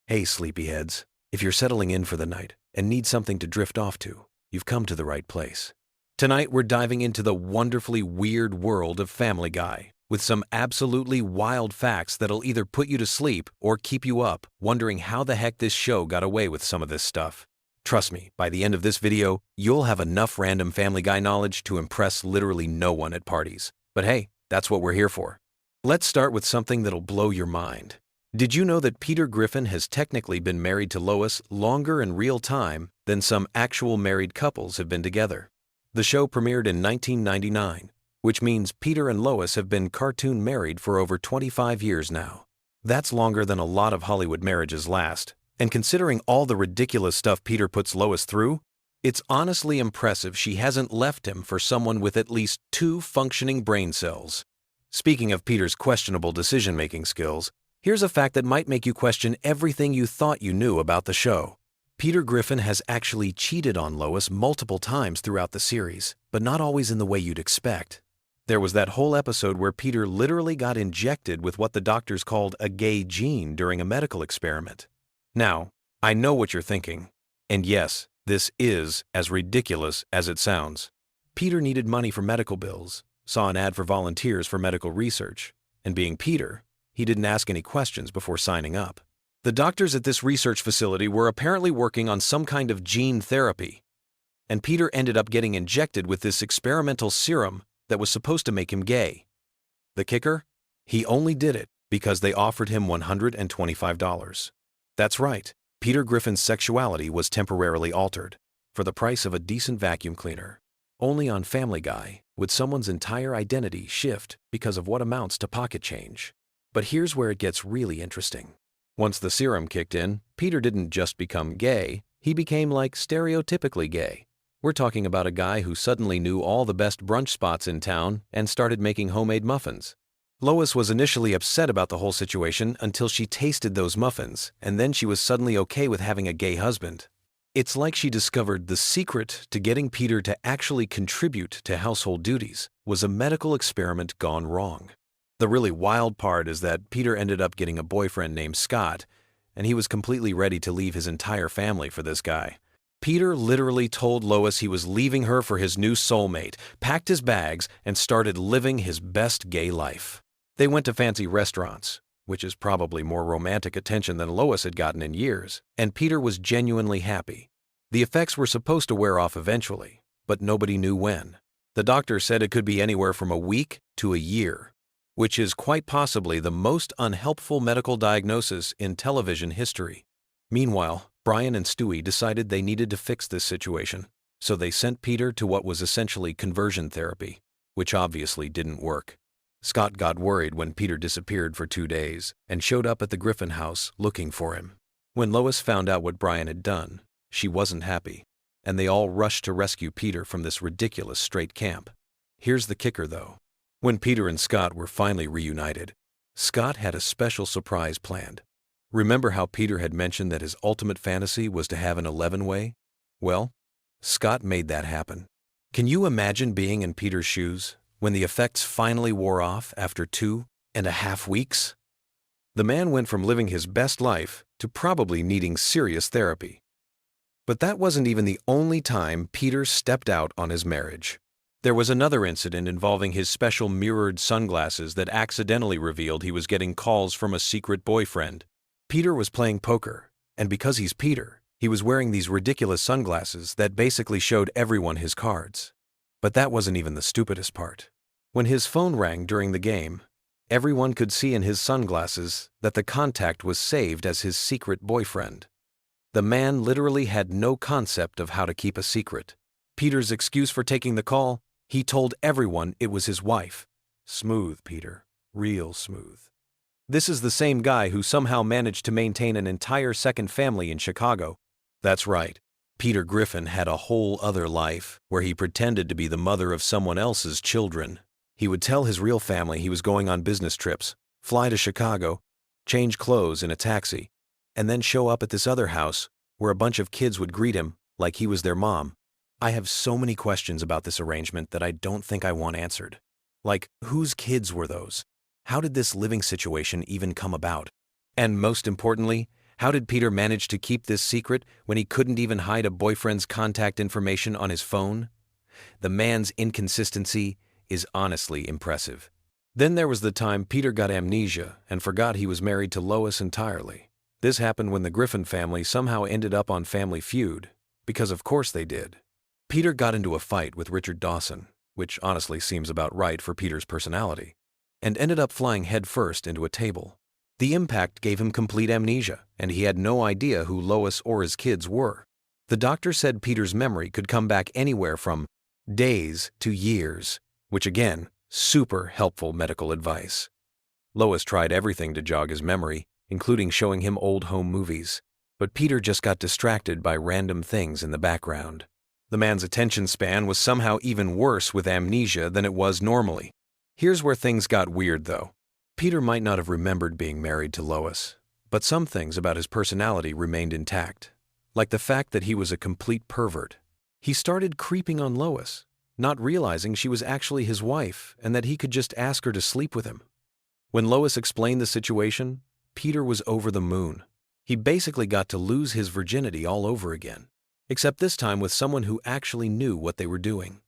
Hey, sleepyheads. If you're settling in for the night and need something to drift off to, you've come to the right place. Tonight, we're diving into the wonderfully weird world of Family Guy with some absolutely wild facts that'll either put you to sleep or keep you up, wondering how the heck this show got away with some of this stuff. Trust me, by the end of this video, you'll have enough random Family Guy knowledge to impress literally no one at parties. But hey, that's what we're here for. Let's start with something that'll blow your mind. Did you know that Peter Griffin has technically been married to Lois longer in real time than some actual married couples have been together? The show premiered in 1999, which means Peter and Lois have been cartoon married for over 25 years now. That's longer than a lot of Hollywood marriages last, and considering all the ridiculous stuff Peter puts Lois through, it's honestly impressive she hasn't left him for someone with at least 2 functioning brain cells. Speaking of Peter's questionable decision-making skills, here's a fact that might make you question everything you thought you knew about the show. Peter Griffin has actually cheated on Lois multiple times throughout the series, but not always in the way you'd expect. There was that whole episode where Peter literally got injected with what the doctors called a gay gene during a medical experiment. Now, I know what you're thinking, and yes, this is as ridiculous as it sounds. Peter needed money for medical bills, saw an ad for volunteers for medical research, and being Peter, he didn't ask any questions before signing up. The doctors at this research facility were apparently working on some kind of gene therapy, and Peter ended up getting injected with this experimental serum that was supposed to make him gay. The kicker? He only did it because they offered him $125. That's right, Peter Griffin's sexuality was temporarily altered for the price of a decent vacuum cleaner. Only on Family Guy would someone's entire identity shift because of what amounts to pocket change. But here's where it gets really interesting. Once the serum kicked in, Peter didn't just become gay, he became like stereotypically gay. We're talking about a guy who suddenly knew all the best brunch spots in town and started making homemade muffins. Lois was initially upset about the whole situation until she tasted those muffins, and then she was suddenly okay with having a gay husband. It's like she discovered the secret to getting Peter to actually contribute to household duties was a medical experiment gone wrong. The really wild part is that Peter ended up getting a boyfriend named Scott, and he was completely ready to leave his entire family for this guy. Peter literally told Lois he was leaving her for his new soulmate, packed his bags, and started living his best gay life. They went to fancy restaurants, which is probably more romantic attention than Lois had gotten in years, and Peter was genuinely happy. The effects were supposed to wear off eventually, but nobody knew when. The doctor said it could be anywhere from a week to a year, which is quite possibly the most unhelpful medical diagnosis in television history. Meanwhile, Brian and Stewie decided they needed to fix this situation, so they sent Peter to what was essentially conversion therapy, which obviously didn't work. Scott got worried when Peter disappeared for 2 days and showed up at the Griffin house looking for him. When Lois found out what Brian had done, she wasn't happy, and they all rushed to rescue Peter from this ridiculous straight camp. Here's the kicker, though. When Peter and Scott were finally reunited, Scott had a special surprise planned. Remember how Peter had mentioned that his ultimate fantasy was to have an 11-way? Well, Scott made that happen. Can you imagine being in Peter's shoes when the effects finally wore off after 2.5 weeks? The man went from living his best life to probably needing serious therapy. But that wasn't even the only time Peter stepped out on his marriage. There was another incident involving his special mirrored sunglasses that accidentally revealed he was getting calls from a secret boyfriend. Peter was playing poker, and because he's Peter, he was wearing these ridiculous sunglasses that basically showed everyone his cards. But that wasn't even the stupidest part. When his phone rang during the game, everyone could see in his sunglasses that the contact was saved as his secret boyfriend. The man literally had no concept of how to keep a secret. Peter's excuse for taking the call? He told everyone it was his wife. Smooth, Peter. Real smooth. This is the same guy who somehow managed to maintain an entire second family in Chicago. That's right. Peter Griffin had a whole other life where he pretended to be the mother of someone else's children. He would tell his real family he was going on business trips, fly to Chicago, change clothes in a taxi, and then show up at this other house where a bunch of kids would greet him like he was their mom. I have so many questions about this arrangement that I don't think I want answered. Like, whose kids were those? How did this living situation even come about? And most importantly, How did Peter manage to keep this secret when he couldn't even hide a boyfriend's contact information on his phone? The man's inconsistency is honestly impressive. Then there was the time Peter got amnesia and forgot he was married to Lois entirely. This happened when the Griffin family somehow ended up on Family Feud, because of course they did. Peter got into a fight with Richard Dawson, which honestly seems about right for Peter's personality, and ended up flying headfirst into a table. The impact gave him complete amnesia, and he had no idea who Lois or his kids were. The doctor said Peter's memory could come back anywhere from days to years, which again, super helpful medical advice. Lois tried everything to jog his memory, including showing him old home movies, but Peter just got distracted by random things in the background. The man's attention span was somehow even worse with amnesia than it was normally. Here's where things got weird though. Peter might not have remembered being married to Lois, but some things about his personality remained intact, like the fact that he was a complete pervert. He started creeping on Lois, not realizing she was actually his wife and that he could just ask her to sleep with him. When Lois explained the situation, Peter was over the moon. He basically got to lose his virginity all over again, except this time with someone who actually knew what they were doing.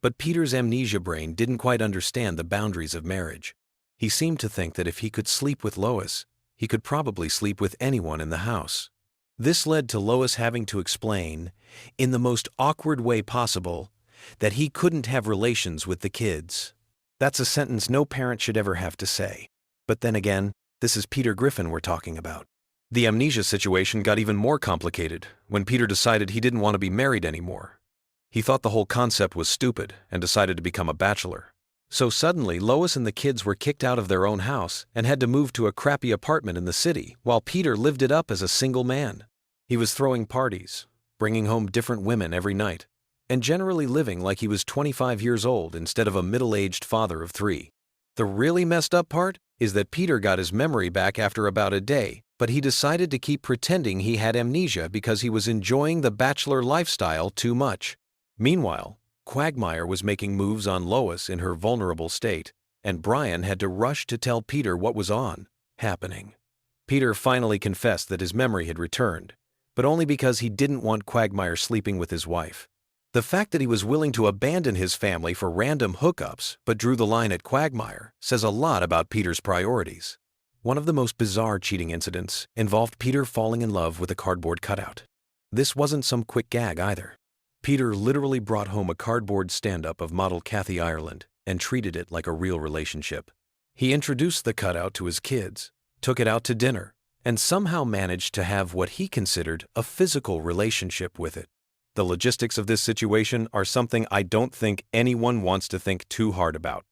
But Peter's amnesia brain didn't quite understand the boundaries of marriage. He seemed to think that if he could sleep with Lois, he could probably sleep with anyone in the house. This led to Lois having to explain, in the most awkward way possible, that he couldn't have relations with the kids. That's a sentence no parent should ever have to say. But then again, this is Peter Griffin we're talking about. The amnesia situation got even more complicated when Peter decided he didn't want to be married anymore. He thought the whole concept was stupid and decided to become a bachelor. So suddenly, Lois and the kids were kicked out of their own house and had to move to a crappy apartment in the city, while Peter lived it up as a single man. He was throwing parties, bringing home different women every night, and generally living like he was 25 years old instead of a middle-aged father of 3. The really messed up part is that Peter got his memory back after about a day, but he decided to keep pretending he had amnesia because he was enjoying the bachelor lifestyle too much. Meanwhile, Quagmire was making moves on Lois in her vulnerable state, and Brian had to rush to tell Peter what was happening. Peter finally confessed that his memory had returned, but only because he didn't want Quagmire sleeping with his wife. The fact that he was willing to abandon his family for random hookups but drew the line at Quagmire says a lot about Peter's priorities. One of the most bizarre cheating incidents involved Peter falling in love with a cardboard cutout. This wasn't some quick gag either. Peter literally brought home a cardboard stand-up of model Kathy Ireland and treated it like a real relationship. He introduced the cutout to his kids, took it out to dinner, and somehow managed to have what he considered a physical relationship with it. The logistics of this situation are something I don't think anyone wants to think too hard about.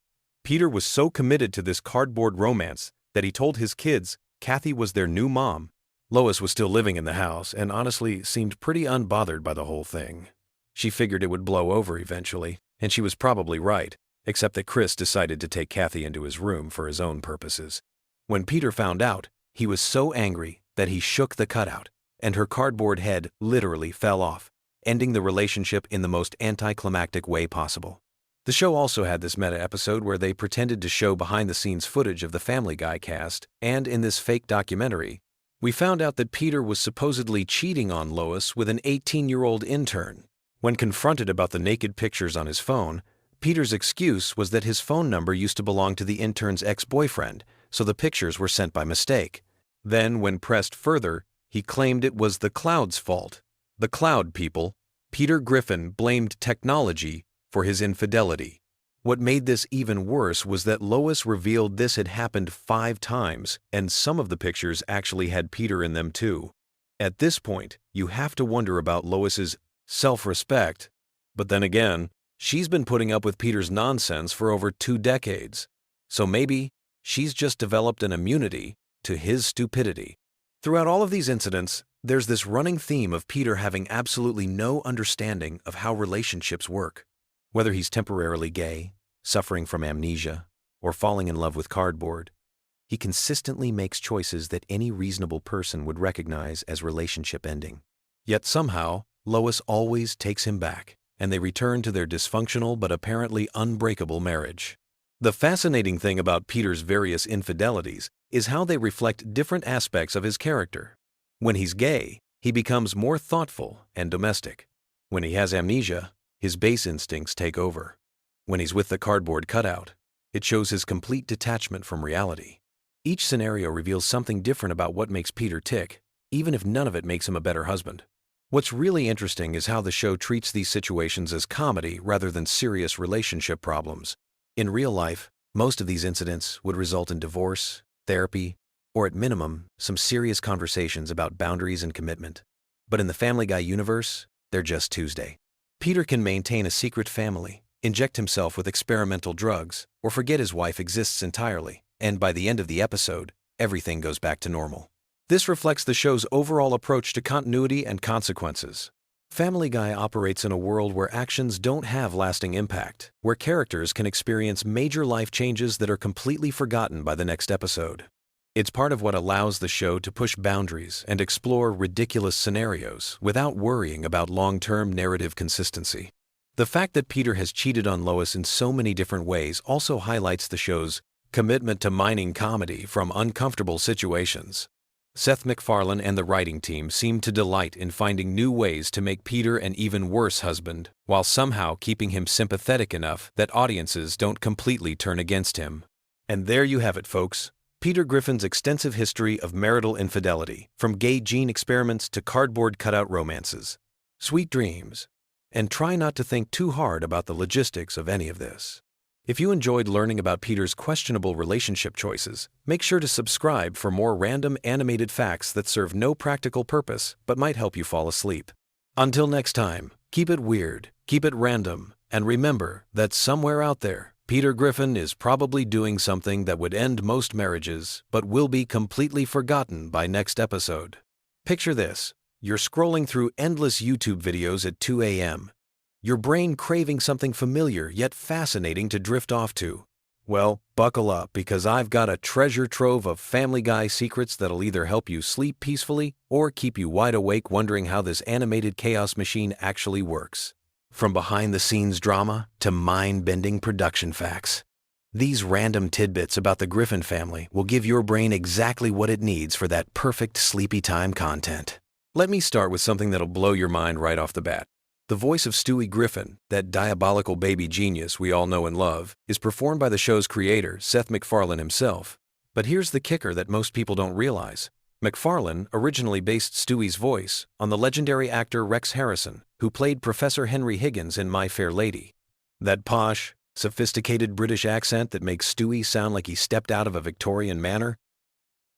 Peter was so committed to this cardboard romance that he told his kids Kathy was their new mom. Lois was still living in the house and honestly seemed pretty unbothered by the whole thing. She figured it would blow over eventually, and she was probably right, except that Chris decided to take Kathy into his room for his own purposes. When Peter found out, he was so angry that he shook the cutout, and her cardboard head literally fell off, ending the relationship in the most anticlimactic way possible. The show also had this meta episode where they pretended to show behind-the-scenes footage of the Family Guy cast, and in this fake documentary, we found out that Peter was supposedly cheating on Lois with an 18-year-old intern. When confronted about the naked pictures on his phone, Peter's excuse was that his phone number used to belong to the intern's ex-boyfriend, so the pictures were sent by mistake. Then, when pressed further, he claimed it was the cloud's fault. The cloud people. Peter Griffin blamed technology for his infidelity. What made this even worse was that Lois revealed this had happened 5 times, and some of the pictures actually had Peter in them too. At this point, you have to wonder about Lois's self-respect. But then again, she's been putting up with Peter's nonsense for over 2 decades. So maybe she's just developed an immunity to his stupidity. Throughout all of these incidents, there's this running theme of Peter having absolutely no understanding of how relationships work. Whether he's temporarily gay, suffering from amnesia, or falling in love with cardboard, he consistently makes choices that any reasonable person would recognize as relationship ending. Yet somehow, Lois always takes him back, and they return to their dysfunctional but apparently unbreakable marriage. The fascinating thing about Peter's various infidelities is how they reflect different aspects of his character. When he's gay, he becomes more thoughtful and domestic. When he has amnesia, his base instincts take over. When he's with the cardboard cutout, it shows his complete detachment from reality. Each scenario reveals something different about what makes Peter tick, even if none of it makes him a better husband. What's really interesting is how the show treats these situations as comedy rather than serious relationship problems. In real life, most of these incidents would result in divorce, therapy, or at minimum, some serious conversations about boundaries and commitment. But in the Family Guy universe, they're just Tuesday. Peter can maintain a secret family, inject himself with experimental drugs, or forget his wife exists entirely, and by the end of the episode, everything goes back to normal. This reflects the show's overall approach to continuity and consequences. Family Guy operates in a world where actions don't have lasting impact, where characters can experience major life changes that are completely forgotten by the next episode. It's part of what allows the show to push boundaries and explore ridiculous scenarios without worrying about long-term narrative consistency. The fact that Peter has cheated on Lois in so many different ways also highlights the show's commitment to mining comedy from uncomfortable situations. Seth MacFarlane and the writing team seem to delight in finding new ways to make Peter an even worse husband, while somehow keeping him sympathetic enough that audiences don't completely turn against him. And there you have it, folks. Peter Griffin's extensive history of marital infidelity, from gay gene experiments to cardboard cutout romances. Sweet dreams. And try not to think too hard about the logistics of any of this. If you enjoyed learning about Peter's questionable relationship choices, make sure to subscribe for more random animated facts that serve no practical purpose but might help you fall asleep. Until next time, keep it weird, keep it random, and remember that somewhere out there, Peter Griffin is probably doing something that would end most marriages but will be completely forgotten by next episode. Picture this. You're scrolling through endless YouTube videos at 2 a.m., your brain craving something familiar yet fascinating to drift off to. Well, buckle up because I've got a treasure trove of Family Guy secrets that'll either help you sleep peacefully or keep you wide awake wondering how this animated chaos machine actually works. From behind-the-scenes drama to mind-bending production facts. These random tidbits about the Griffin family will give your brain exactly what it needs for that perfect sleepy time content. Let me start with something that'll blow your mind right off the bat. The voice of Stewie Griffin, that diabolical baby genius we all know and love, is performed by the show's creator, Seth MacFarlane himself. But here's the kicker that most people don't realize. MacFarlane originally based Stewie's voice on the legendary actor Rex Harrison, who played Professor Henry Higgins in My Fair Lady. That posh, sophisticated British accent that makes Stewie sound like he stepped out of a Victorian manor?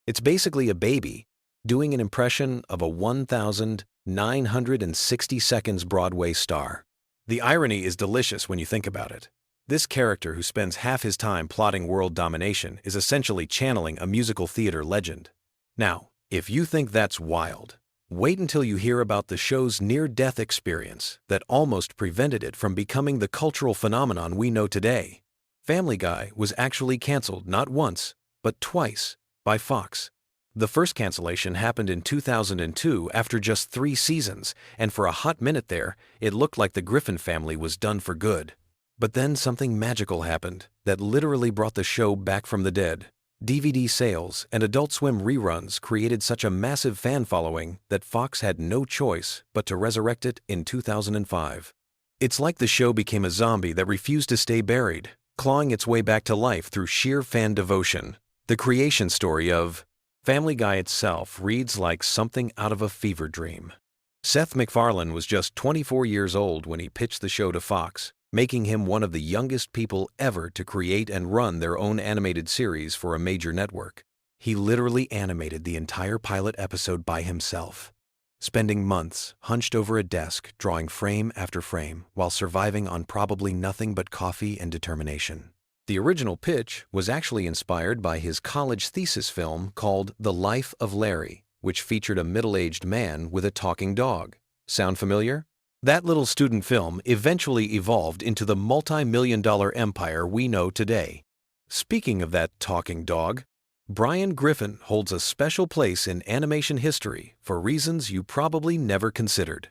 It's basically a baby doing an impression of a 1,960 seconds Broadway star. The irony is delicious when you think about it. This character who spends half his time plotting world domination is essentially channeling a musical theater legend. Now, if you think that's wild, wait until you hear about the show's near-death experience that almost prevented it from becoming the cultural phenomenon we know today. Family Guy was actually canceled not once, but twice by Fox. The first cancellation happened in 2002 after just 3 seasons, and for a hot minute there, it looked like the Griffin family was done for good. But then something magical happened that literally brought the show back from the dead. DVD sales and Adult Swim reruns created such a massive fan following that Fox had no choice but to resurrect it in 2005. It's like the show became a zombie that refused to stay buried, clawing its way back to life through sheer fan devotion. The creation story of Family Guy itself reads like something out of a fever dream. Seth MacFarlane was just 24 years old when he pitched the show to Fox, making him one of the youngest people ever to create and run their own animated series for a major network. He literally animated the entire pilot episode by himself, spending months hunched over a desk drawing frame after frame while surviving on probably nothing but coffee and determination. The original pitch was actually inspired by his college thesis film called The Life of Larry, which featured a middle-aged man with a talking dog. Sound familiar? That little student film eventually evolved into the multi-million-dollar empire we know today. Speaking of that talking dog, Brian Griffin holds a special place in animation history for reasons you probably never considered.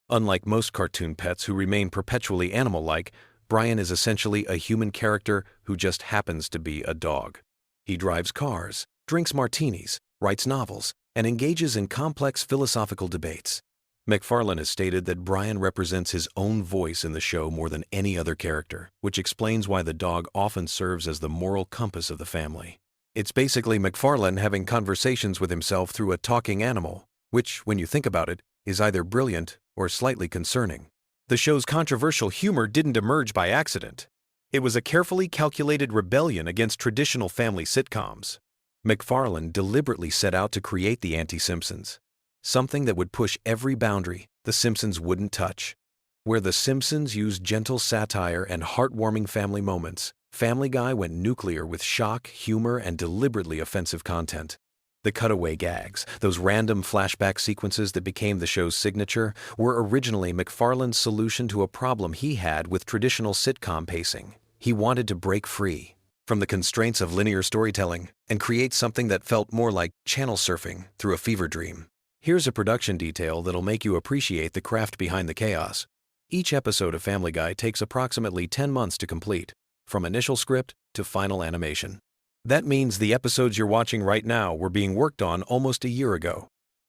Unlike most cartoon pets who remain perpetually animal-like, Brian is essentially a human character who just happens to be a dog. He drives cars, drinks martinis, writes novels, and engages in complex philosophical debates. MacFarlane has stated that Brian represents his own voice in the show more than any other character, which explains why the dog often serves as the moral compass of the family. It's basically MacFarlane having conversations with himself through a talking animal, which, when you think about it, is either brilliant or slightly concerning. The show's controversial humor didn't emerge by accident. It was a carefully calculated rebellion against traditional family sitcoms. MacFarlane deliberately set out to create the anti-Simpsons, something that would push every boundary the Simpsons wouldn't touch. Where The Simpsons used gentle satire and heartwarming family moments, Family Guy went nuclear with shock, humor, and deliberately offensive content. The cutaway gags, those random flashback sequences that became the show's signature, were originally MacFarlane's solution to a problem he had with traditional sitcom pacing. He wanted to break free from the constraints of linear storytelling and create something that felt more like channel surfing through a fever dream. Here's a production detail that'll make you appreciate the craft behind the chaos. Each episode of Family Guy takes approximately 10 months to complete, from initial script to final animation. That means the episodes you're watching right now were being worked on almost a year ago.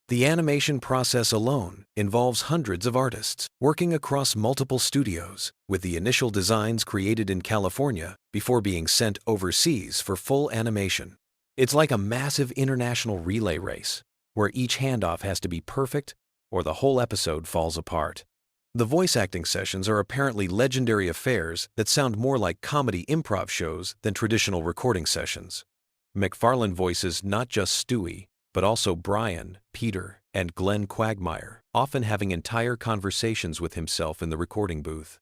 The animation process alone involves hundreds of artists working across multiple studios, with the initial designs created in California before being sent overseas for full animation. It's like a massive international relay race, where each handoff has to be perfect or the whole episode falls apart. The voice acting sessions are apparently legendary affairs that sound more like comedy improv shows than traditional recording sessions. MacFarlane voices not just Stewie, but also Brian, Peter, and Glenn Quagmire, often having entire conversations with himself in the recording booth.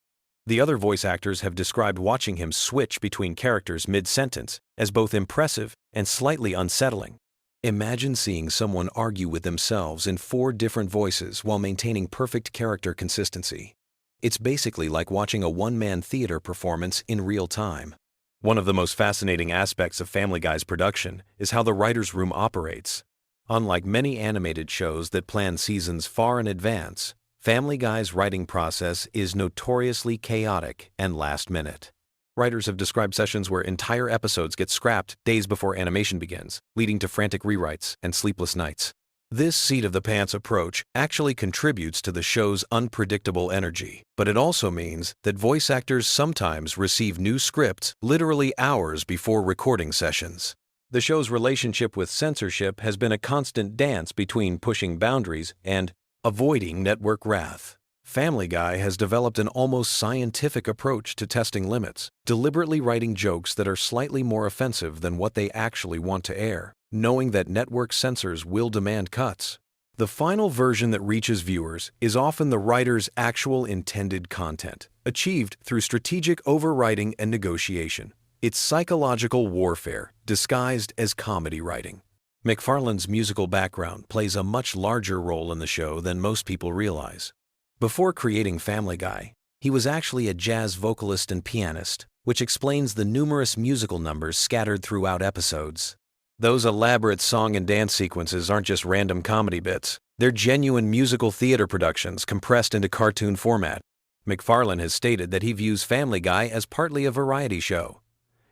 The other voice actors have described watching him switch between characters mid-sentence as both impressive and slightly unsettling. Imagine seeing someone argue with themselves in 4 different voices while maintaining perfect character consistency. It's basically like watching a one-man theater performance in real time. One of the most fascinating aspects of Family Guy's production is how the writer's room operates. Unlike many animated shows that plan seasons far in advance, Family Guy's writing process is notoriously chaotic and last-minute. Writers have described sessions where entire episodes get scrapped days before animation begins, leading to frantic rewrites and sleepless nights. This seat-of-the-pants approach actually contributes to the show's unpredictable energy, but it also means that voice actors sometimes receive new scripts literally hours before recording sessions. The show's relationship with censorship has been a constant dance between pushing boundaries and avoiding network wrath. Family Guy has developed an almost scientific approach to testing limits, deliberately writing jokes that are slightly more offensive than what they actually want to air, knowing that network censors will demand cuts. The final version that reaches viewers is often the writer's actual intended content, achieved through strategic overwriting and negotiation. It's psychological warfare, disguised as comedy writing. MacFarlane's musical background plays a much larger role in the show than most people realize. Before creating Family Guy, he was actually a jazz vocalist and pianist, which explains the numerous musical numbers scattered throughout episodes. Those elaborate song and dance sequences aren't just random comedy bits. They're genuine musical theater productions compressed into cartoon format. MacFarlane has stated that he views Family Guy as partly a variety show,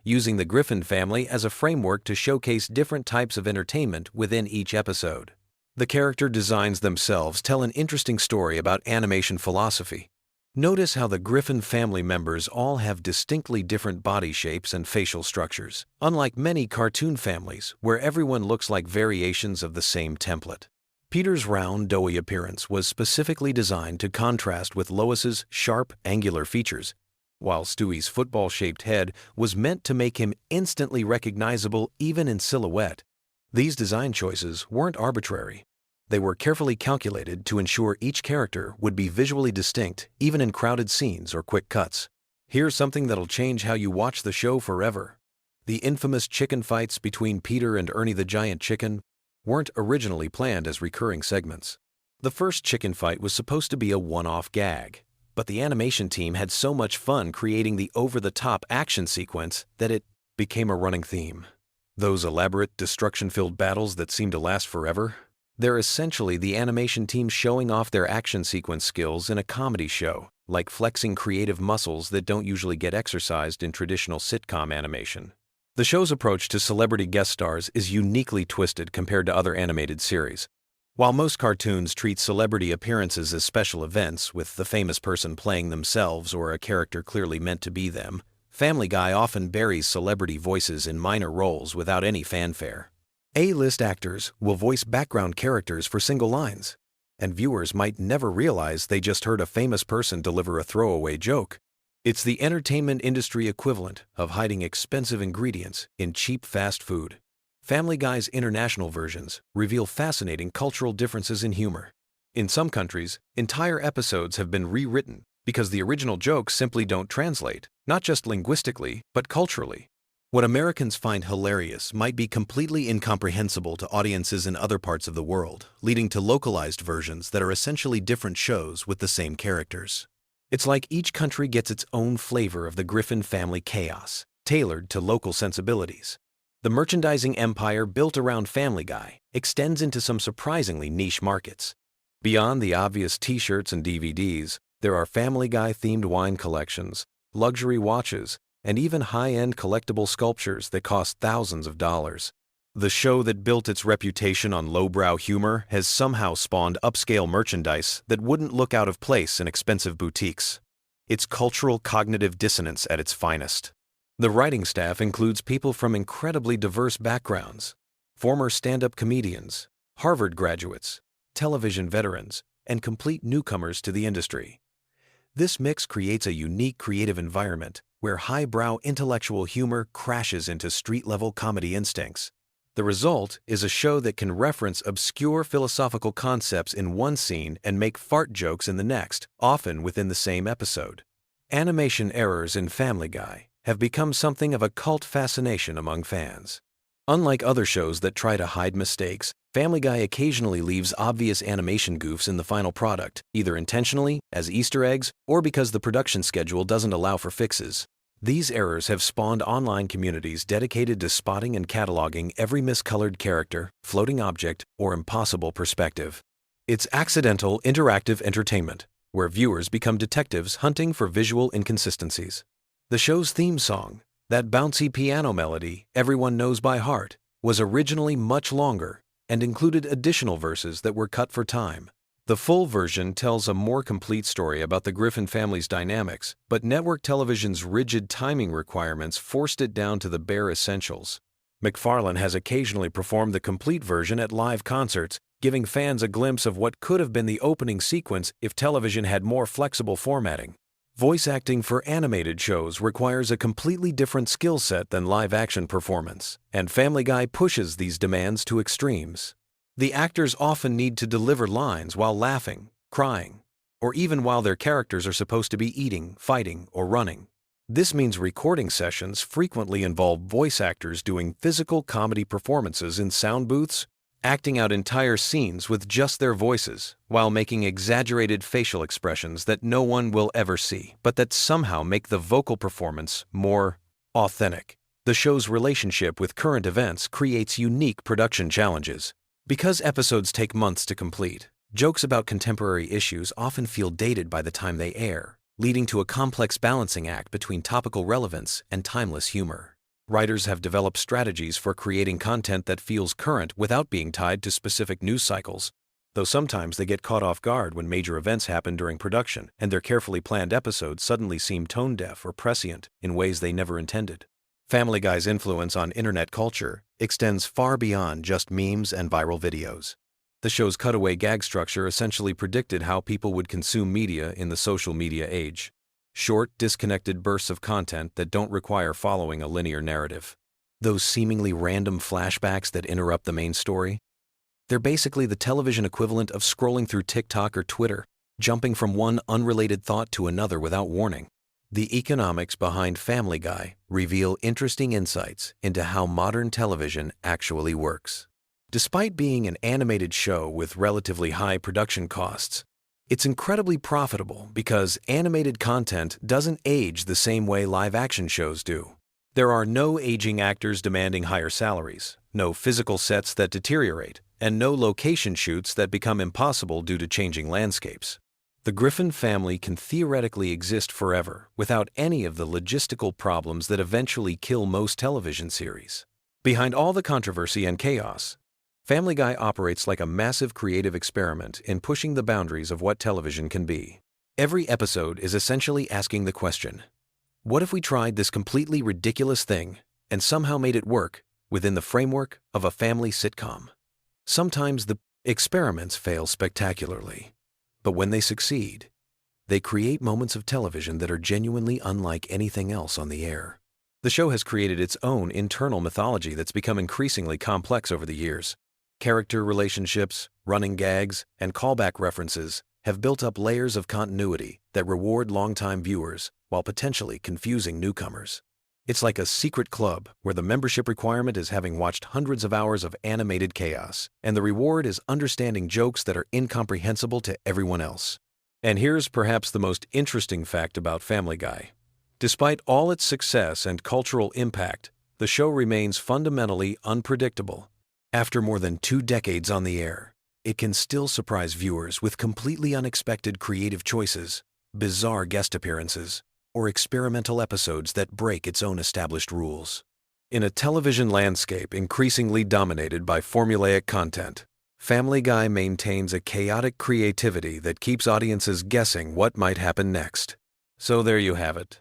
using the Griffin family as a framework to showcase different types of entertainment within each episode. The character designs themselves tell an interesting story about animation philosophy. Notice how the Griffin family members all have distinctly different body shapes and facial structures, unlike many cartoon families where everyone looks like variations of the same template. Peter's round, doughy appearance was specifically designed to contrast with Lois's sharp, angular features, while Stewie's football-shaped head was meant to make him instantly recognizable even in silhouette. These design choices weren't arbitrary. They were carefully calculated to ensure each character would be visually distinct even in crowded scenes or quick cuts. Here's something that'll change how you watch the show forever. The infamous chicken fights between Peter and Ernie the Giant Chicken weren't originally planned as recurring segments. The first chicken fight was supposed to be a one-off gag, but the animation team had so much fun creating the over-the-top action sequence that it became a running theme. Those elaborate, destruction-filled battles that seem to last forever? They're essentially the animation team showing off their action sequence skills in a comedy show, like flexing creative muscles that don't usually get exercised in traditional sitcom animation. The show's approach to celebrity guest stars is uniquely twisted compared to other animated series. While most cartoons treat celebrity appearances as special events, with the famous person playing themselves or a character clearly meant to be them, Family Guy often buries celebrity voices in minor roles without any fanfare. A-list actors will voice background characters for single lines, and viewers might never realize they just heard a famous person deliver a throwaway joke. It's the entertainment industry equivalent of hiding expensive ingredients in cheap fast food. Family Guy's international versions reveal fascinating cultural differences in humor. In some countries, entire episodes have been rewritten because the original jokes simply don't translate, not just linguistically, but culturally. What Americans find hilarious might be completely incomprehensible to audiences in other parts of the world, leading to localized versions that are essentially different shows with the same characters. It's like each country gets its own flavor of the Griffin family chaos, tailored to local sensibilities. The merchandising empire built around Family Guy extends into some surprisingly niche markets. Beyond the obvious t-shirts and DVDs, there are Family Guy-themed wine collections, luxury watches, and even high-end collectible sculptures that cost thousands of dollars. The show that built its reputation on lowbrow humor has somehow spawned upscale merchandise that wouldn't look out of place in expensive boutiques. It's cultural cognitive dissonance at its finest. The writing staff includes people from incredibly diverse backgrounds: former stand-up comedians, Harvard graduates, television veterans, and complete newcomers to the industry. This mix creates a unique creative environment where highbrow intellectual humor crashes into street-level comedy instincts. The result is a show that can reference obscure philosophical concepts in one scene and make fart jokes in the next, often within the same episode. Animation errors in Family Guy have become something of a cult fascination among fans. Unlike other shows that try to hide mistakes, Family Guy occasionally leaves obvious animation goofs in the final product, either intentionally, as Easter eggs, or because the production schedule doesn't allow for fixes. These errors have spawned online communities dedicated to spotting and cataloging every miscolored character, floating object, or impossible perspective. It's accidental, interactive entertainment, where viewers become detectives hunting for visual inconsistencies. The show's theme song, that bouncy piano melody everyone knows by heart, was originally much longer and included additional verses that were cut for time. The full version tells a more complete story about the Griffin family's dynamics, but network television's rigid timing requirements forced it down to the bare essentials. MacFarlane has occasionally performed the complete version at live concerts, giving fans a glimpse of what could have been the opening sequence if television had more flexible formatting. Voice acting for animated shows requires a completely different skill set than live-action performance, and Family Guy pushes these demands to extremes. The actors often need to deliver lines while laughing, crying, or even while their characters are supposed to be eating, fighting, or running. This means recording sessions frequently involve voice actors doing physical comedy performances in sound booths, acting out entire scenes with just their voices, while making exaggerated facial expressions that no one will ever see, but that somehow make the vocal performance more authentic. The show's relationship with current events creates unique production challenges. Because episodes take months to complete, jokes about contemporary issues often feel dated by the time they air, leading to a complex balancing act between topical relevance and timeless humor. Writers have developed strategies for creating content that feels current without being tied to specific news cycles, though sometimes they get caught off guard when major events happen during production and their carefully planned episodes suddenly seem tone-deaf or prescient in ways they never intended. Family Guy's influence on internet culture extends far beyond just memes and viral videos. The show's cutaway gag structure essentially predicted how people would consume media in the social media age. Short, disconnected bursts of content that don't require following a linear narrative. Those seemingly random flashbacks that interrupt the main story? They're basically the television equivalent of scrolling through TikTok or Twitter, jumping from one unrelated thought to another without warning. The economics behind Family Guy reveal interesting insights into how modern television actually works. Despite being an animated show with relatively high production costs, it's incredibly profitable because animated content doesn't age the same way live-action shows do. There are no aging actors demanding higher salaries, no physical sets that deteriorate, and no location shoots that become impossible due to changing landscapes. The Griffin family can theoretically exist forever without any of the logistical problems that eventually kill most television series. Behind all the controversy and chaos, Family Guy operates like a massive creative experiment in pushing the boundaries of what television can be. Every episode is essentially asking the question, what if we tried this completely ridiculous thing and somehow made it work within the framework of a family sitcom? Sometimes the experiments fail spectacularly, but when they succeed, they create moments of television that are genuinely unlike anything else on the air. The show has created its own internal mythology that's become increasingly complex over the years. Character relationships, running gags, and callback references have built up layers of continuity that reward longtime viewers while potentially confusing newcomers. It's like a secret club where the membership requirement is having watched hundreds of hours of animated chaos, and the reward is understanding jokes that are incomprehensible to everyone else. And here's perhaps the most interesting fact about Family Guy. Despite all its success and cultural impact, the show remains fundamentally unpredictable. After more than 2 decades on the air, it can still surprise viewers with completely unexpected creative choices, bizarre guest appearances, or experimental episodes that break its own established rules. In a television landscape increasingly dominated by formulaic content, Family Guy maintains a chaotic creativity that keeps audiences guessing what might happen next. So there you have it,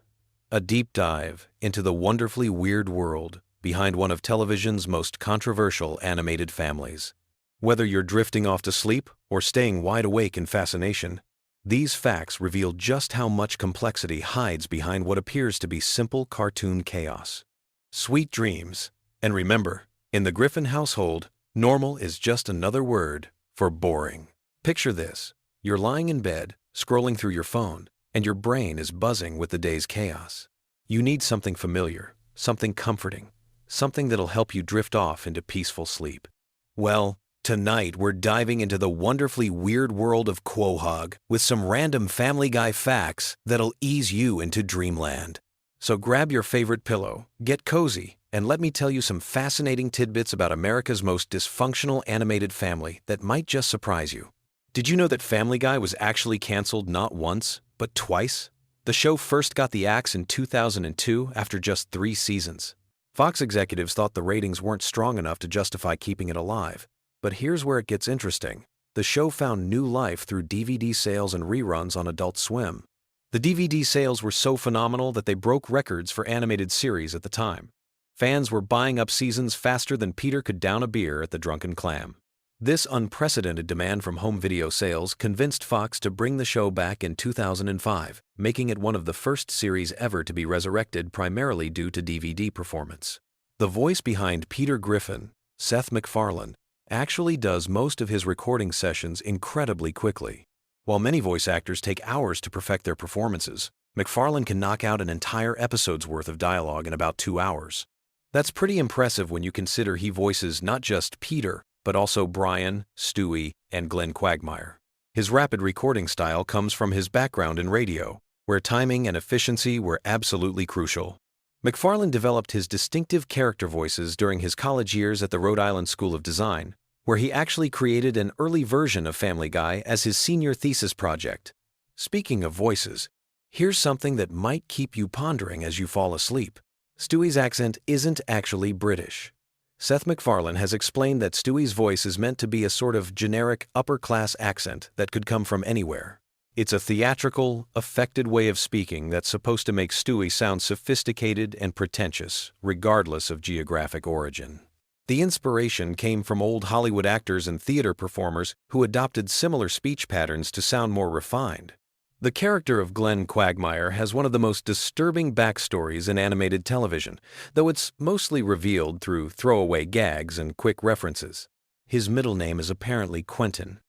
a deep dive into the wonderfully weird world behind one of television's most controversial animated families. Whether you're drifting off to sleep or staying wide awake in fascination, these facts reveal just how much complexity hides behind what appears to be simple cartoon chaos. Sweet dreams, and remember, in the Griffin household, normal is just another word for boring. Picture this: you're lying in bed, scrolling through your phone, and your brain is buzzing with the day's chaos. You need something familiar, something comforting, something that'll help you drift off into peaceful sleep. Well, tonight we're diving into the wonderfully weird world of Quahog with some random Family Guy facts that'll ease you into dreamland. So grab your favorite pillow, get cozy, and let me tell you some fascinating tidbits about America's most dysfunctional animated family that might just surprise you. Did you know that Family Guy was actually canceled not once, but twice? The show first got the axe in 2002 after just 3 seasons. Fox executives thought the ratings weren't strong enough to justify keeping it alive. But here's where it gets interesting. The show found new life through DVD sales and reruns on Adult Swim. The DVD sales were so phenomenal that they broke records for animated series at the time. Fans were buying up seasons faster than Peter could down a beer at the Drunken Clam. This unprecedented demand from home video sales convinced Fox to bring the show back in 2005, making it one of the first series ever to be resurrected primarily due to DVD performance. The voice behind Peter Griffin, Seth MacFarlane, actually does most of his recording sessions incredibly quickly. While many voice actors take hours to perfect their performances, MacFarlane can knock out an entire episode's worth of dialogue in about 2 hours. That's pretty impressive when you consider he voices not just Peter, but also Brian, Stewie, and Glenn Quagmire. His rapid recording style comes from his background in radio, where timing and efficiency were absolutely crucial. MacFarlane developed his distinctive character voices during his college years at the Rhode Island School of Design, where he actually created an early version of Family Guy as his senior thesis project. Speaking of voices, here's something that might keep you pondering as you fall asleep. Stewie's accent isn't actually British. Seth MacFarlane has explained that Stewie's voice is meant to be a sort of generic upper-class accent that could come from anywhere. It's a theatrical, affected way of speaking that's supposed to make Stewie sound sophisticated and pretentious, regardless of geographic origin. The inspiration came from old Hollywood actors and theater performers who adopted similar speech patterns to sound more refined. The character of Glenn Quagmire has one of the most disturbing backstories in animated television, though it's mostly revealed through throwaway gags and quick references. His middle name is apparently Quentin,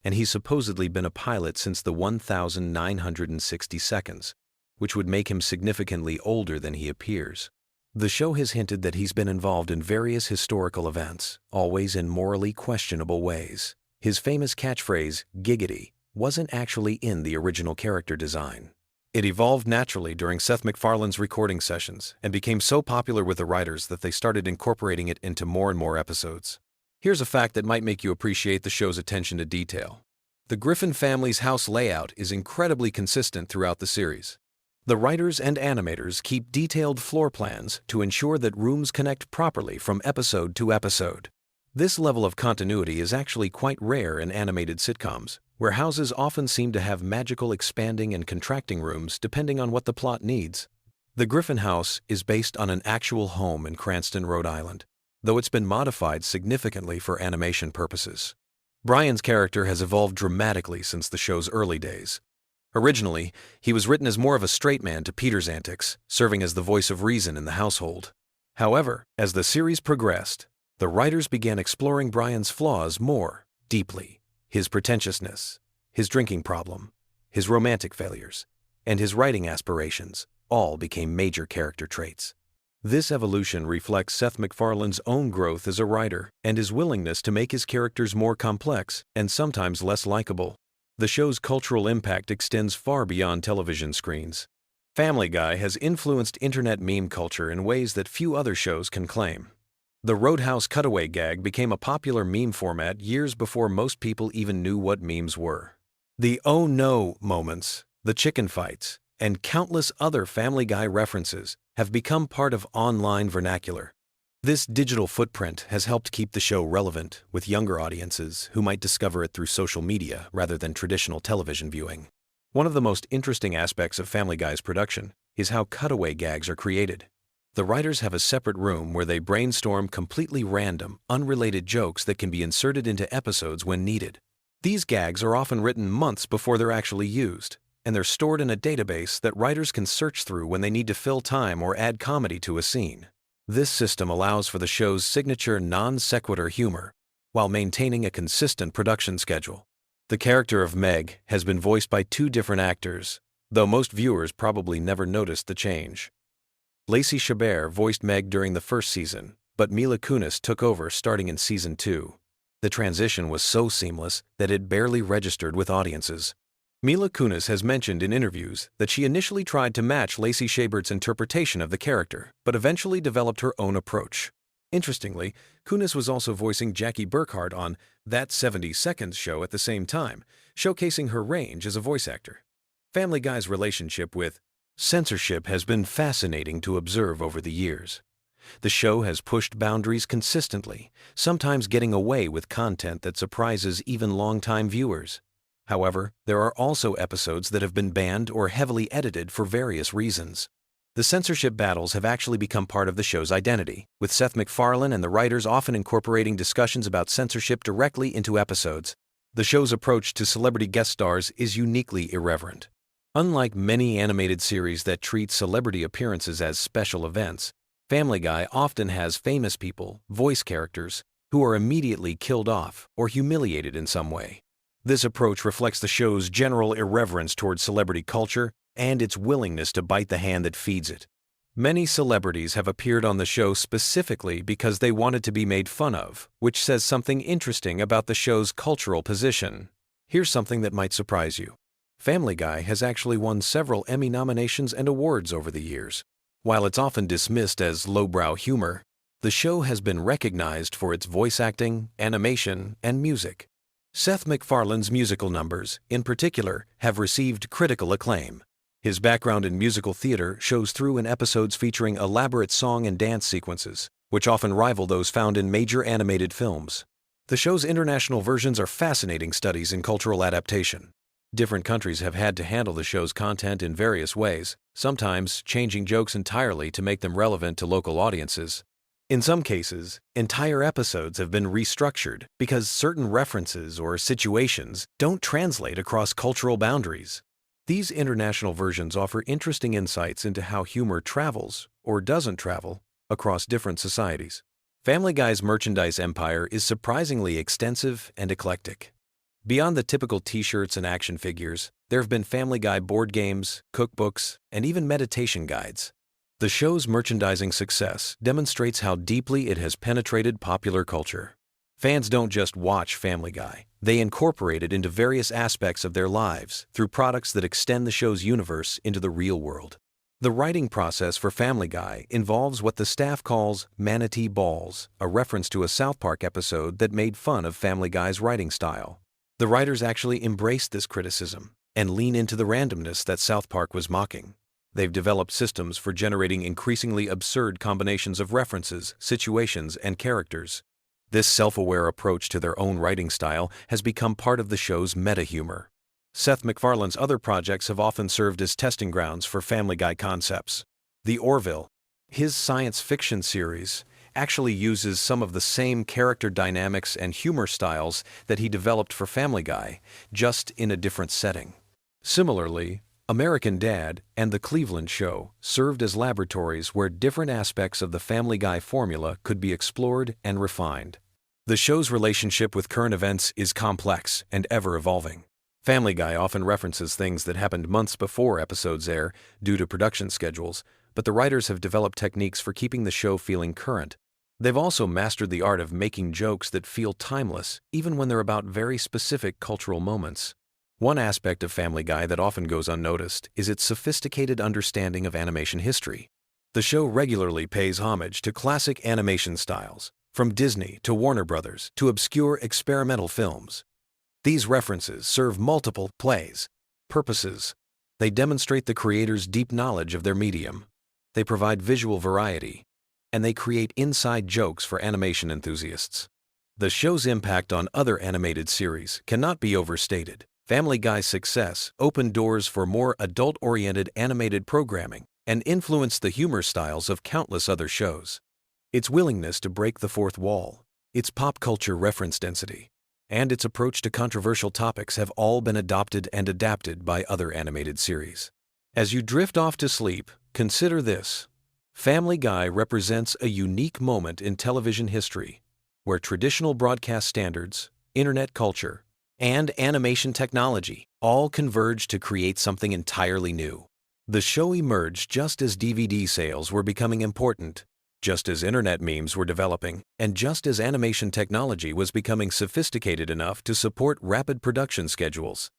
and he's supposedly been a pilot since the 1960 seconds, which would make him significantly older than he appears. The show has hinted that he's been involved in various historical events, always in morally questionable ways. His famous catchphrase, "giggity," wasn't actually in the original character design. It evolved naturally during Seth MacFarlane's recording sessions and became so popular with the writers that they started incorporating it into more and more episodes. Here's a fact that might make you appreciate the show's attention to detail. The Griffin family's house layout is incredibly consistent throughout the series. The writers and animators keep detailed floor plans to ensure that rooms connect properly from episode to episode. This level of continuity is actually quite rare in animated sitcoms, where houses often seem to have magical expanding and contracting rooms depending on what the plot needs. The Griffin house is based on an actual home in Cranston, Rhode Island, though it's been modified significantly for animation purposes. Brian's character has evolved dramatically since the show's early days. Originally, he was written as more of a straight man to Peter's antics, serving as the voice of reason in the household. However, as the series progressed, the writers began exploring Brian's flaws more deeply. His pretentiousness, his drinking problem, his romantic failures, and his writing aspirations all became major character traits. This evolution reflects Seth MacFarlane's own growth as a writer and his willingness to make his characters more complex and sometimes less likable. The show's cultural impact extends far beyond television screens. Family Guy has influenced internet meme culture in ways that few other shows can claim. The Roadhouse cutaway gag became a popular meme format years before most people even knew what memes were. The "oh no" moments, the chicken fights, and countless other Family Guy references have become part of online vernacular. This digital footprint has helped keep the show relevant with younger audiences who might discover it through social media rather than traditional television viewing. One of the most interesting aspects of Family Guy's production is how cutaway gags are created. The writers have a separate room where they brainstorm completely random, unrelated jokes that can be inserted into episodes when needed. These gags are often written months before they're actually used, and they're stored in a database that writers can search through when they need to fill time or add comedy to a scene. This system allows for the show's signature non-sequitur humor, while maintaining a consistent production schedule. The character of Meg has been voiced by 2 different actors, though most viewers probably never noticed the change. Lacey Chabert voiced Meg during the first season, but Mila Kunis took over starting in season 2. The transition was so seamless that it barely registered with audiences. Mila Kunis has mentioned in interviews that she initially tried to match Lacey Chabert's interpretation of the character, but eventually developed her own approach. Interestingly, Kunis was also voicing Jackie Burkhardt on That 70 Seconds show at the same time, showcasing her range as a voice actor. Family Guy's relationship with censorship has been fascinating to observe over the years. The show has pushed boundaries consistently, sometimes getting away with content that surprises even longtime viewers. However, there are also episodes that have been banned or heavily edited for various reasons. The censorship battles have actually become part of the show's identity, with Seth MacFarlane and the writers often incorporating discussions about censorship directly into episodes. The show's approach to celebrity guest stars is uniquely irreverent. Unlike many animated series that treat celebrity appearances as special events, Family Guy often has famous people, voice characters, who are immediately killed off or humiliated in some way. This approach reflects the show's general irreverence towards celebrity culture and its willingness to bite the hand that feeds it. Many celebrities have appeared on the show specifically because they wanted to be made fun of, which says something interesting about the show's cultural position. Here's something that might surprise you. Family Guy has actually won several Emmy nominations and awards over the years. While it's often dismissed as lowbrow humor, the show has been recognized for its voice acting, animation, and music. Seth MacFarlane's musical numbers, in particular, have received critical acclaim. His background in musical theater shows through in episodes featuring elaborate song and dance sequences, which often rival those found in major animated films. The show's international versions are fascinating studies in cultural adaptation. Different countries have had to handle the show's content in various ways, sometimes changing jokes entirely to make them relevant to local audiences. In some cases, entire episodes have been restructured because certain references or situations don't translate across cultural boundaries. These international versions offer interesting insights into how humor travels, or doesn't travel, across different societies. Family Guy's merchandise empire is surprisingly extensive and eclectic. Beyond the typical t-shirts and action figures, there have been Family Guy board games, cookbooks, and even meditation guides. The show's merchandising success demonstrates how deeply it has penetrated popular culture. Fans don't just watch Family Guy, they incorporate it into various aspects of their lives through products that extend the show's universe into the real world. The writing process for Family Guy involves what the staff calls manatee balls, a reference to a South Park episode that made fun of Family Guy's writing style. The writers actually embraced this criticism and lean into the randomness that South Park was mocking. They've developed systems for generating increasingly absurd combinations of references, situations, and characters. This self-aware approach to their own writing style has become part of the show's meta-humor. Seth MacFarlane's other projects have often served as testing grounds for Family Guy concepts. The Orville, his science fiction series, actually uses some of the same character dynamics and humor styles that he developed for Family Guy, just in a different setting. Similarly, American Dad and The Cleveland Show served as laboratories where different aspects of the Family Guy formula could be explored and refined. The show's relationship with current events is complex and ever-evolving. Family Guy often references things that happened months before episodes air due to production schedules, but the writers have developed techniques for keeping the show feeling current. They've also mastered the art of making jokes that feel timeless, even when they're about very specific cultural moments. One aspect of Family Guy that often goes unnoticed is its sophisticated understanding of animation history. The show regularly pays homage to classic animation styles, from Disney to Warner Brothers to obscure experimental films. These references serve multiple purposes. They demonstrate the creator's deep knowledge of their medium. They provide visual variety, and they create inside jokes for animation enthusiasts. The show's impact on other animated series cannot be overstated. Family Guy's success opened doors for more adult-oriented animated programming and influenced the humor styles of countless other shows. Its willingness to break the fourth wall, its pop culture reference density, and its approach to controversial topics have all been adopted and adapted by other animated series. As you drift off to sleep, consider this. Family Guy represents a unique moment in television history, where traditional broadcast standards, internet culture, and animation technology all converge to create something entirely new. The show emerged just as DVD sales were becoming important, just as internet memes were developing, and just as animation technology was becoming sophisticated enough to support rapid production schedules.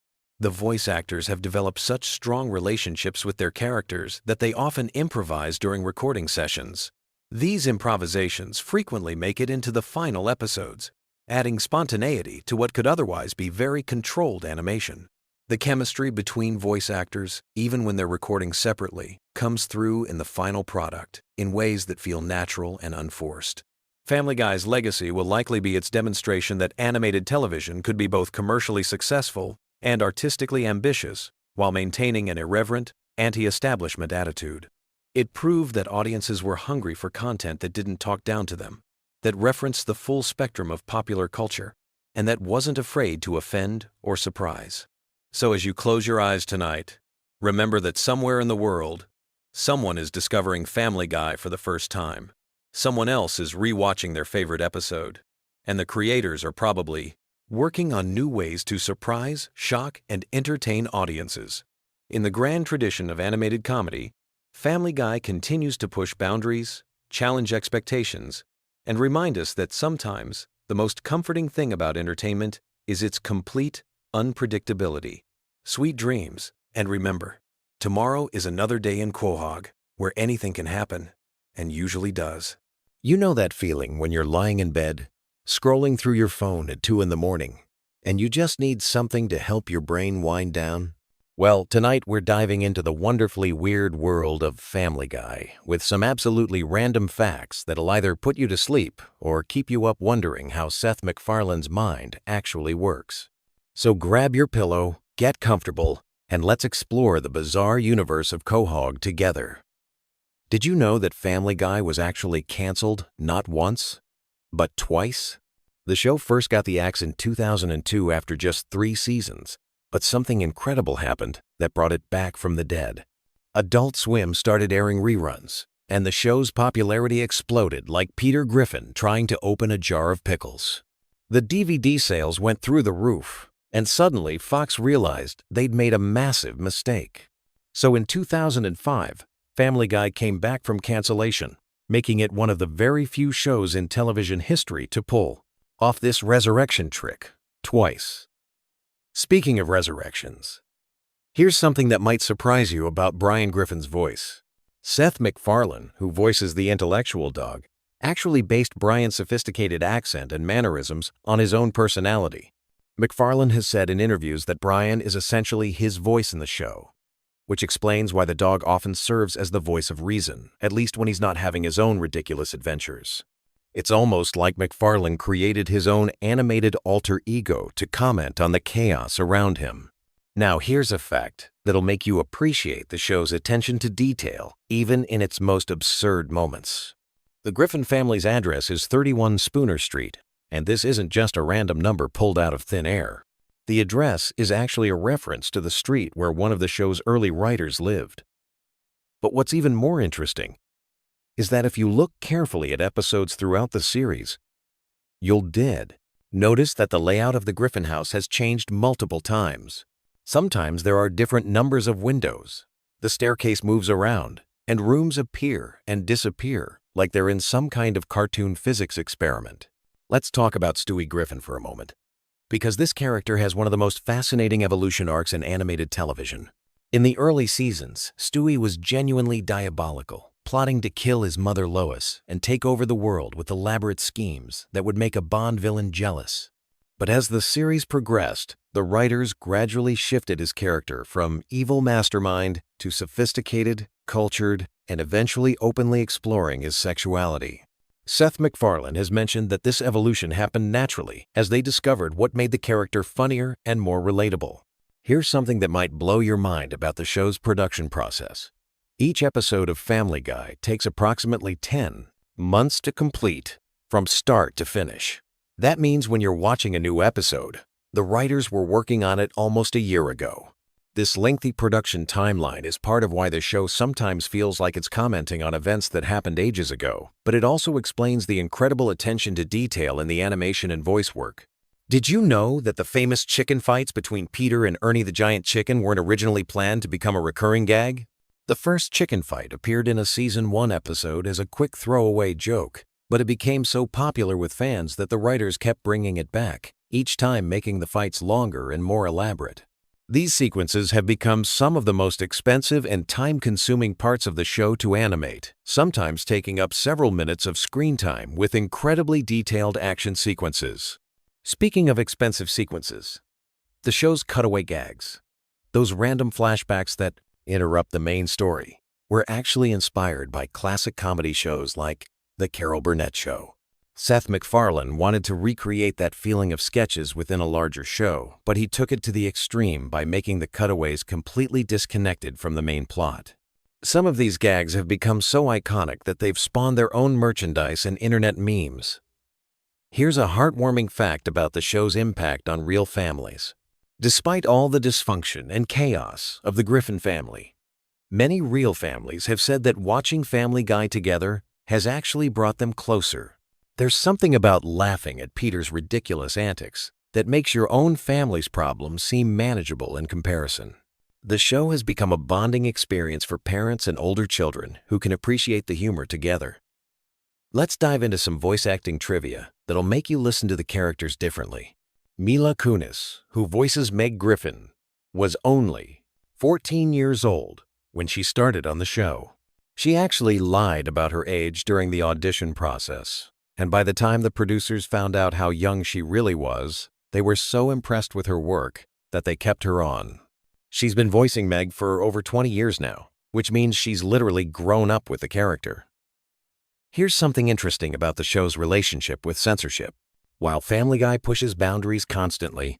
The voice actors have developed such strong relationships with their characters that they often improvise during recording sessions. These improvisations frequently make it into the final episodes, adding spontaneity to what could otherwise be very controlled animation. The chemistry between voice actors, even when they're recording separately, comes through in the final product in ways that feel natural and unforced. Family Guy's legacy will likely be its demonstration that animated television could be both commercially successful and artistically ambitious while maintaining an irreverent, anti-establishment attitude. It proved that audiences were hungry for content that didn't talk down to them, that referenced the full spectrum of popular culture, and that wasn't afraid to offend or surprise. So as you close your eyes tonight, remember that somewhere in the world, someone is discovering Family Guy for the first time. Someone else is rewatching their favorite episode, and the creators are probably working on new ways to surprise, shock, and entertain audiences. In the grand tradition of animated comedy, Family Guy continues to push boundaries, challenge expectations, and remind us that sometimes the most comforting thing about entertainment is its complete unpredictability. Sweet dreams, and remember, tomorrow is another day in Quahog, where anything can happen, and usually does. You know that feeling when you're lying in bed, scrolling through your phone at 2 in the morning, and you just need something to help your brain wind down? Well, tonight we're diving into the wonderfully weird world of Family Guy with some absolutely random facts that'll either put you to sleep or keep you up wondering how Seth MacFarlane's mind actually works. So grab your pillow, get comfortable, and let's explore the bizarre universe of Quahog together. Did you know that Family Guy was actually canceled not once, but twice? The show first got the axe in 2002 after just 3 seasons, but something incredible happened that brought it back from the dead. Adult Swim started airing reruns, and the show's popularity exploded like Peter Griffin trying to open a jar of pickles. The DVD sales went through the roof, and suddenly Fox realized they'd made a massive mistake. So in 2005, Family Guy came back from cancellation, making it one of the very few shows in television history to pull off this resurrection trick twice. Speaking of resurrections, here's something that might surprise you about Brian Griffin's voice. Seth MacFarlane, who voices the intellectual dog, actually based Brian's sophisticated accent and mannerisms on his own personality. MacFarlane has said in interviews that Brian is essentially his voice in the show, which explains why the dog often serves as the voice of reason, at least when he's not having his own ridiculous adventures. It's almost like MacFarlane created his own animated alter ego to comment on the chaos around him. Now here's a fact that'll make you appreciate the show's attention to detail, even in its most absurd moments. The Griffin family's address is 31 Spooner Street, and this isn't just a random number pulled out of thin air. The address is actually a reference to the street where one of the show's early writers lived. But what's even more interesting is that if you look carefully at episodes throughout the series, you'll notice that the layout of the Griffin house has changed multiple times. Sometimes there are different numbers of windows, the staircase moves around, and rooms appear and disappear like they're in some kind of cartoon physics experiment. Let's talk about Stewie Griffin for a moment, because this character has one of the most fascinating evolution arcs in animated television. In the early seasons, Stewie was genuinely diabolical, plotting to kill his mother Lois and take over the world with elaborate schemes that would make a Bond villain jealous. But as the series progressed, the writers gradually shifted his character from evil mastermind to sophisticated, cultured, and eventually openly exploring his sexuality. Seth MacFarlane has mentioned that this evolution happened naturally as they discovered what made the character funnier and more relatable. Here's something that might blow your mind about the show's production process. Each episode of Family Guy takes approximately 10 months to complete, from start to finish. That means when you're watching a new episode, the writers were working on it almost a year ago. This lengthy production timeline is part of why the show sometimes feels like it's commenting on events that happened ages ago, but it also explains the incredible attention to detail in the animation and voice work. Did you know that the famous chicken fights between Peter and Ernie the Giant Chicken weren't originally planned to become a recurring gag? The first chicken fight appeared in a Season 1 episode as a quick throwaway joke, but it became so popular with fans that the writers kept bringing it back, each time making the fights longer and more elaborate. These sequences have become some of the most expensive and time-consuming parts of the show to animate, sometimes taking up several minutes of screen time with incredibly detailed action sequences. Speaking of expensive sequences, the show's cutaway gags, those random flashbacks that interrupt the main story, were actually inspired by classic comedy shows like The Carol Burnett Show. Seth MacFarlane wanted to recreate that feeling of sketches within a larger show, but he took it to the extreme by making the cutaways completely disconnected from the main plot. Some of these gags have become so iconic that they've spawned their own merchandise and internet memes. Here's a heartwarming fact about the show's impact on real families. Despite all the dysfunction and chaos of the Griffin family, many real families have said that watching Family Guy together has actually brought them closer. There's something about laughing at Peter's ridiculous antics that makes your own family's problems seem manageable in comparison. The show has become a bonding experience for parents and older children who can appreciate the humor together. Let's dive into some voice acting trivia that'll make you listen to the characters differently. Mila Kunis, who voices Meg Griffin, was only 14 years old when she started on the show. She actually lied about her age during the audition process. And by the time the producers found out how young she really was, they were so impressed with her work that they kept her on. She's been voicing Meg for over 20 years now, which means she's literally grown up with the character. Here's something interesting about the show's relationship with censorship. While Family Guy pushes boundaries constantly,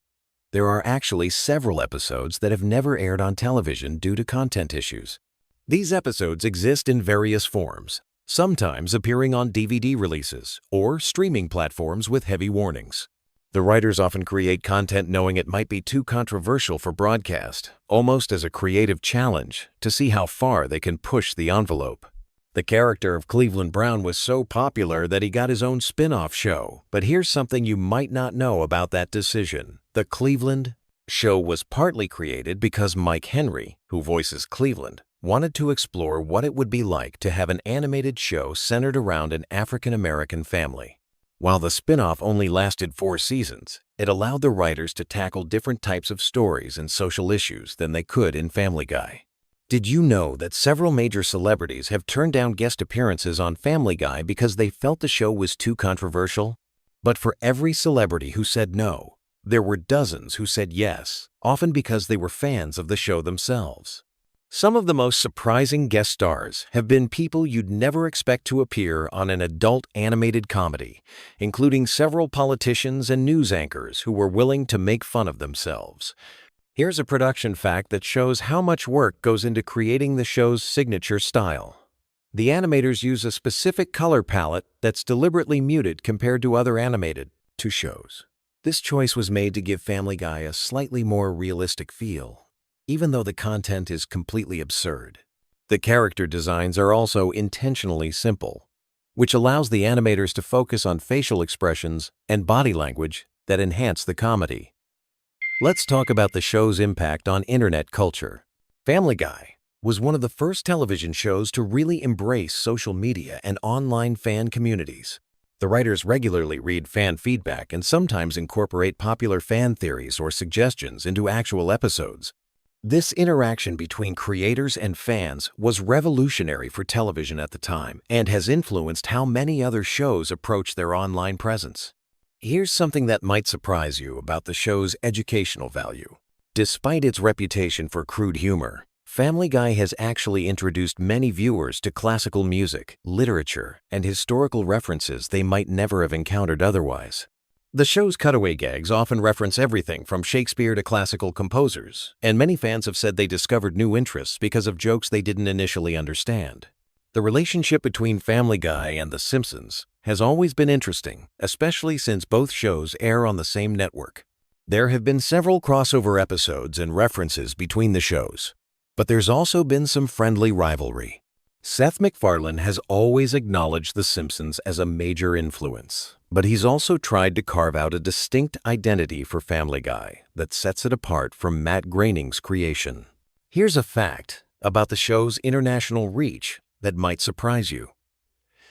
there are actually several episodes that have never aired on television due to content issues. These episodes exist in various forms, sometimes appearing on DVD releases or streaming platforms with heavy warnings. The writers often create content knowing it might be too controversial for broadcast, almost as a creative challenge to see how far they can push the envelope. The character of Cleveland Brown was so popular that he got his own spin-off show, but here's something you might not know about that decision. The Cleveland show was partly created because Mike Henry, who voices Cleveland, wanted to explore what it would be like to have an animated show centered around an African-American family. While the spin-off only lasted 4 seasons, it allowed the writers to tackle different types of stories and social issues than they could in Family Guy. Did you know that several major celebrities have turned down guest appearances on Family Guy because they felt the show was too controversial? But for every celebrity who said no, there were dozens who said yes, often because they were fans of the show themselves. Some of the most surprising guest stars have been people you'd never expect to appear on an adult animated comedy, including several politicians and news anchors who were willing to make fun of themselves. Here's a production fact that shows how much work goes into creating the show's signature style. The animators use a specific color palette that's deliberately muted compared to other animated shows. This choice was made to give Family Guy a slightly more realistic feel, even though the content is completely absurd. The character designs are also intentionally simple, which allows the animators to focus on facial expressions and body language that enhance the comedy. Let's talk about the show's impact on internet culture. Family Guy was one of the first television shows to really embrace social media and online fan communities. The writers regularly read fan feedback and sometimes incorporate popular fan theories or suggestions into actual episodes. This interaction between creators and fans was revolutionary for television at the time and has influenced how many other shows approach their online presence. Here's something that might surprise you about the show's educational value. Despite its reputation for crude humor, Family Guy has actually introduced many viewers to classical music, literature, and historical references they might never have encountered otherwise. The show's cutaway gags often reference everything from Shakespeare to classical composers, and many fans have said they discovered new interests because of jokes they didn't initially understand. The relationship between Family Guy and The Simpsons has always been interesting, especially since both shows air on the same network. There have been several crossover episodes and references between the shows, but there's also been some friendly rivalry. Seth MacFarlane has always acknowledged The Simpsons as a major influence, but he's also tried to carve out a distinct identity for Family Guy that sets it apart from Matt Groening's creation. Here's a fact about the show's international reach that might surprise you.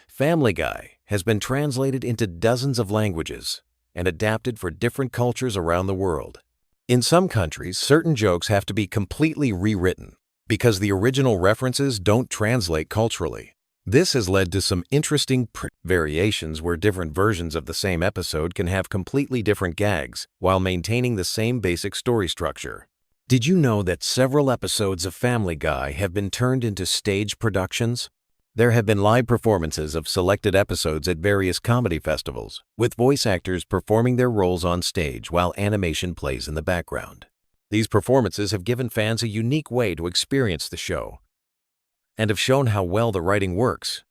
Family Guy has been translated into dozens of languages and adapted for different cultures around the world. In some countries, certain jokes have to be completely rewritten because the original references don't translate culturally. This has led to some interesting variations where different versions of the same episode can have completely different gags while maintaining the same basic story structure. Did you know that several episodes of Family Guy have been turned into stage productions? There have been live performances of selected episodes at various comedy festivals, with voice actors performing their roles on stage while animation plays in the background. These performances have given fans a unique way to experience the show and have shown how well the writing works,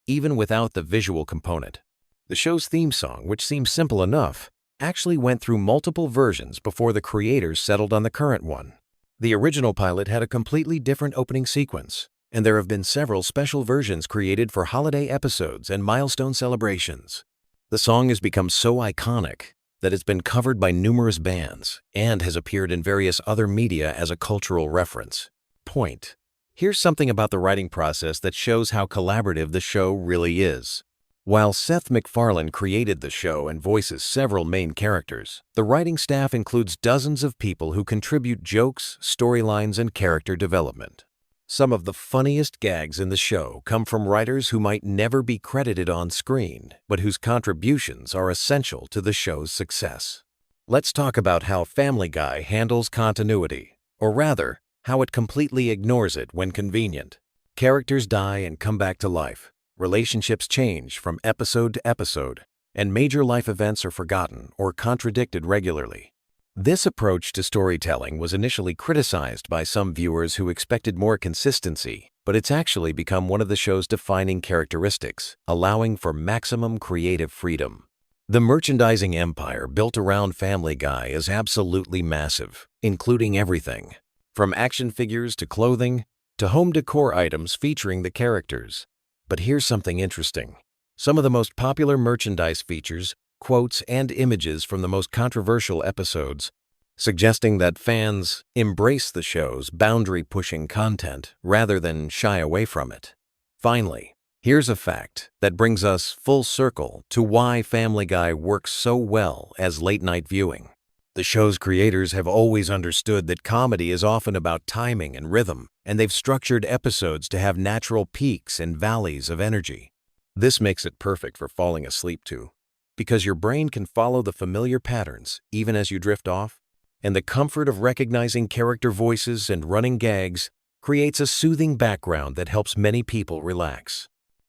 even without the visual component. The show's theme song, which seems simple enough, actually went through multiple versions before the creators settled on the current one. The original pilot had a completely different opening sequence, and there have been several special versions created for holiday episodes and milestone celebrations. The song has become so iconic that it's been covered by numerous bands and has appeared in various other media as a cultural reference. Point. Here's something about the writing process that shows how collaborative the show really is. While Seth MacFarlane created the show and voices several main characters, the writing staff includes dozens of people who contribute jokes, storylines, and character development. Some of the funniest gags in the show come from writers who might never be credited on screen, but whose contributions are essential to the show's success. Let's talk about how Family Guy handles continuity, or rather, how it completely ignores it when convenient. Characters die and come back to life. Relationships change from episode to episode, and major life events are forgotten or contradicted regularly. This approach to storytelling was initially criticized by some viewers who expected more consistency, but it's actually become one of the show's defining characteristics, allowing for maximum creative freedom. The merchandising empire built around Family Guy is absolutely massive, including everything from action figures to clothing to home decor items featuring the characters. But here's something interesting. Some of the most popular merchandise features quotes and images from the most controversial episodes, suggesting that fans embrace the show's boundary-pushing content rather than shy away from it. Finally, here's a fact that brings us full circle to why Family Guy works so well as late-night viewing. The show's creators have always understood that comedy is often about timing and rhythm, and they've structured episodes to have natural peaks and valleys of energy. This makes it perfect for falling asleep to. because your brain can follow the familiar patterns even as you drift off, and the comfort of recognizing character voices and running gags creates a soothing background that helps many people relax.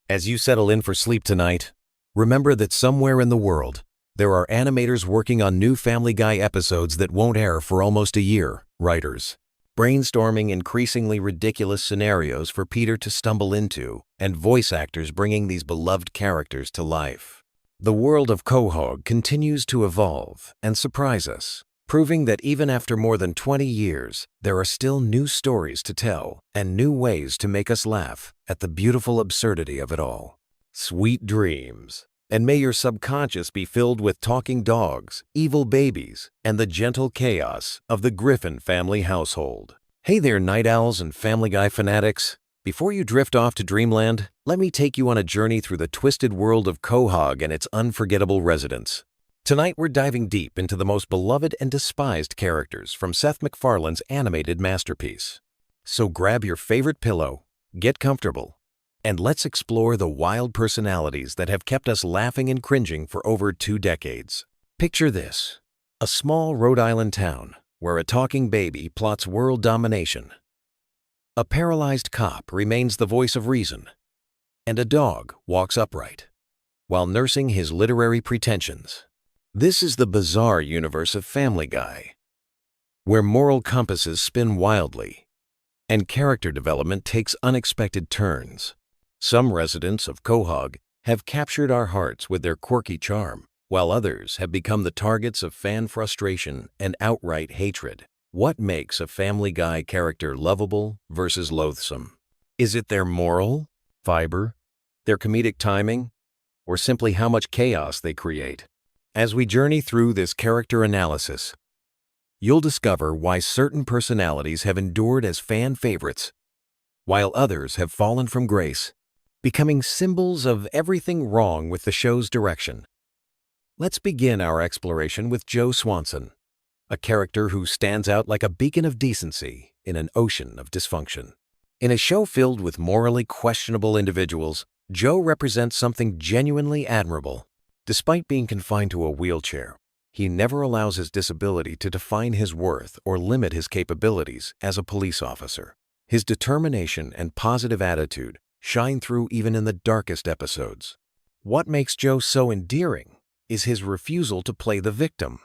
As you settle in for sleep tonight, remember that somewhere in the world, there are animators working on new Family Guy episodes that won't air for almost a year, writers brainstorming increasingly ridiculous scenarios for Peter to stumble into, and voice actors bringing these beloved characters to life. The world of Quahog continues to evolve and surprise us, proving that even after more than 20 years, there are still new stories to tell and new ways to make us laugh at the beautiful absurdity of it all. Sweet dreams. And may your subconscious be filled with talking dogs, evil babies, and the gentle chaos of the Griffin family household. Hey there, night owls and Family Guy fanatics. Before you drift off to dreamland, let me take you on a journey through the twisted world of Quahog and its unforgettable residents. Tonight we're diving deep into the most beloved and despised characters from Seth MacFarlane's animated masterpiece. So grab your favorite pillow, get comfortable, and let's explore the wild personalities that have kept us laughing and cringing for over 2 decades. Picture this: a small Rhode Island town where a talking baby plots world domination. A paralyzed cop remains the voice of reason, and a dog walks upright while nursing his literary pretensions. This is the bizarre universe of Family Guy, where moral compasses spin wildly and character development takes unexpected turns. Some residents of Quahog have captured our hearts with their quirky charm, while others have become the targets of fan frustration and outright hatred. What makes a Family Guy character lovable versus loathsome? Is it their moral fiber, their comedic timing, or simply how much chaos they create? As we journey through this character analysis, you'll discover why certain personalities have endured as fan favorites, while others have fallen from grace, becoming symbols of everything wrong with the show's direction. Let's begin our exploration with Joe Swanson, a character who stands out like a beacon of decency in an ocean of dysfunction. In a show filled with morally questionable individuals, Joe represents something genuinely admirable. Despite being confined to a wheelchair, he never allows his disability to define his worth or limit his capabilities as a police officer. His determination and positive attitude shine through even in the darkest episodes. What makes Joe so endearing is his refusal to play the victim.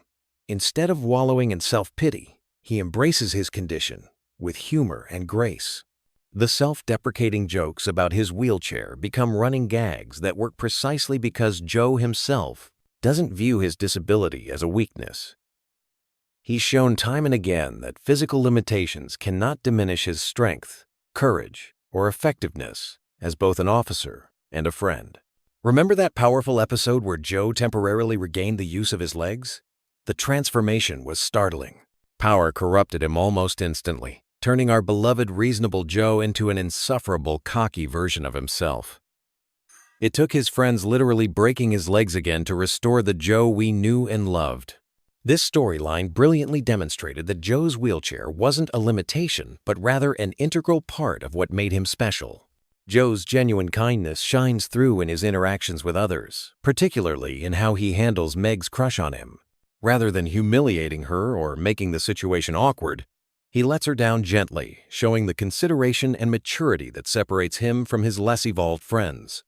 Instead of wallowing in self-pity, he embraces his condition with humor and grace. The self-deprecating jokes about his wheelchair become running gags that work precisely because Joe himself doesn't view his disability as a weakness. He's shown time and again that physical limitations cannot diminish his strength, courage, or effectiveness as both an officer and a friend. Remember that powerful episode where Joe temporarily regained the use of his legs? The transformation was startling. Power corrupted him almost instantly, turning our beloved reasonable Joe into an insufferable, cocky version of himself. It took his friends literally breaking his legs again to restore the Joe we knew and loved. This storyline brilliantly demonstrated that Joe's wheelchair wasn't a limitation, but rather an integral part of what made him special. Joe's genuine kindness shines through in his interactions with others, particularly in how he handles Meg's crush on him. Rather than humiliating her or making the situation awkward, he lets her down gently, showing the consideration and maturity that separates him from his less evolved friends.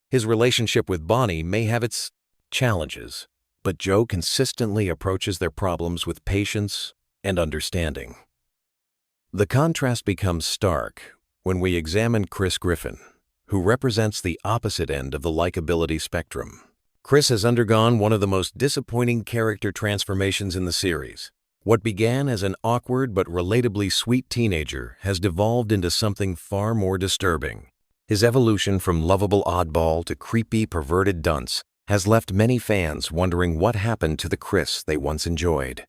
His relationship with Bonnie may have its challenges, but Joe consistently approaches their problems with patience and understanding. The contrast becomes stark when we examine Chris Griffin, who represents the opposite end of the likability spectrum. Chris has undergone one of the most disappointing character transformations in the series. What began as an awkward but relatably sweet teenager has devolved into something far more disturbing. His evolution from lovable oddball to creepy, perverted dunce has left many fans wondering what happened to the Chris they once enjoyed.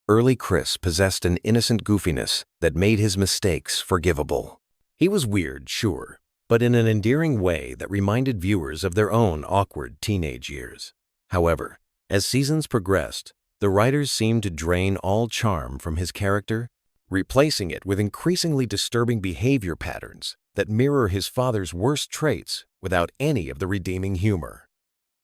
Early Chris possessed an innocent goofiness that made his mistakes forgivable. He was weird, sure, but in an endearing way that reminded viewers of their own awkward teenage years. However, as seasons progressed, the writers seemed to drain all charm from his character, replacing it with increasingly disturbing behavior patterns that mirror his father's worst traits without any of the redeeming humor.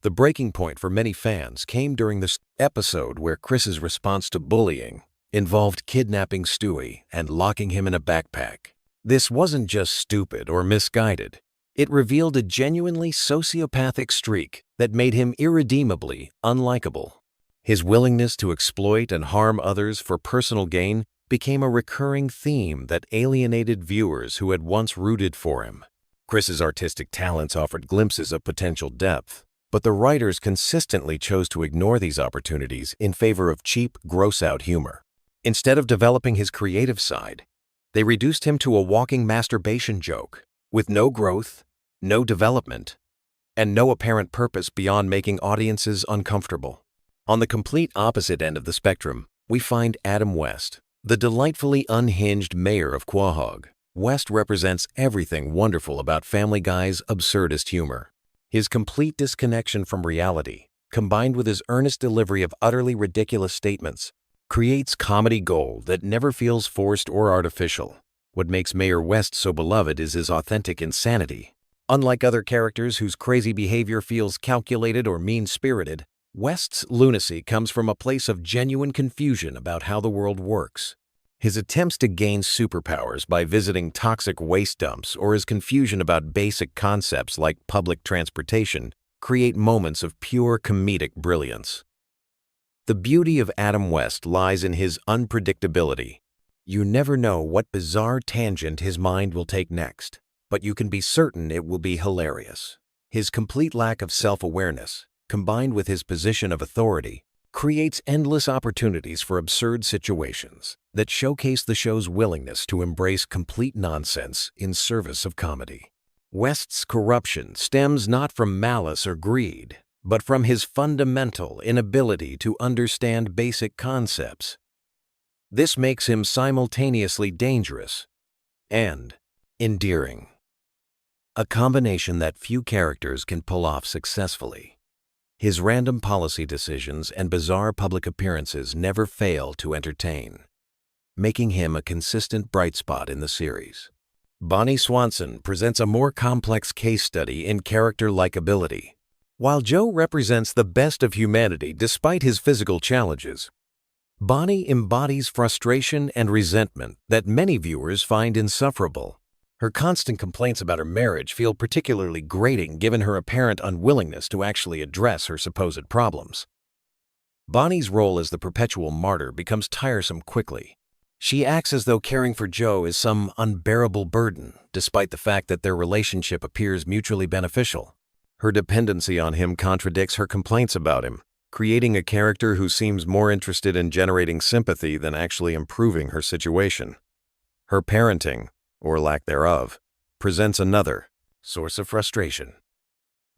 The breaking point for many fans came during this episode where Chris's response to bullying involved kidnapping Stewie and locking him in a backpack. This wasn't just stupid or misguided. It revealed a genuinely sociopathic streak that made him irredeemably unlikable. His willingness to exploit and harm others for personal gain became a recurring theme that alienated viewers who had once rooted for him. Chris's artistic talents offered glimpses of potential depth, but the writers consistently chose to ignore these opportunities in favor of cheap, gross-out humor. Instead of developing his creative side, they reduced him to a walking masturbation joke, with no growth, no development, and no apparent purpose beyond making audiences uncomfortable. On the complete opposite end of the spectrum, we find Adam West, the delightfully unhinged mayor of Quahog. West represents everything wonderful about Family Guy's absurdist humor. His complete disconnection from reality, combined with his earnest delivery of utterly ridiculous statements, creates comedy gold that never feels forced or artificial. What makes Mayor West so beloved is his authentic insanity. Unlike other characters whose crazy behavior feels calculated or mean-spirited, West's lunacy comes from a place of genuine confusion about how the world works. His attempts to gain superpowers by visiting toxic waste dumps or his confusion about basic concepts like public transportation create moments of pure comedic brilliance. The beauty of Adam West lies in his unpredictability. You never know what bizarre tangent his mind will take next, but you can be certain it will be hilarious. His complete lack of self-awareness, combined with his position of authority, creates endless opportunities for absurd situations that showcase the show's willingness to embrace complete nonsense in service of comedy. West's corruption stems not from malice or greed, but from his fundamental inability to understand basic concepts. This makes him simultaneously dangerous and endearing, a combination that few characters can pull off successfully. His random policy decisions and bizarre public appearances never fail to entertain, making him a consistent bright spot in the series. Bonnie Swanson presents a more complex case study in character likability. While Joe represents the best of humanity despite his physical challenges, Bonnie embodies frustration and resentment that many viewers find insufferable. Her constant complaints about her marriage feel particularly grating given her apparent unwillingness to actually address her supposed problems. Bonnie's role as the perpetual martyr becomes tiresome quickly. She acts as though caring for Joe is some unbearable burden, despite the fact that their relationship appears mutually beneficial. Her dependency on him contradicts her complaints about him, creating a character who seems more interested in generating sympathy than actually improving her situation. Her parenting, or lack thereof, presents another source of frustration.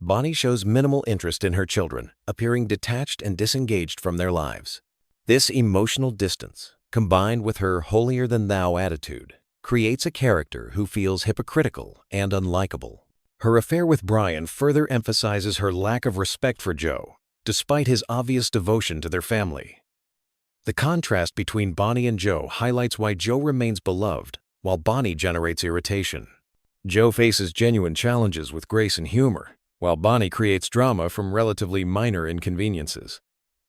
Bonnie shows minimal interest in her children, appearing detached and disengaged from their lives. This emotional distance, combined with her holier-than-thou attitude, creates a character who feels hypocritical and unlikable. Her affair with Brian further emphasizes her lack of respect for Joe, despite his obvious devotion to their family. The contrast between Bonnie and Joe highlights why Joe remains beloved, while Bonnie generates irritation. Joe faces genuine challenges with grace and humor, while Bonnie creates drama from relatively minor inconveniences.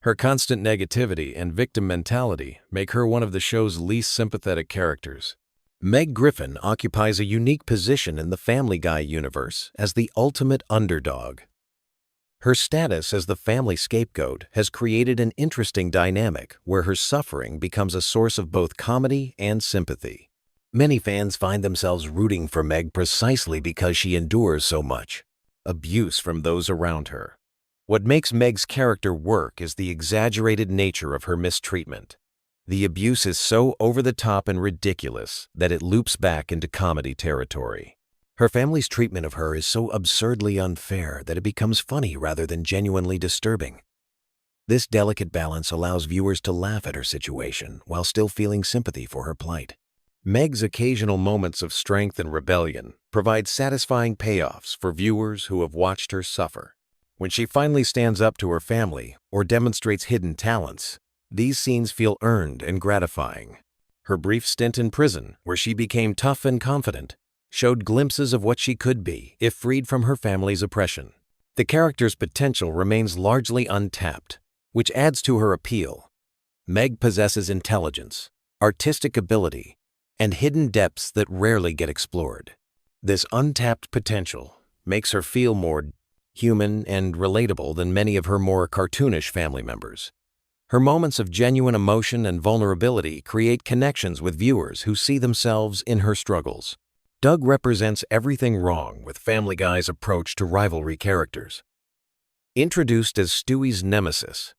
Her constant negativity and victim mentality make her one of the show's least sympathetic characters. Meg Griffin occupies a unique position in the Family Guy universe as the ultimate underdog. Her status as the family scapegoat has created an interesting dynamic where her suffering becomes a source of both comedy and sympathy. Many fans find themselves rooting for Meg precisely because she endures so much abuse from those around her. What makes Meg's character work is the exaggerated nature of her mistreatment. The abuse is so over-the-top and ridiculous that it loops back into comedy territory. Her family's treatment of her is so absurdly unfair that it becomes funny rather than genuinely disturbing. This delicate balance allows viewers to laugh at her situation while still feeling sympathy for her plight. Meg's occasional moments of strength and rebellion provide satisfying payoffs for viewers who have watched her suffer. When she finally stands up to her family or demonstrates hidden talents, these scenes feel earned and gratifying. Her brief stint in prison, where she became tough and confident, showed glimpses of what she could be if freed from her family's oppression. The character's potential remains largely untapped, which adds to her appeal. Meg possesses intelligence, artistic ability, and hidden depths that rarely get explored. This untapped potential makes her feel more human and relatable than many of her more cartoonish family members. Her moments of genuine emotion and vulnerability create connections with viewers who see themselves in her struggles. Doug represents everything wrong with Family Guy's approach to rivalry characters. Introduced as Stewie's nemesis,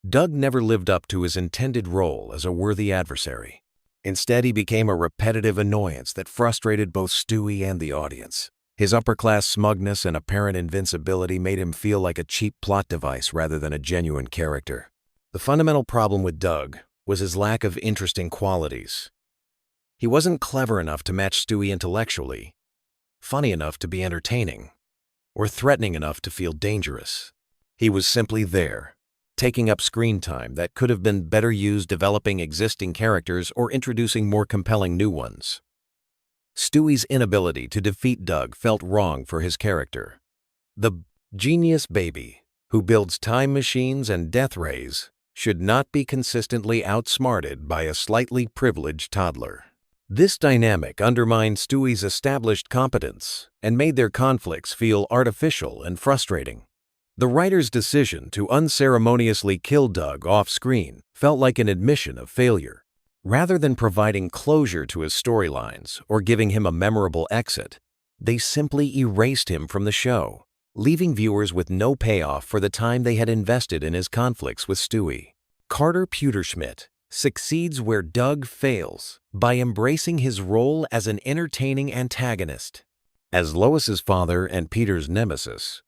Doug never lived up to his intended role as a worthy adversary. Instead, he became a repetitive annoyance that frustrated both Stewie and the audience. His upper-class smugness and apparent invincibility made him feel like a cheap plot device rather than a genuine character. The fundamental problem with Doug was his lack of interesting qualities. He wasn't clever enough to match Stewie intellectually, funny enough to be entertaining, or threatening enough to feel dangerous. He was simply there, taking up screen time that could have been better used developing existing characters or introducing more compelling new ones. Stewie's inability to defeat Doug felt wrong for his character. The genius baby who builds time machines and death rays should not be consistently outsmarted by a slightly privileged toddler. This dynamic undermined Stewie's established competence and made their conflicts feel artificial and frustrating. The writer's decision to unceremoniously kill Doug off-screen felt like an admission of failure. Rather than providing closure to his storylines or giving him a memorable exit, they simply erased him from the show, leaving viewers with no payoff for the time they had invested in his conflicts with Stewie. Carter Pewterschmidt succeeds where Doug fails by embracing his role as an entertaining antagonist. As Lois's father and Peter's nemesis,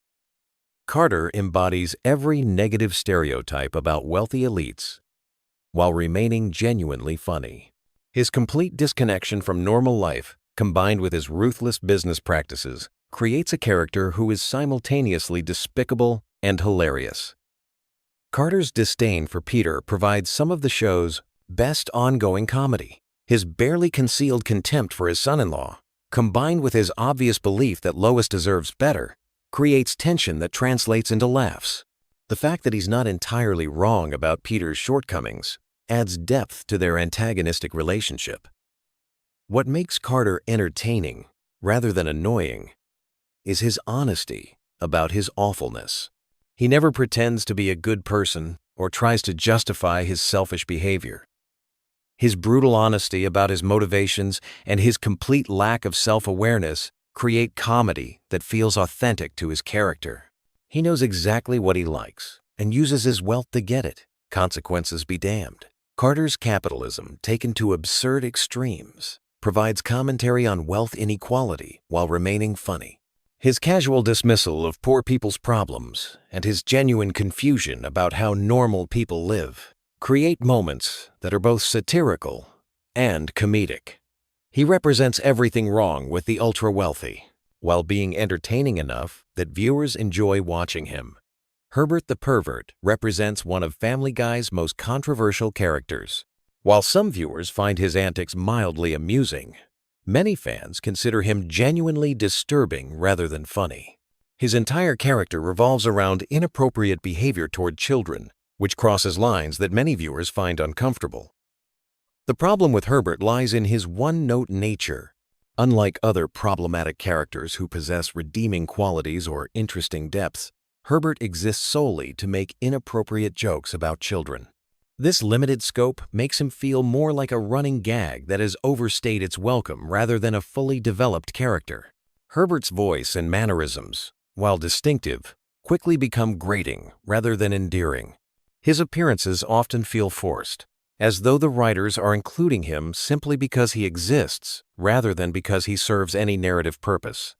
Carter embodies every negative stereotype about wealthy elites while remaining genuinely funny. His complete disconnection from normal life, combined with his ruthless business practices, creates a character who is simultaneously despicable and hilarious. Carter's disdain for Peter provides some of the show's best ongoing comedy. His barely concealed contempt for his son-in-law, combined with his obvious belief that Lois deserves better, creates tension that translates into laughs. The fact that he's not entirely wrong about Peter's shortcomings adds depth to their antagonistic relationship. What makes Carter entertaining, rather than annoying, is his honesty about his awfulness. He never pretends to be a good person or tries to justify his selfish behavior. His brutal honesty about his motivations and his complete lack of self-awareness create comedy that feels authentic to his character. He knows exactly what he likes and uses his wealth to get it. Consequences be damned. Carter's capitalism, taken to absurd extremes, provides commentary on wealth inequality while remaining funny. His casual dismissal of poor people's problems and his genuine confusion about how normal people live create moments that are both satirical and comedic. He represents everything wrong with the ultra-wealthy, while being entertaining enough that viewers enjoy watching him. Herbert the Pervert represents one of Family Guy's most controversial characters. While some viewers find his antics mildly amusing, many fans consider him genuinely disturbing rather than funny. His entire character revolves around inappropriate behavior toward children, which crosses lines that many viewers find uncomfortable. The problem with Herbert lies in his one-note nature. Unlike other problematic characters who possess redeeming qualities or interesting depths, Herbert exists solely to make inappropriate jokes about children. This limited scope makes him feel more like a running gag that has overstayed its welcome rather than a fully developed character. Herbert's voice and mannerisms, while distinctive, quickly become grating rather than endearing. His appearances often feel forced, as though the writers are including him simply because he exists rather than because he serves any narrative purpose.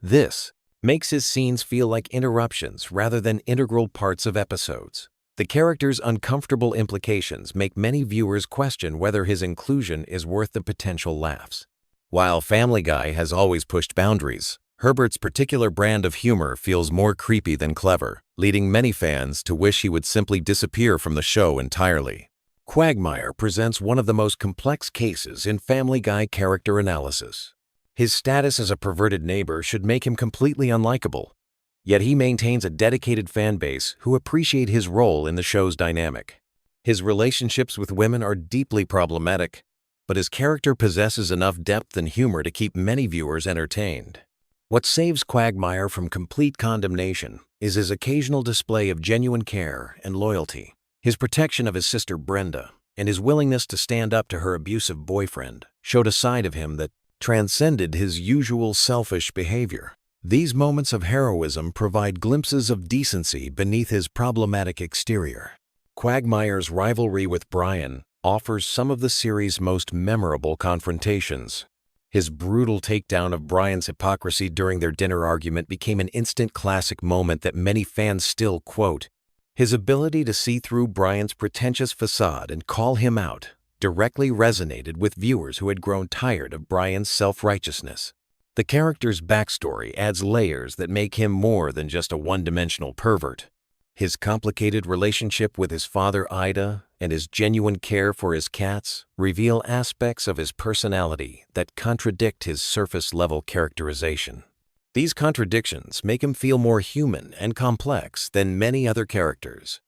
This makes his scenes feel like interruptions rather than integral parts of episodes. The character's uncomfortable implications make many viewers question whether his inclusion is worth the potential laughs. While Family Guy has always pushed boundaries, Herbert's particular brand of humor feels more creepy than clever, leading many fans to wish he would simply disappear from the show entirely. Quagmire presents one of the most complex cases in Family Guy character analysis. His status as a perverted neighbor should make him completely unlikable. Yet he maintains a dedicated fan base who appreciate his role in the show's dynamic. His relationships with women are deeply problematic, but his character possesses enough depth and humor to keep many viewers entertained. What saves Quagmire from complete condemnation is his occasional display of genuine care and loyalty. His protection of his sister Brenda and his willingness to stand up to her abusive boyfriend showed a side of him that transcended his usual selfish behavior. These moments of heroism provide glimpses of decency beneath his problematic exterior. Quagmire's rivalry with Brian offers some of the series' most memorable confrontations. His brutal takedown of Brian's hypocrisy during their dinner argument became an instant classic moment that many fans still quote. His ability to see through Brian's pretentious facade and call him out directly resonated with viewers who had grown tired of Brian's self-righteousness. The character's backstory adds layers that make him more than just a one-dimensional pervert. His complicated relationship with his father Ida and his genuine care for his cats reveal aspects of his personality that contradict his surface-level characterization. These contradictions make him feel more human and complex than many other characters.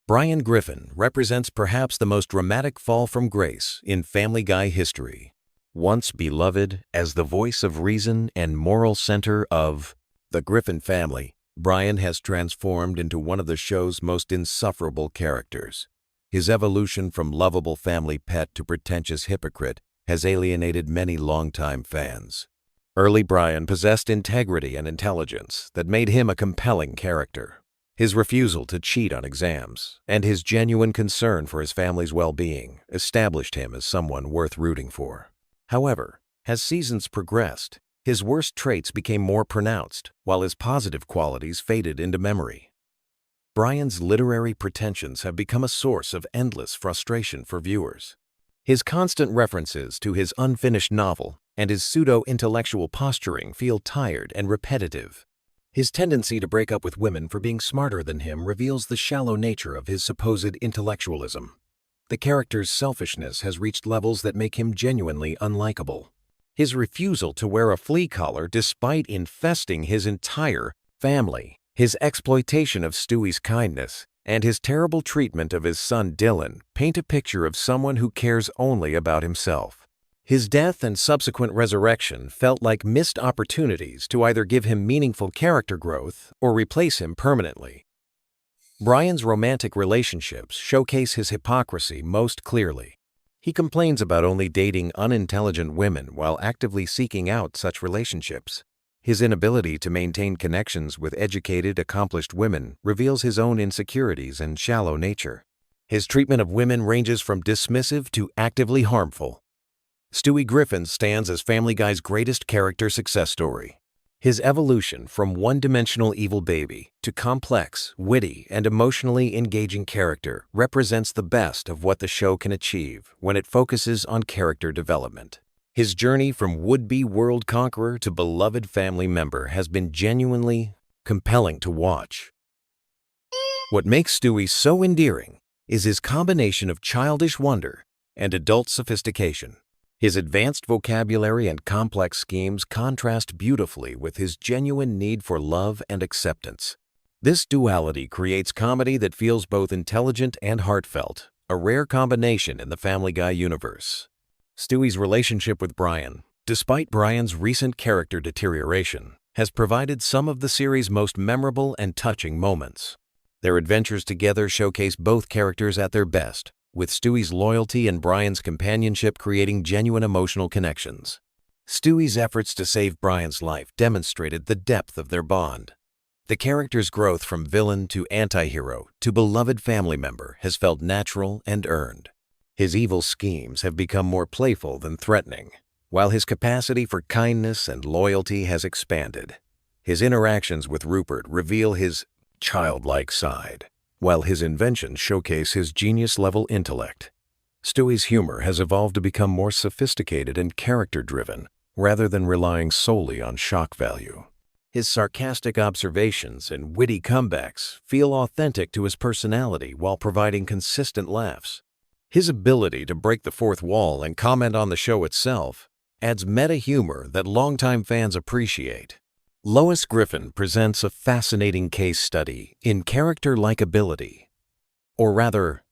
Brian Griffin represents perhaps the most dramatic fall from grace in Family Guy history. Once beloved as the voice of reason and moral center of the Griffin family, Brian has transformed into one of the show's most insufferable characters. His evolution from lovable family pet to pretentious hypocrite has alienated many longtime fans. Early Brian possessed integrity and intelligence that made him a compelling character. His refusal to cheat on exams and his genuine concern for his family's well-being established him as someone worth rooting for. However, as seasons progressed, his worst traits became more pronounced, while his positive qualities faded into memory. Brian's literary pretensions have become a source of endless frustration for viewers. His constant references to his unfinished novel and his pseudo-intellectual posturing feel tired and repetitive. His tendency to break up with women for being smarter than him reveals the shallow nature of his supposed intellectualism. The character's selfishness has reached levels that make him genuinely unlikable. His refusal to wear a flea collar despite infesting his entire family, his exploitation of Stewie's kindness, and his terrible treatment of his son Dylan paint a picture of someone who cares only about himself. His death and subsequent resurrection felt like missed opportunities to either give him meaningful character growth or replace him permanently. Brian's romantic relationships showcase his hypocrisy most clearly. He complains about only dating unintelligent women while actively seeking out such relationships. His inability to maintain connections with educated, accomplished women reveals his own insecurities and shallow nature. His treatment of women ranges from dismissive to actively harmful. Stewie Griffin stands as Family Guy's greatest character success story. His evolution from one-dimensional evil baby to complex, witty, and emotionally engaging character represents the best of what the show can achieve when it focuses on character development. His journey from would-be world conqueror to beloved family member has been genuinely compelling to watch. What makes Stewie so endearing is his combination of childish wonder and adult sophistication. His advanced vocabulary and complex schemes contrast beautifully with his genuine need for love and acceptance. This duality creates comedy that feels both intelligent and heartfelt, a rare combination in the Family Guy universe. Stewie's relationship with Brian, despite Brian's recent character deterioration, has provided some of the series' most memorable and touching moments. Their adventures together showcase both characters at their best, with Stewie's loyalty and Brian's companionship creating genuine emotional connections. Stewie's efforts to save Brian's life demonstrated the depth of their bond. The character's growth from villain to anti-hero to beloved family member has felt natural and earned. His evil schemes have become more playful than threatening, while his capacity for kindness and loyalty has expanded. His interactions with Rupert reveal his childlike side, while his inventions showcase his genius-level intellect. Stewie's humor has evolved to become more sophisticated and character-driven, rather than relying solely on shock value. His sarcastic observations and witty comebacks feel authentic to his personality while providing consistent laughs. His ability to break the fourth wall and comment on the show itself adds meta humor that longtime fans appreciate. Lois Griffin presents a fascinating case study in character likability, or rather,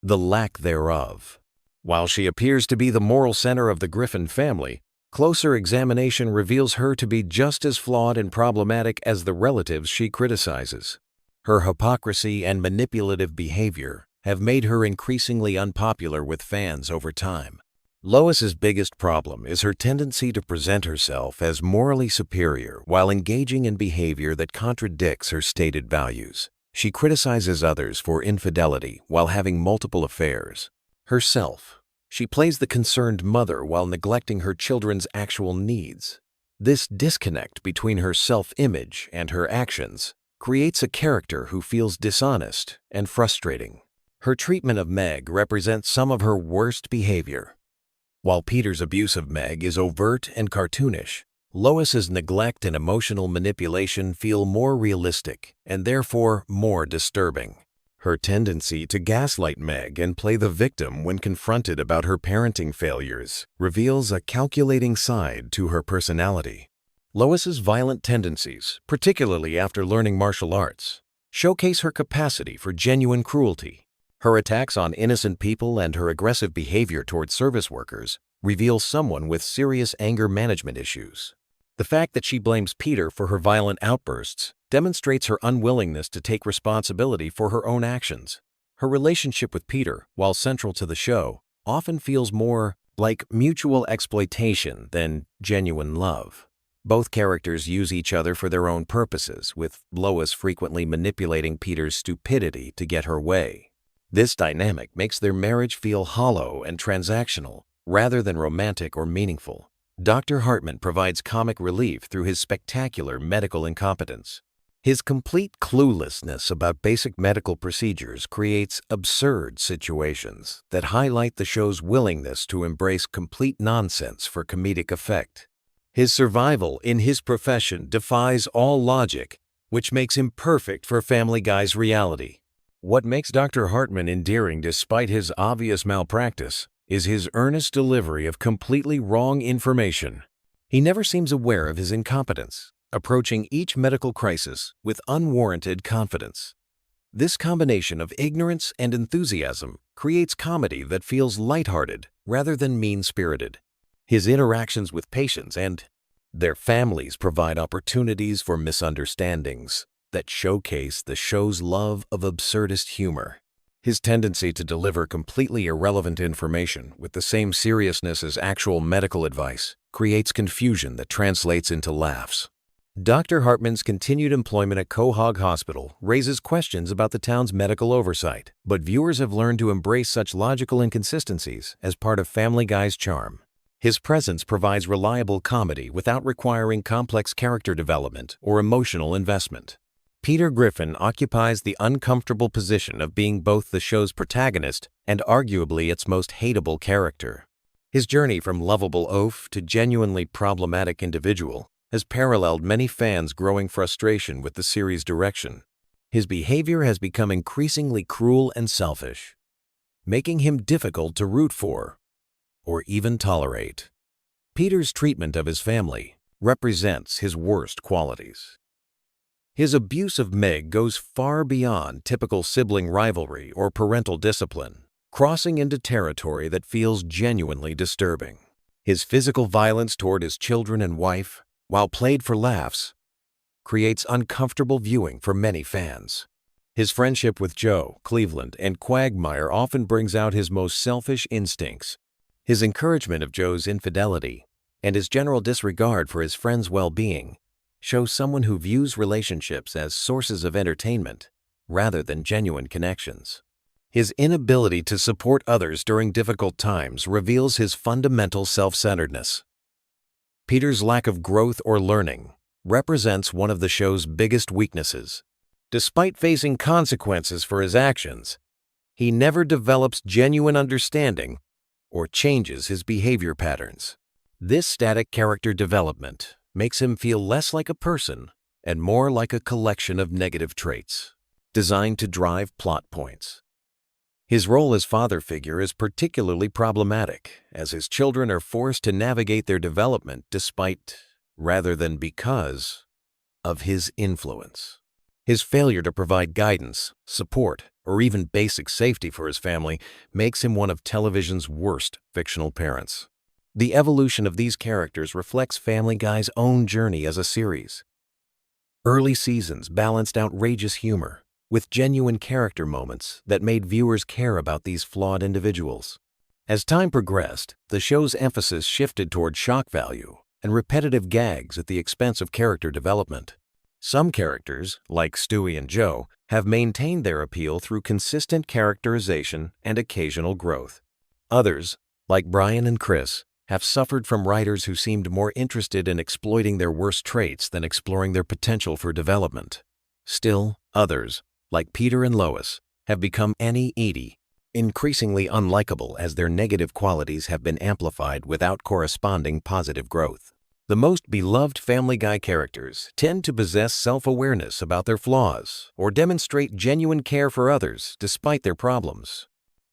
the lack thereof. While she appears to be the moral center of the Griffin family, closer examination reveals her to be just as flawed and problematic as the relatives she criticizes. Her hypocrisy and manipulative behavior have made her increasingly unpopular with fans over time. Lois's biggest problem is her tendency to present herself as morally superior while engaging in behavior that contradicts her stated values. She criticizes others for infidelity while having multiple affairs. Herself, she plays the concerned mother while neglecting her children's actual needs. This disconnect between her self-image and her actions creates a character who feels dishonest and frustrating. Her treatment of Meg represents some of her worst behavior. While Peter's abuse of Meg is overt and cartoonish, Lois's neglect and emotional manipulation feel more realistic and therefore more disturbing. Her tendency to gaslight Meg and play the victim when confronted about her parenting failures reveals a calculating side to her personality. Lois's violent tendencies, particularly after learning martial arts, showcase her capacity for genuine cruelty. Her attacks on innocent people and her aggressive behavior toward service workers reveal someone with serious anger management issues. The fact that she blames Peter for her violent outbursts demonstrates her unwillingness to take responsibility for her own actions. Her relationship with Peter, while central to the show, often feels more like mutual exploitation than genuine love. Both characters use each other for their own purposes, with Lois frequently manipulating Peter's stupidity to get her way. This dynamic makes their marriage feel hollow and transactional, rather than romantic or meaningful. Dr. Hartman provides comic relief through his spectacular medical incompetence. His complete cluelessness about basic medical procedures creates absurd situations that highlight the show's willingness to embrace complete nonsense for comedic effect. His survival in his profession defies all logic, which makes him perfect for Family Guy's reality. What makes Dr. Hartman endearing despite his obvious malpractice is his earnest delivery of completely wrong information. He never seems aware of his incompetence, approaching each medical crisis with unwarranted confidence. This combination of ignorance and enthusiasm creates comedy that feels lighthearted rather than mean-spirited. His interactions with patients and their families provide opportunities for misunderstandings that showcase the show's love of absurdist humor. His tendency to deliver completely irrelevant information with the same seriousness as actual medical advice creates confusion that translates into laughs. Dr. Hartman's continued employment at Quahog Hospital raises questions about the town's medical oversight, but viewers have learned to embrace such logical inconsistencies as part of Family Guy's charm. His presence provides reliable comedy without requiring complex character development or emotional investment. Peter Griffin occupies the uncomfortable position of being both the show's protagonist and arguably its most hateable character. His journey from lovable oaf to genuinely problematic individual has paralleled many fans' growing frustration with the series' direction. His behavior has become increasingly cruel and selfish, making him difficult to root for or even tolerate. Peter's treatment of his family represents his worst qualities. His abuse of Meg goes far beyond typical sibling rivalry or parental discipline, crossing into territory that feels genuinely disturbing. His physical violence toward his children and wife, while played for laughs, creates uncomfortable viewing for many fans. His friendship with Joe, Cleveland, and Quagmire often brings out his most selfish instincts. His encouragement of Joe's infidelity and his general disregard for his friend's well-being shows someone who views relationships as sources of entertainment rather than genuine connections. His inability to support others during difficult times reveals his fundamental self-centeredness. Peter's lack of growth or learning represents one of the show's biggest weaknesses. Despite facing consequences for his actions, he never develops genuine understanding or changes his behavior patterns. This static character development makes him feel less like a person and more like a collection of negative traits, designed to drive plot points. His role as father figure is particularly problematic, as his children are forced to navigate their development despite, rather than because, of his influence. His failure to provide guidance, support, or even basic safety for his family makes him one of television's worst fictional parents. The evolution of these characters reflects Family Guy's own journey as a series. Early seasons balanced outrageous humor with genuine character moments that made viewers care about these flawed individuals. As time progressed, the show's emphasis shifted toward shock value and repetitive gags at the expense of character development. Some characters, like Stewie and Joe, have maintained their appeal through consistent characterization and occasional growth. Others, like Brian and Chris, have suffered from writers who seemed more interested in exploiting their worst traits than exploring their potential for development. Still, others, like Peter and Lois, have become Annie-Edie, increasingly unlikable as their negative qualities have been amplified without corresponding positive growth. The most beloved Family Guy characters tend to possess self-awareness about their flaws or demonstrate genuine care for others despite their problems.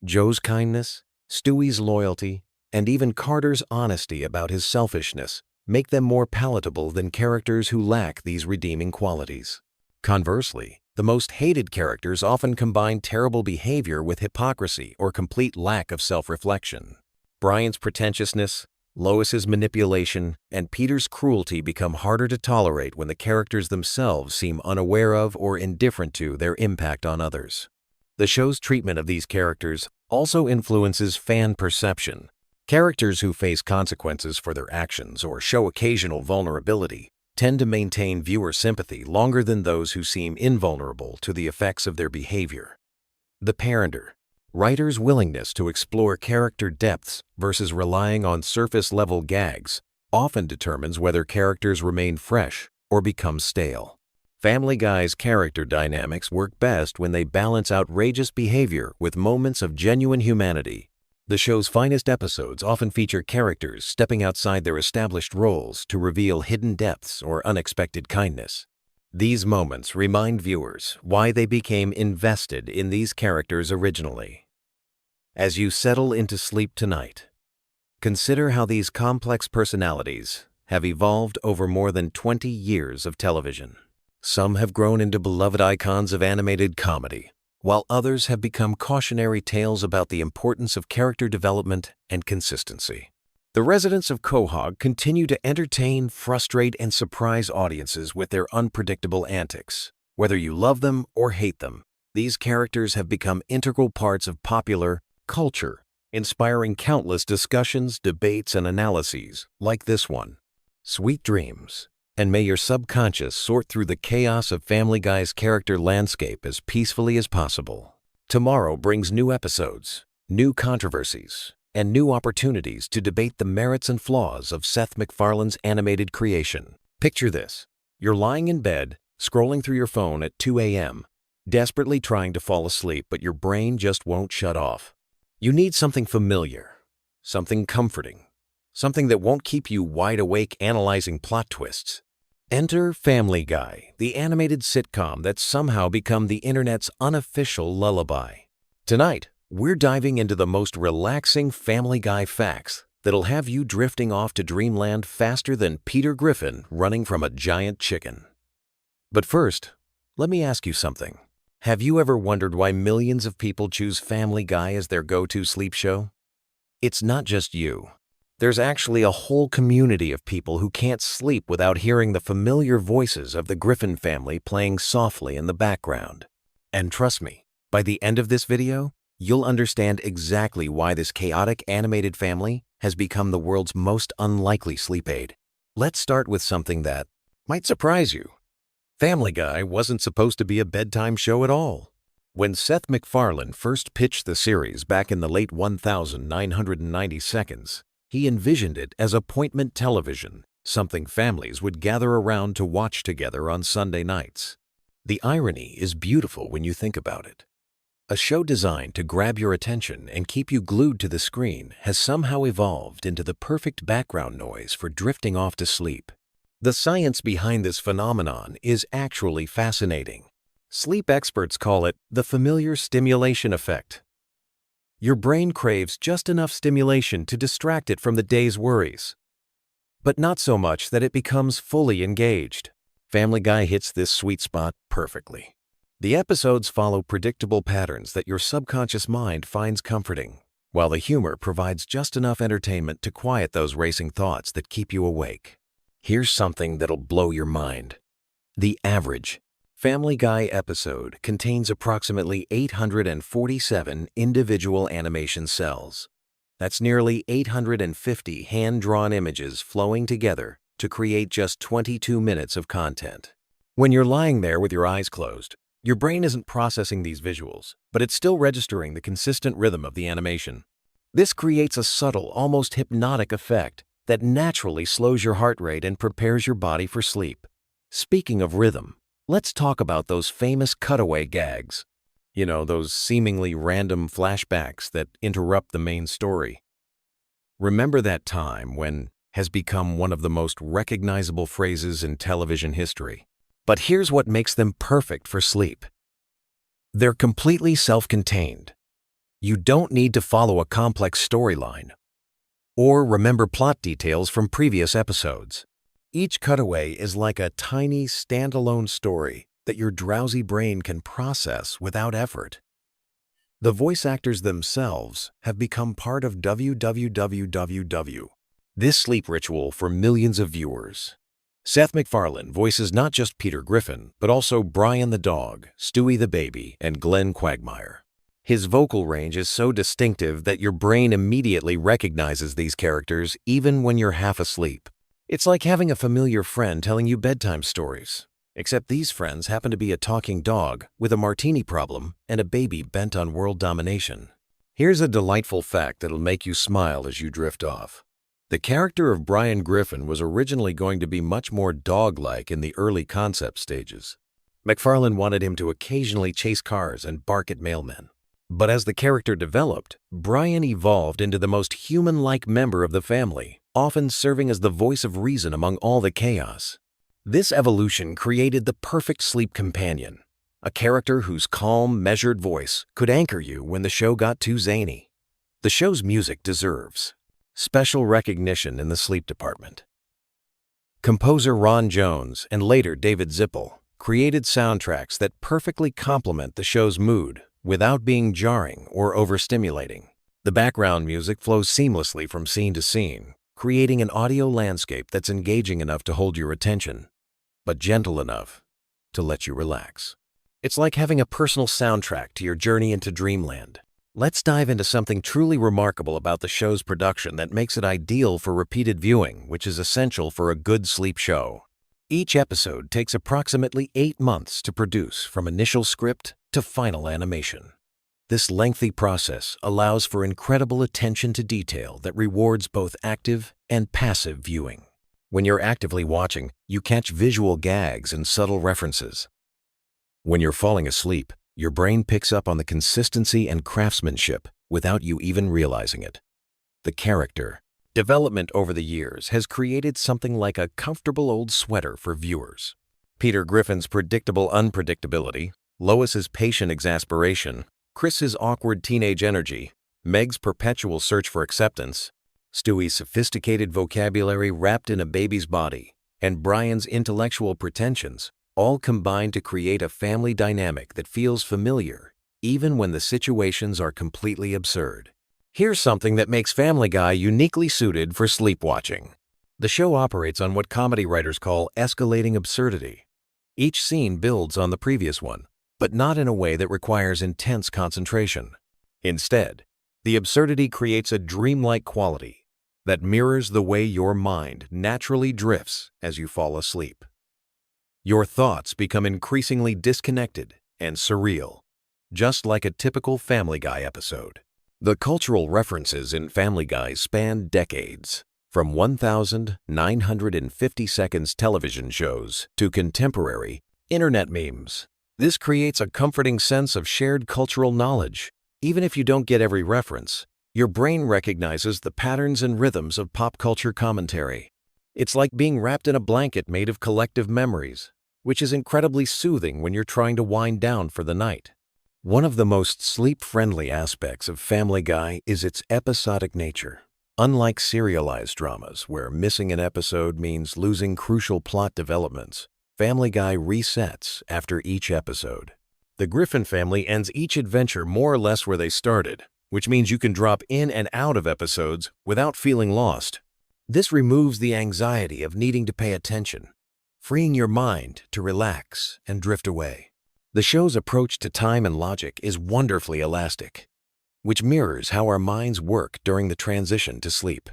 Joe's kindness, Stewie's loyalty, and even Carter's honesty about his selfishness make them more palatable than characters who lack these redeeming qualities. Conversely, the most hated characters often combine terrible behavior with hypocrisy or complete lack of self-reflection. Brian's pretentiousness, Lois's manipulation, and Peter's cruelty become harder to tolerate when the characters themselves seem unaware of or indifferent to their impact on others. The show's treatment of these characters also influences fan perception. Characters who face consequences for their actions or show occasional vulnerability tend to maintain viewer sympathy longer than those who seem invulnerable to the effects of their behavior. The Parenter. Writers' willingness to explore character depths versus relying on surface-level gags often determines whether characters remain fresh or become stale. Family Guy's character dynamics work best when they balance outrageous behavior with moments of genuine humanity. The show's finest episodes often feature characters stepping outside their established roles to reveal hidden depths or unexpected kindness. These moments remind viewers why they became invested in these characters originally. As you settle into sleep tonight, consider how these complex personalities have evolved over more than 20 years of television. Some have grown into beloved icons of animated comedy, while others have become cautionary tales about the importance of character development and consistency. The residents of Quahog continue to entertain, frustrate, and surprise audiences with their unpredictable antics. Whether you love them or hate them, these characters have become integral parts of popular culture, inspiring countless discussions, debates, and analyses like this one. Sweet dreams, and may your subconscious sort through the chaos of Family Guy's character landscape as peacefully as possible. Tomorrow brings new episodes, new controversies, and new opportunities to debate the merits and flaws of Seth MacFarlane's animated creation. Picture this. You're lying in bed, scrolling through your phone at 2 a.m., desperately trying to fall asleep, but your brain just won't shut off. You need something familiar, something comforting, something that won't keep you wide awake analyzing plot twists. Enter Family Guy, the animated sitcom that's somehow become the internet's unofficial lullaby. Tonight, we're diving into the most relaxing Family Guy facts that'll have you drifting off to dreamland faster than Peter Griffin running from a giant chicken. But first, let me ask you something. Have you ever wondered why millions of people choose Family Guy as their go-to sleep show? It's not just you. There's actually a whole community of people who can't sleep without hearing the familiar voices of the Griffin family playing softly in the background. And trust me, by the end of this video, you'll understand exactly why this chaotic animated family has become the world's most unlikely sleep aid. Let's start with something that might surprise you. Family Guy wasn't supposed to be a bedtime show at all. When Seth MacFarlane first pitched the series back in the late 1990 seconds, he envisioned it as appointment television, something families would gather around to watch together on Sunday nights. The irony is beautiful when you think about it. A show designed to grab your attention and keep you glued to the screen has somehow evolved into the perfect background noise for drifting off to sleep. The science behind this phenomenon is actually fascinating. Sleep experts call it the familiar stimulation effect. Your brain craves just enough stimulation to distract it from the day's worries, but not so much that it becomes fully engaged. Family Guy hits this sweet spot perfectly. The episodes follow predictable patterns that your subconscious mind finds comforting, while the humor provides just enough entertainment to quiet those racing thoughts that keep you awake. Here's something that'll blow your mind. The average Family Guy episode contains approximately 847 individual animation cells. That's nearly 850 hand-drawn images flowing together to create just 22 minutes of content. When you're lying there with your eyes closed, your brain isn't processing these visuals, but it's still registering the consistent rhythm of the animation. This creates a subtle, almost hypnotic effect that naturally slows your heart rate and prepares your body for sleep. Speaking of rhythm, let's talk about those famous cutaway gags. You know, those seemingly random flashbacks that interrupt the main story. Remember that time when has become one of the most recognizable phrases in television history. But here's what makes them perfect for sleep. They're completely self-contained. You don't need to follow a complex storyline or remember plot details from previous episodes. Each cutaway is like a tiny, standalone story that your drowsy brain can process without effort. The voice actors themselves have become part of WWWWW, this sleep ritual for millions of viewers. Seth MacFarlane voices not just Peter Griffin, but also Brian the dog, Stewie the baby, and Glenn Quagmire. His vocal range is so distinctive that your brain immediately recognizes these characters even when you're half asleep. It's like having a familiar friend telling you bedtime stories, except these friends happen to be a talking dog with a martini problem and a baby bent on world domination. Here's a delightful fact that'll make you smile as you drift off. The character of Brian Griffin was originally going to be much more dog-like in the early concept stages. MacFarlane wanted him to occasionally chase cars and bark at mailmen. But as the character developed, Brian evolved into the most human-like member of the family, often serving as the voice of reason among all the chaos. This evolution created the perfect sleep companion, a character whose calm, measured voice could anchor you when the show got too zany. The show's music deserves special recognition in the sleep department. Composer Ron Jones and later David Zippel created soundtracks that perfectly complement the show's mood without being jarring or overstimulating. The background music flows seamlessly from scene to scene, creating an audio landscape that's engaging enough to hold your attention, but gentle enough to let you relax. It's like having a personal soundtrack to your journey into dreamland. Let's dive into something truly remarkable about the show's production that makes it ideal for repeated viewing, which is essential for a good sleep show. Each episode takes approximately 8 months to produce, from initial script to final animation. This lengthy process allows for incredible attention to detail that rewards both active and passive viewing. When you're actively watching, you catch visual gags and subtle references. When you're falling asleep, your brain picks up on the consistency and craftsmanship without you even realizing it. The character development over the years has created something like a comfortable old sweater for viewers. Peter Griffin's predictable unpredictability, Lois's patient exasperation, Chris's awkward teenage energy, Meg's perpetual search for acceptance, Stewie's sophisticated vocabulary wrapped in a baby's body, and Brian's intellectual pretensions all combine to create a family dynamic that feels familiar, even when the situations are completely absurd. Here's something that makes Family Guy uniquely suited for sleep watching. The show operates on what comedy writers call escalating absurdity. Each scene builds on the previous one, but not in a way that requires intense concentration. Instead, the absurdity creates a dreamlike quality that mirrors the way your mind naturally drifts as you fall asleep. Your thoughts become increasingly disconnected and surreal, just like a typical Family Guy episode. The cultural references in Family Guy span decades, from 1,950 seconds television shows to contemporary internet memes. This creates a comforting sense of shared cultural knowledge. Even if you don't get every reference, your brain recognizes the patterns and rhythms of pop culture commentary. It's like being wrapped in a blanket made of collective memories, which is incredibly soothing when you're trying to wind down for the night. One of the most sleep-friendly aspects of Family Guy is its episodic nature. Unlike serialized dramas, where missing an episode means losing crucial plot developments, Family Guy resets after each episode. The Griffin family ends each adventure more or less where they started, which means you can drop in and out of episodes without feeling lost. This removes the anxiety of needing to pay attention, freeing your mind to relax and drift away. The show's approach to time and logic is wonderfully elastic, which mirrors how our minds work during the transition to sleep.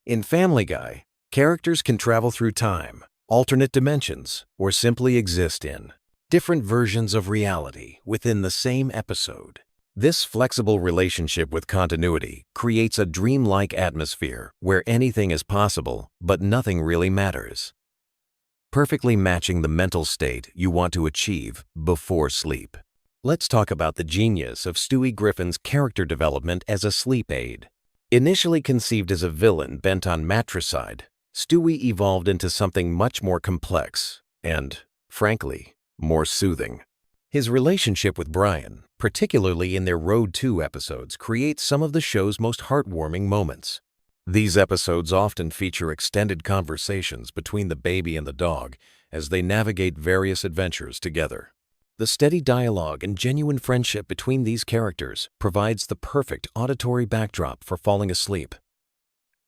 In Family Guy, characters can travel through time, alternate dimensions, or simply exist in different versions of reality within the same episode. This flexible relationship with continuity creates a dreamlike atmosphere where anything is possible, but nothing really matters, perfectly matching the mental state you want to achieve before sleep. Let's talk about the genius of Stewie Griffin's character development as a sleep aid. Initially conceived as a villain bent on matricide, Stewie evolved into something much more complex and, frankly, more soothing. His relationship with Brian, particularly in their Road 2 episodes, creates some of the show's most heartwarming moments. These episodes often feature extended conversations between the baby and the dog as they navigate various adventures together. The steady dialogue and genuine friendship between these characters provides the perfect auditory backdrop for falling asleep.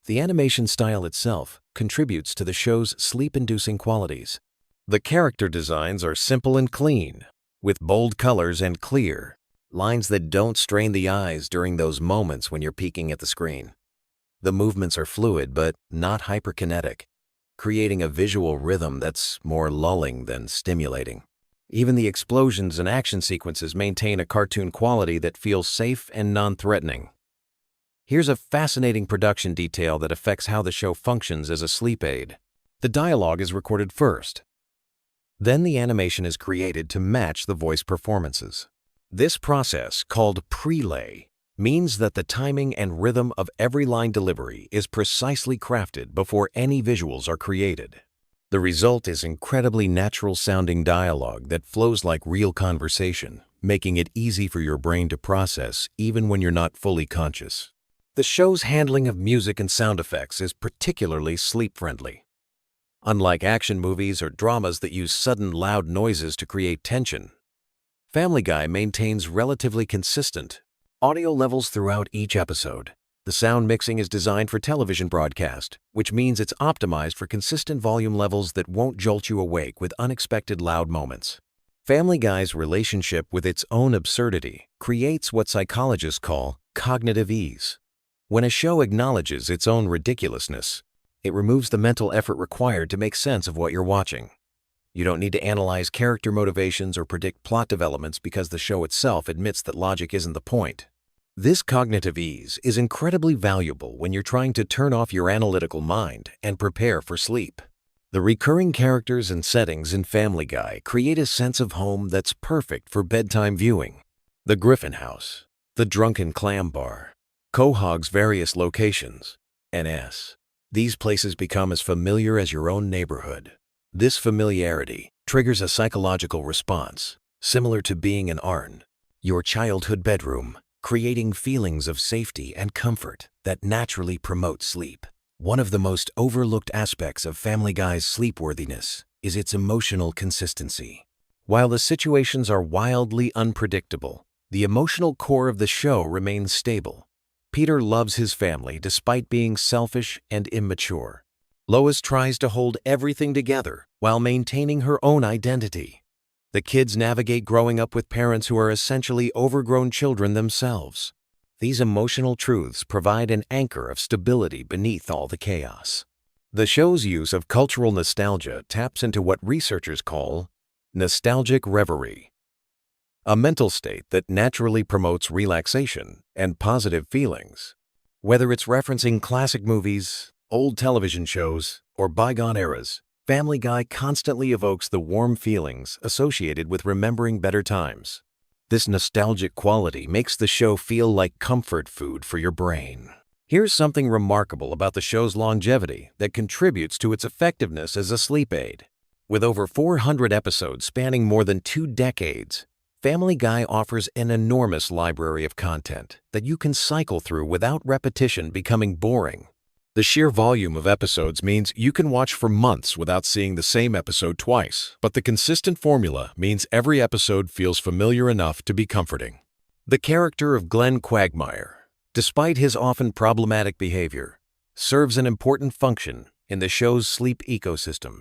The animation style itself contributes to the show's sleep-inducing qualities. The character designs are simple and clean, with bold colors and clear lines that don't strain the eyes during those moments when you're peeking at the screen. The movements are fluid but not hyperkinetic, creating a visual rhythm that's more lulling than stimulating. Even the explosions and action sequences maintain a cartoon quality that feels safe and non-threatening. Here's a fascinating production detail that affects how the show functions as a sleep aid. The dialogue is recorded first. Then the animation is created to match the voice performances. This process, called prelay, means that the timing and rhythm of every line delivery is precisely crafted before any visuals are created. The result is incredibly natural-sounding dialogue that flows like real conversation, making it easy for your brain to process even when you're not fully conscious. The show's handling of music and sound effects is particularly sleep-friendly. Unlike action movies or dramas that use sudden loud noises to create tension, Family Guy maintains relatively consistent audio levels throughout each episode. The sound mixing is designed for television broadcast, which means it's optimized for consistent volume levels that won't jolt you awake with unexpected loud moments. Family Guy's relationship with its own absurdity creates what psychologists call cognitive ease. When a show acknowledges its own ridiculousness, it removes the mental effort required to make sense of what you're watching. You don't need to analyze character motivations or predict plot developments because the show itself admits that logic isn't the point. This cognitive ease is incredibly valuable when you're trying to turn off your analytical mind and prepare for sleep. The recurring characters and settings in Family Guy create a sense of home that's perfect for bedtime viewing. The Griffin House, the Drunken Clam Bar, Quahog's various locations, NS. These places become as familiar as your own neighborhood. This familiarity triggers a psychological response, similar to being in Arn, your childhood bedroom, creating feelings of safety and comfort that naturally promote sleep. One of the most overlooked aspects of Family Guy's sleepworthiness is its emotional consistency. While the situations are wildly unpredictable, the emotional core of the show remains stable. Peter loves his family despite being selfish and immature. Lois tries to hold everything together while maintaining her own identity. The kids navigate growing up with parents who are essentially overgrown children themselves. These emotional truths provide an anchor of stability beneath all the chaos. The show's use of cultural nostalgia taps into what researchers call nostalgic reverie, a mental state that naturally promotes relaxation and positive feelings. Whether it's referencing classic movies, old television shows, or bygone eras, Family Guy constantly evokes the warm feelings associated with remembering better times. This nostalgic quality makes the show feel like comfort food for your brain. Here's something remarkable about the show's longevity that contributes to its effectiveness as a sleep aid. With over 400 episodes spanning more than 2 decades, Family Guy offers an enormous library of content that you can cycle through without repetition becoming boring. The sheer volume of episodes means you can watch for months without seeing the same episode twice, but the consistent formula means every episode feels familiar enough to be comforting. The character of Glenn Quagmire, despite his often problematic behavior, serves an important function in the show's sleep ecosystem.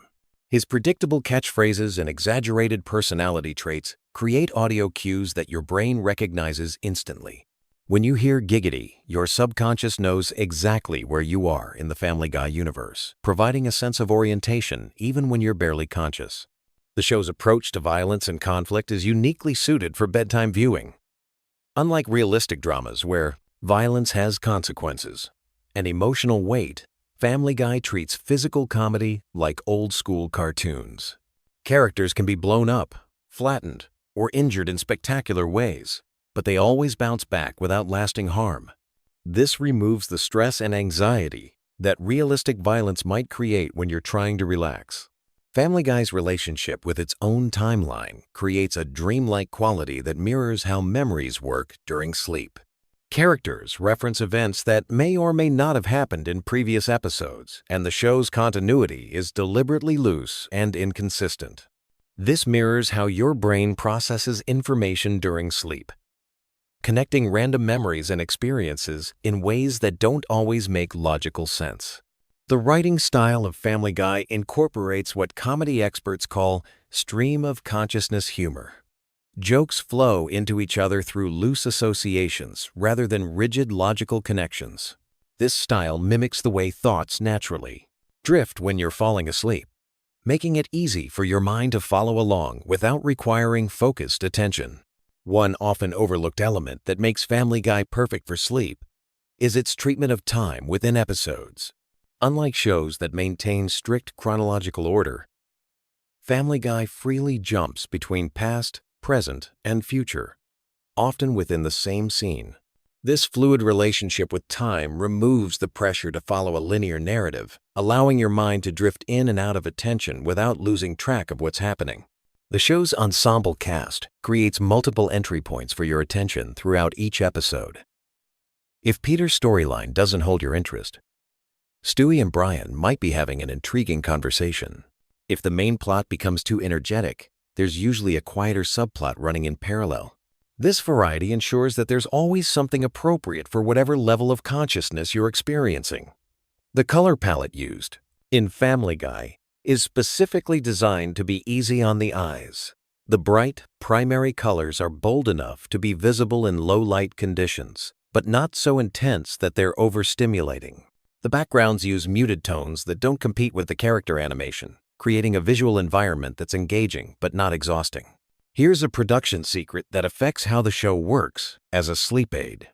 His predictable catchphrases and exaggerated personality traits create audio cues that your brain recognizes instantly. When you hear giggity, your subconscious knows exactly where you are in the Family Guy universe, providing a sense of orientation even when you're barely conscious. The show's approach to violence and conflict is uniquely suited for bedtime viewing. Unlike realistic dramas where violence has consequences and emotional weight, Family Guy treats physical comedy like old-school cartoons. Characters can be blown up, flattened, or injured in spectacular ways, but they always bounce back without lasting harm. This removes the stress and anxiety that realistic violence might create when you're trying to relax. Family Guy's relationship with its own timeline creates a dreamlike quality that mirrors how memories work during sleep. Characters reference events that may or may not have happened in previous episodes, and the show's continuity is deliberately loose and inconsistent. This mirrors how your brain processes information during sleep, connecting random memories and experiences in ways that don't always make logical sense. The writing style of Family Guy incorporates what comedy experts call stream of consciousness humor. Jokes flow into each other through loose associations rather than rigid logical connections. This style mimics the way thoughts naturally drift when you're falling asleep, making it easy for your mind to follow along without requiring focused attention. One often overlooked element that makes Family Guy perfect for sleep is its treatment of time within episodes. Unlike shows that maintain strict chronological order, Family Guy freely jumps between past, present, and future, often within the same scene. This fluid relationship with time removes the pressure to follow a linear narrative, allowing your mind to drift in and out of attention without losing track of what's happening. The show's ensemble cast creates multiple entry points for your attention throughout each episode. If Peter's storyline doesn't hold your interest, Stewie and Brian might be having an intriguing conversation. If the main plot becomes too energetic, there's usually a quieter subplot running in parallel. This variety ensures that there's always something appropriate for whatever level of consciousness you're experiencing. The color palette used in Family Guy is specifically designed to be easy on the eyes. The bright, primary colors are bold enough to be visible in low-light conditions, but not so intense that they're overstimulating. The backgrounds use muted tones that don't compete with the character animation, creating a visual environment that's engaging but not exhausting. Here's a production secret that affects how the show works as a sleep aid.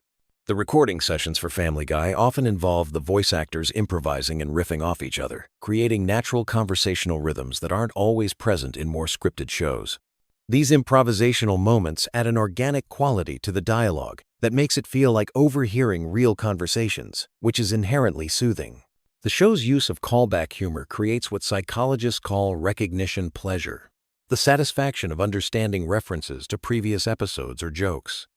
The recording sessions for Family Guy often involve the voice actors improvising and riffing off each other, creating natural conversational rhythms that aren't always present in more scripted shows. These improvisational moments add an organic quality to the dialogue that makes it feel like overhearing real conversations, which is inherently soothing. The show's use of callback humor creates what psychologists call recognition pleasure, the satisfaction of understanding references to previous episodes or jokes.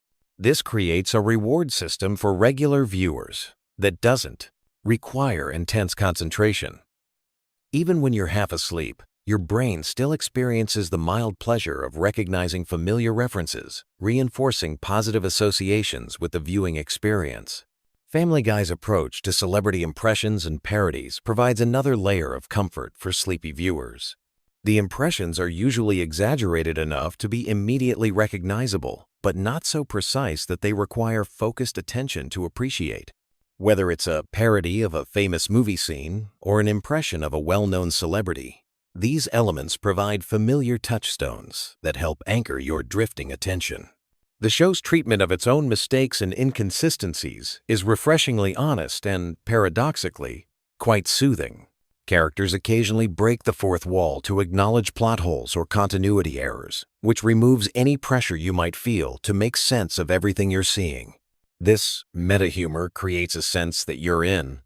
This creates a reward system for regular viewers that doesn't require intense concentration. Even when you're half asleep, your brain still experiences the mild pleasure of recognizing familiar references, reinforcing positive associations with the viewing experience. Family Guy's approach to celebrity impressions and parodies provides another layer of comfort for sleepy viewers. The impressions are usually exaggerated enough to be immediately recognizable, but not so precise that they require focused attention to appreciate. Whether it's a parody of a famous movie scene or an impression of a well-known celebrity, these elements provide familiar touchstones that help anchor your drifting attention. The show's treatment of its own mistakes and inconsistencies is refreshingly honest and, paradoxically, quite soothing. Characters occasionally break the fourth wall to acknowledge plot holes or continuity errors, which removes any pressure you might feel to make sense of everything you're seeing. This meta-humor creates a sense that you're in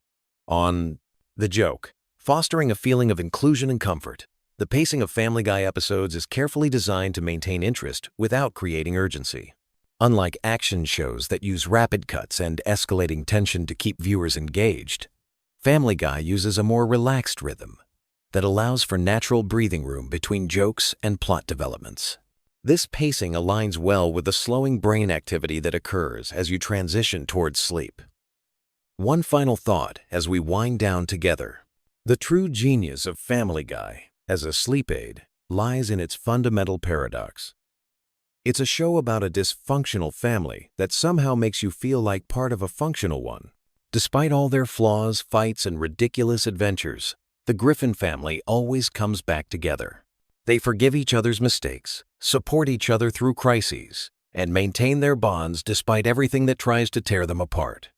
on the joke, fostering a feeling of inclusion and comfort. The pacing of Family Guy episodes is carefully designed to maintain interest without creating urgency. Unlike action shows that use rapid cuts and escalating tension to keep viewers engaged, Family Guy uses a more relaxed rhythm that allows for natural breathing room between jokes and plot developments. This pacing aligns well with the slowing brain activity that occurs as you transition towards sleep. One final thought as we wind down together. The true genius of Family Guy as a sleep aid lies in its fundamental paradox. It's a show about a dysfunctional family that somehow makes you feel like part of a functional one. Despite all their flaws, fights, and ridiculous adventures, the Griffin family always comes back together. They forgive each other's mistakes, support each other through crises, and maintain their bonds despite everything that tries to tear them apart.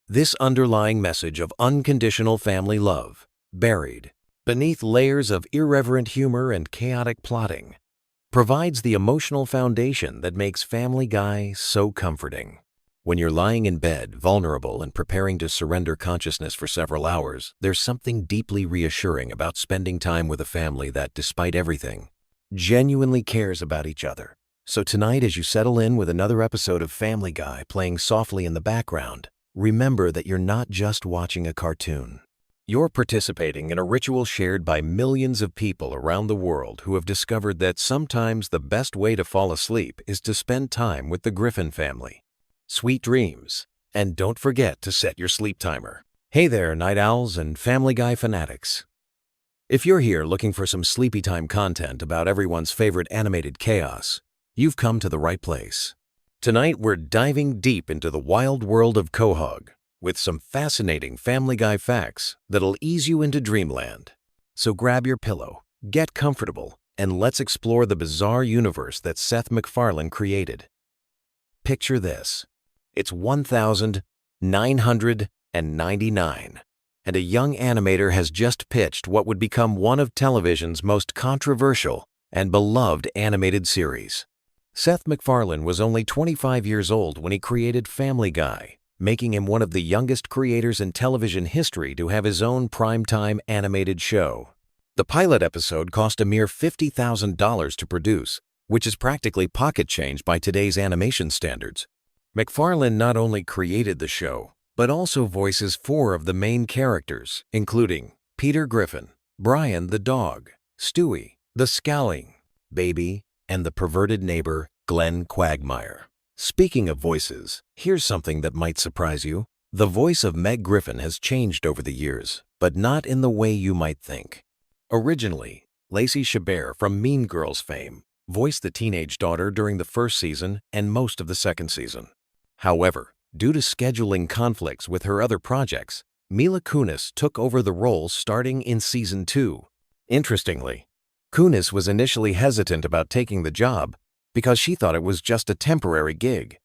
This underlying message of unconditional family love, buried beneath layers of irreverent humor and chaotic plotting, provides the emotional foundation that makes Family Guy so comforting. When you're lying in bed, vulnerable and preparing to surrender consciousness for several hours, there's something deeply reassuring about spending time with a family that, despite everything, genuinely cares about each other. So tonight, as you settle in with another episode of Family Guy playing softly in the background, remember that you're not just watching a cartoon. You're participating in a ritual shared by millions of people around the world who have discovered that sometimes the best way to fall asleep is to spend time with the Griffin family. Sweet dreams, and don't forget to set your sleep timer. Hey there, night owls and Family Guy fanatics. If you're here looking for some sleepy time content about everyone's favorite animated chaos, you've come to the right place. Tonight we're diving deep into the wild world of Quahog with some fascinating Family Guy facts that'll ease you into dreamland. So grab your pillow, get comfortable, and let's explore the bizarre universe that Seth MacFarlane created. Picture this. It's 1999, and a young animator has just pitched what would become one of television's most controversial and beloved animated series. Seth MacFarlane was only 25 years old when he created Family Guy, making him one of the youngest creators in television history to have his own primetime animated show. The pilot episode cost a mere $50,000 to produce, which is practically pocket change by today's animation standards. MacFarlane not only created the show, but also voices 4 of the main characters, including Peter Griffin, Brian the dog, Stewie, the scowling baby, and the perverted neighbor, Glenn Quagmire. Speaking of voices, here's something that might surprise you. The voice of Meg Griffin has changed over the years, but not in the way you might think. Originally, Lacey Chabert from Mean Girls fame voiced the teenage daughter during the first season and most of the second season. However, due to scheduling conflicts with her other projects, Mila Kunis took over the role starting in season 2. Interestingly, Kunis was initially hesitant about taking the job because she thought it was just a temporary gig.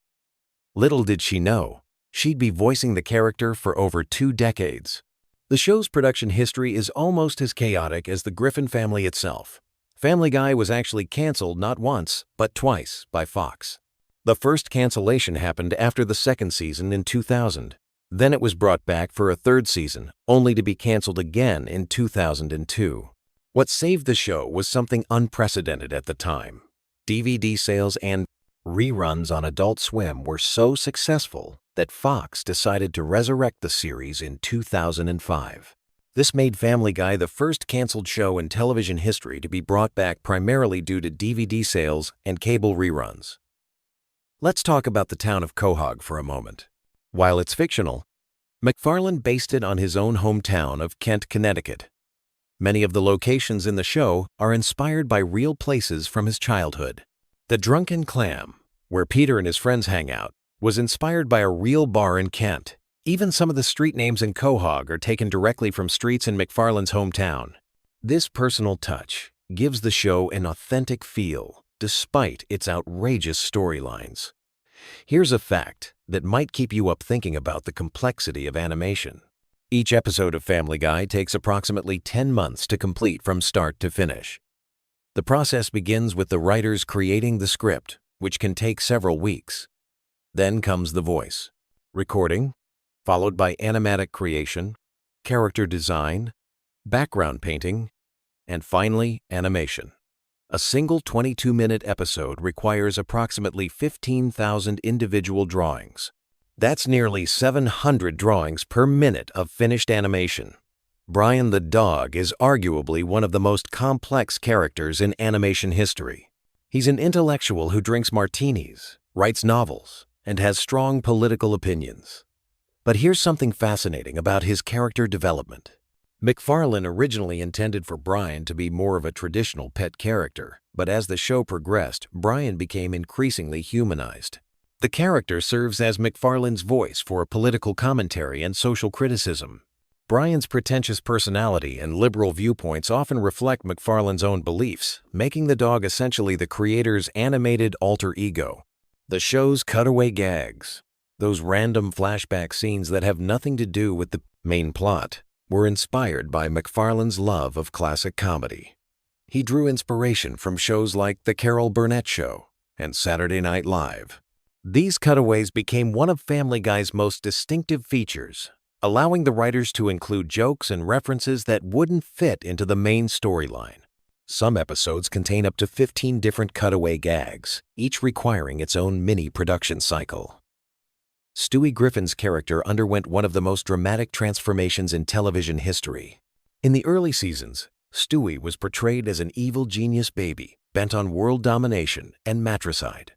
Little did she know, she'd be voicing the character for over 2 decades. The show's production history is almost as chaotic as the Griffin family itself. Family Guy was actually canceled not once, but twice by Fox. The first cancellation happened after the second season in 2000. Then it was brought back for a third season, only to be canceled again in 2002. What saved the show was something unprecedented at the time. DVD sales and reruns on Adult Swim were so successful that Fox decided to resurrect the series in 2005. This made Family Guy the first canceled show in television history to be brought back primarily due to DVD sales and cable reruns. Let's talk about the town of Quahog for a moment. While it's fictional, MacFarlane based it on his own hometown of Kent, Connecticut. Many of the locations in the show are inspired by real places from his childhood. The Drunken Clam, where Peter and his friends hang out, was inspired by a real bar in Kent. Even some of the street names in Quahog are taken directly from streets in MacFarlane's hometown. This personal touch gives the show an authentic feel, despite its outrageous storylines. Here's a fact that might keep you up thinking about the complexity of animation. Each episode of Family Guy takes approximately 10 months to complete from start to finish. The process begins with the writers creating the script, which can take several weeks. Then comes the voice recording, followed by animatic creation, character design, background painting, and finally, animation. A single 22-minute episode requires approximately 15,000 individual drawings, That's nearly 700 drawings per minute of finished animation. Brian the dog is arguably one of the most complex characters in animation history. He's an intellectual who drinks martinis, writes novels, and has strong political opinions. But here's something fascinating about his character development. McFarlane originally intended for Brian to be more of a traditional pet character, but as the show progressed, Brian became increasingly humanized. The character serves as McFarlane's voice for political commentary and social criticism. Brian's pretentious personality and liberal viewpoints often reflect McFarlane's own beliefs, making the dog essentially the creator's animated alter ego. The show's cutaway gags, those random flashback scenes that have nothing to do with the main plot, were inspired by McFarlane's love of classic comedy. He drew inspiration from shows like The Carol Burnett Show and Saturday Night Live. These cutaways became one of Family Guy's most distinctive features, allowing the writers to include jokes and references that wouldn't fit into the main storyline. Some episodes contain up to 15 different cutaway gags, each requiring its own mini production cycle. Stewie Griffin's character underwent one of the most dramatic transformations in television history. In the early seasons, Stewie was portrayed as an evil genius baby bent on world domination and matricide.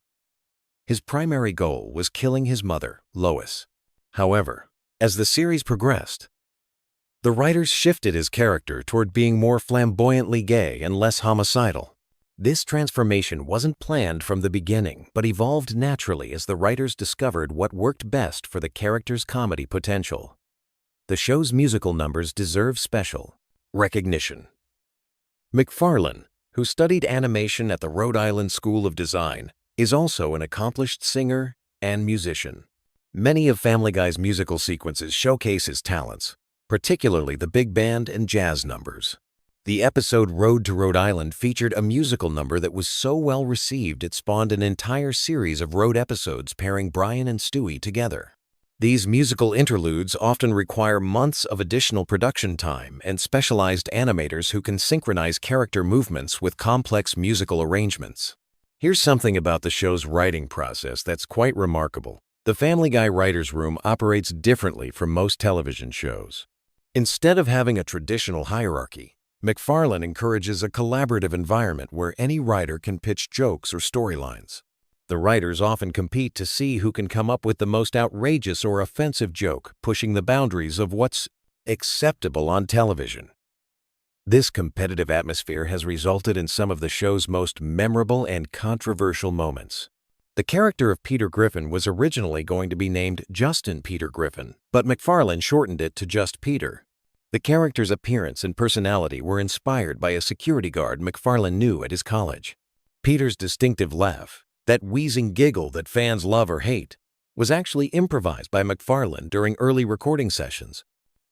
His primary goal was killing his mother, Lois. However, as the series progressed, the writers shifted his character toward being more flamboyantly gay and less homicidal. This transformation wasn't planned from the beginning, but evolved naturally as the writers discovered what worked best for the character's comedy potential. The show's musical numbers deserve special recognition. McFarlane, who studied animation at the Rhode Island School of Design, is also an accomplished singer and musician. Many of Family Guy's musical sequences showcase his talents, particularly the big band and jazz numbers. The episode Road to Rhode Island featured a musical number that was so well received it spawned an entire series of road episodes pairing Brian and Stewie together. These musical interludes often require months of additional production time and specialized animators who can synchronize character movements with complex musical arrangements. Here's something about the show's writing process that's quite remarkable. The Family Guy writer's room operates differently from most television shows. Instead of having a traditional hierarchy, McFarlane encourages a collaborative environment where any writer can pitch jokes or storylines. The writers often compete to see who can come up with the most outrageous or offensive joke, pushing the boundaries of what's acceptable on television. This competitive atmosphere has resulted in some of the show's most memorable and controversial moments. The character of Peter Griffin was originally going to be named Justin Peter Griffin, but McFarlane shortened it to just Peter. The character's appearance and personality were inspired by a security guard McFarlane knew at his college. Peter's distinctive laugh, that wheezing giggle that fans love or hate, was actually improvised by McFarlane during early recording sessions.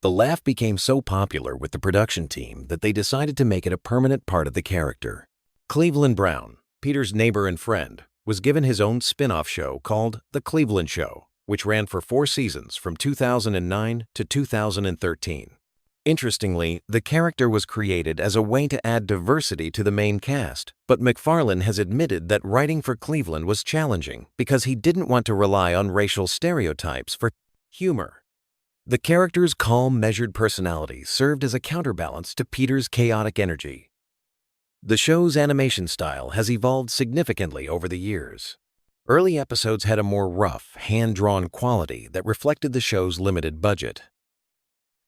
The laugh became so popular with the production team that they decided to make it a permanent part of the character. Cleveland Brown, Peter's neighbor and friend, was given his own spin-off show called The Cleveland Show, which ran for 4 seasons from 2009 to 2013. Interestingly, the character was created as a way to add diversity to the main cast, but McFarlane has admitted that writing for Cleveland was challenging because he didn't want to rely on racial stereotypes for humor. The character's calm, measured personality served as a counterbalance to Peter's chaotic energy. The show's animation style has evolved significantly over the years. Early episodes had a more rough, hand-drawn quality that reflected the show's limited budget.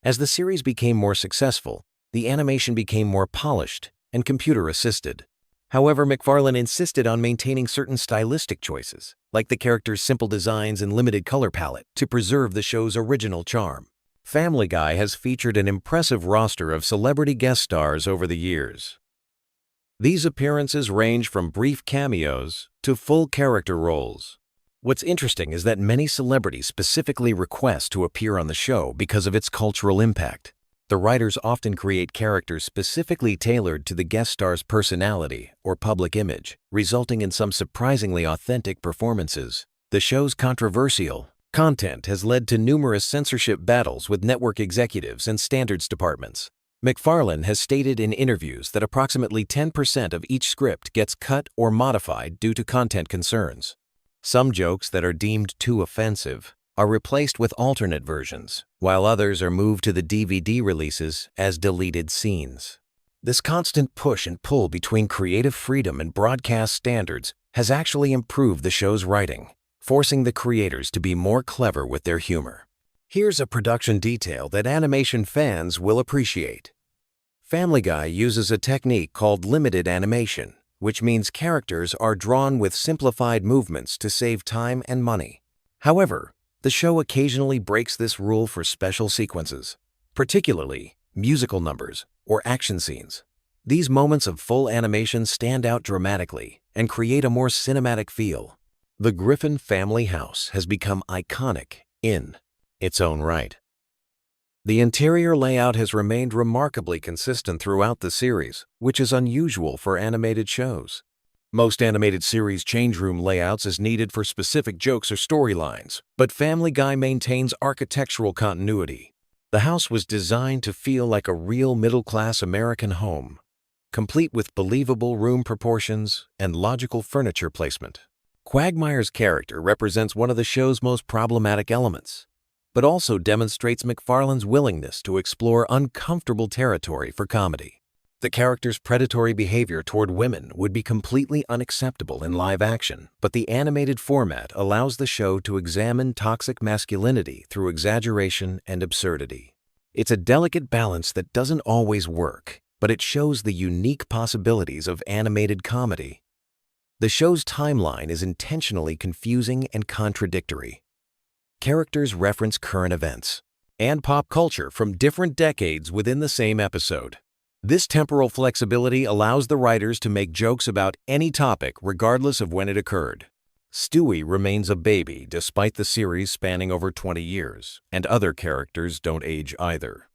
As the series became more successful, the animation became more polished and computer-assisted. However, McFarlane insisted on maintaining certain stylistic choices, like the character's simple designs and limited color palette, to preserve the show's original charm. Family Guy has featured an impressive roster of celebrity guest stars over the years. These appearances range from brief cameos to full character roles. What's interesting is that many celebrities specifically request to appear on the show because of its cultural impact. The writers often create characters specifically tailored to the guest star's personality or public image, resulting in some surprisingly authentic performances. The show's controversial content has led to numerous censorship battles with network executives and standards departments. McFarlane has stated in interviews that approximately 10% of each script gets cut or modified due to content concerns. Some jokes that are deemed too offensive are replaced with alternate versions, while others are moved to the DVD releases as deleted scenes. This constant push and pull between creative freedom and broadcast standards has actually improved the show's writing, forcing the creators to be more clever with their humor. Here's a production detail that animation fans will appreciate. Family Guy uses a technique called limited animation, which means characters are drawn with simplified movements to save time and money. However, the show occasionally breaks this rule for special sequences, particularly musical numbers or action scenes. These moments of full animation stand out dramatically and create a more cinematic feel. The Griffin family house has become iconic in its own right. The interior layout has remained remarkably consistent throughout the series, which is unusual for animated shows. Most animated series change room layouts as needed for specific jokes or storylines, but Family Guy maintains architectural continuity. The house was designed to feel like a real middle-class American home, complete with believable room proportions and logical furniture placement. Quagmire's character represents one of the show's most problematic elements, but also demonstrates McFarlane's willingness to explore uncomfortable territory for comedy. The character's predatory behavior toward women would be completely unacceptable in live action, but the animated format allows the show to examine toxic masculinity through exaggeration and absurdity. It's a delicate balance that doesn't always work, but it shows the unique possibilities of animated comedy. The show's timeline is intentionally confusing and contradictory. Characters reference current events and pop culture from different decades within the same episode. This temporal flexibility allows the writers to make jokes about any topic regardless of when it occurred. Stewie remains a baby despite the series spanning over 20 years, and other characters don't age either.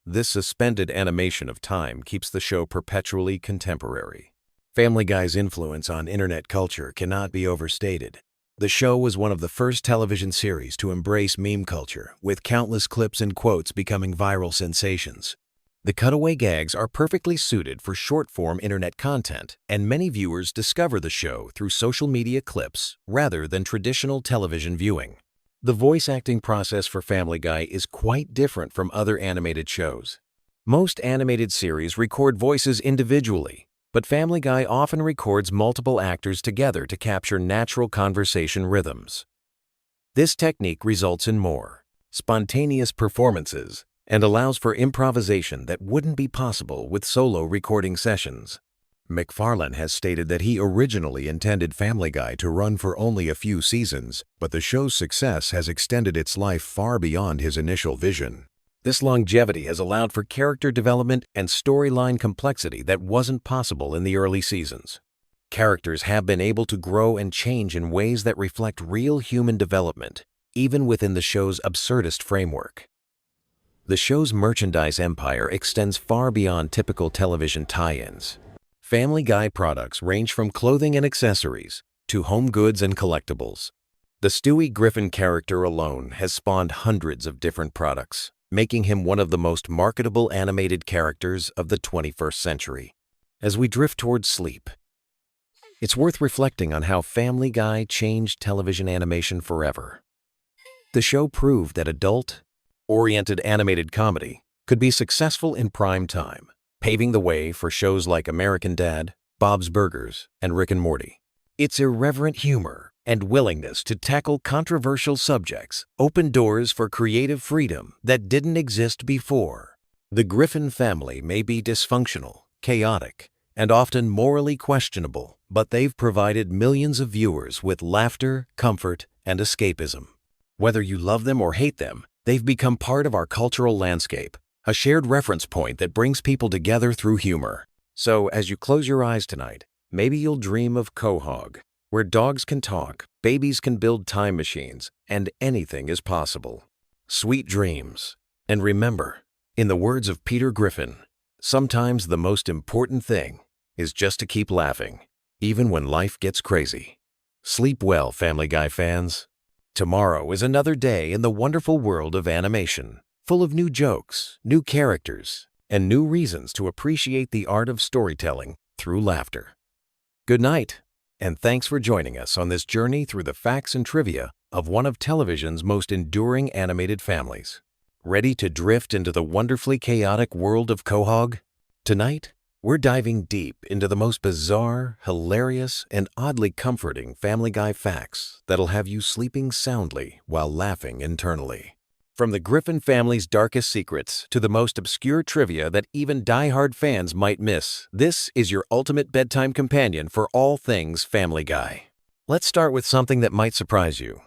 This suspended animation of time keeps the show perpetually contemporary. Family Guy's influence on internet culture cannot be overstated. The show was one of the first television series to embrace meme culture, with countless clips and quotes becoming viral sensations. The cutaway gags are perfectly suited for short-form internet content, and many viewers discover the show through social media clips rather than traditional television viewing. The voice acting process for Family Guy is quite different from other animated shows. Most animated series record voices individually, but Family Guy often records multiple actors together to capture natural conversation rhythms. This technique results in more spontaneous performances and allows for improvisation that wouldn't be possible with solo recording sessions. McFarlane has stated that he originally intended Family Guy to run for only a few seasons, but the show's success has extended its life far beyond his initial vision. This longevity has allowed for character development and storyline complexity that wasn't possible in the early seasons. Characters have been able to grow and change in ways that reflect real human development, even within the show's absurdist framework. The show's merchandise empire extends far beyond typical television tie-ins. Family Guy products range from clothing and accessories to home goods and collectibles. The Stewie Griffin character alone has spawned hundreds of different products, making him one of the most marketable animated characters of the 21st century. As we drift towards sleep, it's worth reflecting on how Family Guy changed television animation forever. The show proved that adult-oriented animated comedy could be successful in prime time, paving the way for shows like American Dad, Bob's Burgers, and Rick and Morty. Its irreverent humor and willingness to tackle controversial subjects opened doors for creative freedom that didn't exist before. The Griffin family may be dysfunctional, chaotic, and often morally questionable, but they've provided millions of viewers with laughter, comfort, and escapism. Whether you love them or hate them, they've become part of our cultural landscape, a shared reference point that brings people together through humor. So, as you close your eyes tonight, maybe you'll dream of Quahog, where dogs can talk, babies can build time machines, and anything is possible. Sweet dreams. And remember, in the words of Peter Griffin, sometimes the most important thing is just to keep laughing, even when life gets crazy. Sleep well, Family Guy fans. Tomorrow is another day in the wonderful world of animation, full of new jokes, new characters, and new reasons to appreciate the art of storytelling through laughter. Good night, and thanks for joining us on this journey through the facts and trivia of one of television's most enduring animated families. Ready to drift into the wonderfully chaotic world of Quahog? Tonight, we're diving deep into the most bizarre, hilarious, and oddly comforting Family Guy facts that'll have you sleeping soundly while laughing internally. From the Griffin family's darkest secrets to the most obscure trivia that even die-hard fans might miss, this is your ultimate bedtime companion for all things Family Guy. Let's start with something that might surprise you.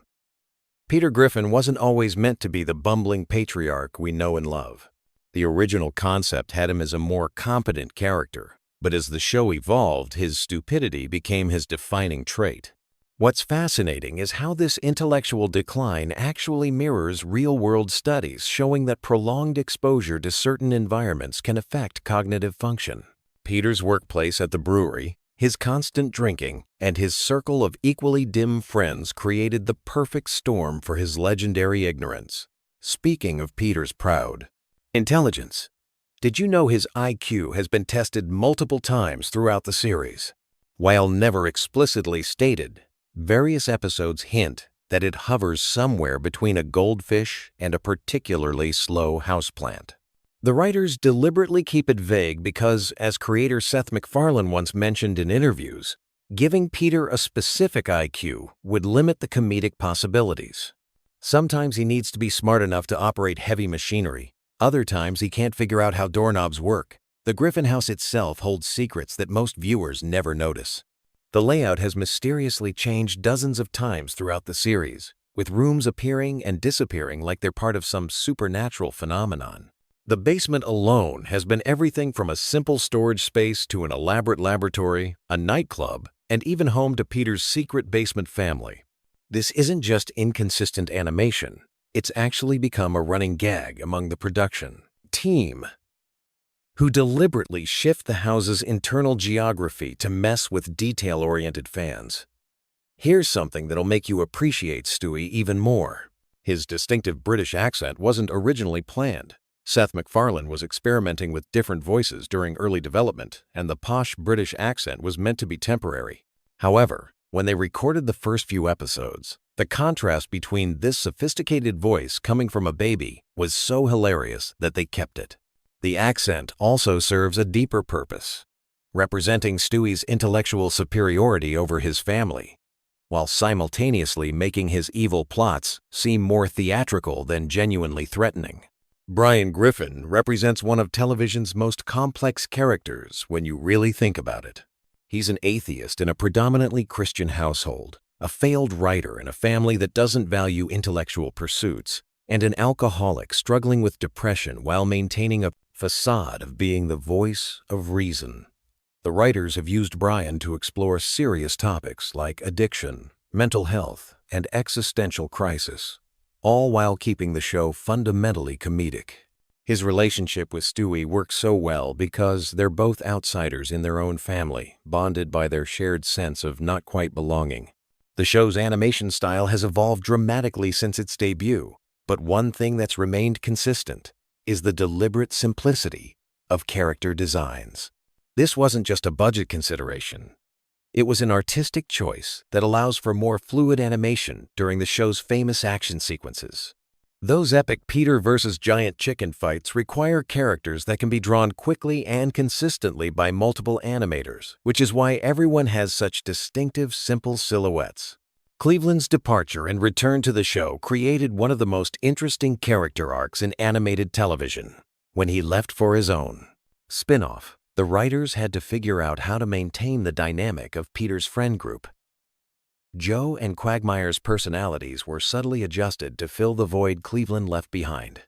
Peter Griffin wasn't always meant to be the bumbling patriarch we know and love. The original concept had him as a more competent character, but as the show evolved, his stupidity became his defining trait. What's fascinating is how this intellectual decline actually mirrors real-world studies showing that prolonged exposure to certain environments can affect cognitive function. Peter's workplace at the brewery, his constant drinking, and his circle of equally dim friends created the perfect storm for his legendary ignorance. Speaking of Peter's proud intelligence, did you know his IQ has been tested multiple times throughout the series? While never explicitly stated, various episodes hint that it hovers somewhere between a goldfish and a particularly slow houseplant. The writers deliberately keep it vague because, as creator Seth MacFarlane once mentioned in interviews, giving Peter a specific IQ would limit the comedic possibilities. Sometimes he needs to be smart enough to operate heavy machinery. Other times he can't figure out how doorknobs work. The Griffin house itself holds secrets that most viewers never notice. The layout has mysteriously changed dozens of times throughout the series, with rooms appearing and disappearing like they're part of some supernatural phenomenon. The basement alone has been everything from a simple storage space to an elaborate laboratory, a nightclub, and even home to Peter's secret basement family. This isn't just inconsistent animation. It's actually become a running gag among the production team, who deliberately shift the house's internal geography to mess with detail-oriented fans. Here's something that'll make you appreciate Stewie even more. His distinctive British accent wasn't originally planned. Seth MacFarlane was experimenting with different voices during early development, and the posh British accent was meant to be temporary. However, when they recorded the first few episodes, the contrast between this sophisticated voice coming from a baby was so hilarious that they kept it. The accent also serves a deeper purpose, representing Stewie's intellectual superiority over his family, while simultaneously making his evil plots seem more theatrical than genuinely threatening. Brian Griffin represents one of television's most complex characters when you really think about it. He's an atheist in a predominantly Christian household, a failed writer in a family that doesn't value intellectual pursuits, and an alcoholic struggling with depression while maintaining a facade of being the voice of reason. The writers have used Brian to explore serious topics like addiction, mental health, and existential crisis, all while keeping the show fundamentally comedic. His relationship with Stewie works so well because they're both outsiders in their own family, bonded by their shared sense of not quite belonging. The show's animation style has evolved dramatically since its debut, but one thing that's remained consistent is the deliberate simplicity of character designs. This wasn't just a budget consideration. It was an artistic choice that allows for more fluid animation during the show's famous action sequences. Those epic Peter versus giant chicken fights require characters that can be drawn quickly and consistently by multiple animators, which is why everyone has such distinctive, simple silhouettes. Cleveland's departure and return to the show created one of the most interesting character arcs in animated television. When he left for his own spin-off, the writers had to figure out how to maintain the dynamic of Peter's friend group. Joe and Quagmire's personalities were subtly adjusted to fill the void Cleveland left behind.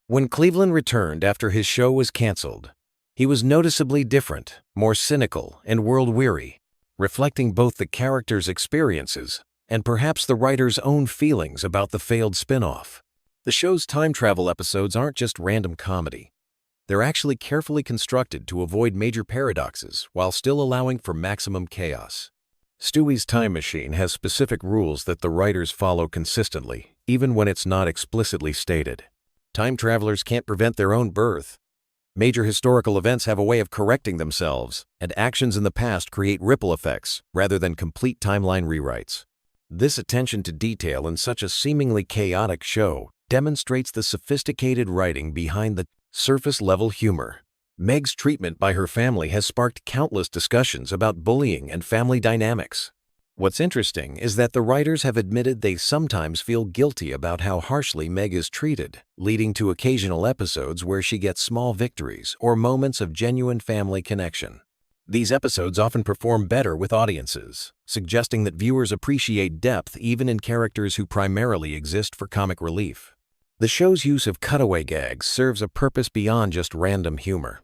When Cleveland returned after his show was canceled, he was noticeably different, more cynical, and world-weary, reflecting both the character's experiences and perhaps the writer's own feelings about the failed spin-off. The show's time travel episodes aren't just random comedy. They're actually carefully constructed to avoid major paradoxes while still allowing for maximum chaos. Stewie's time machine has specific rules that the writers follow consistently, even when it's not explicitly stated. Time travelers can't prevent their own birth. Major historical events have a way of correcting themselves, and actions in the past create ripple effects rather than complete timeline rewrites. This attention to detail in such a seemingly chaotic show demonstrates the sophisticated writing behind the surface-level humor. Meg's treatment by her family has sparked countless discussions about bullying and family dynamics. What's interesting is that the writers have admitted they sometimes feel guilty about how harshly Meg is treated, leading to occasional episodes where she gets small victories or moments of genuine family connection. These episodes often perform better with audiences, suggesting that viewers appreciate depth even in characters who primarily exist for comic relief. The show's use of cutaway gags serves a purpose beyond just random humor.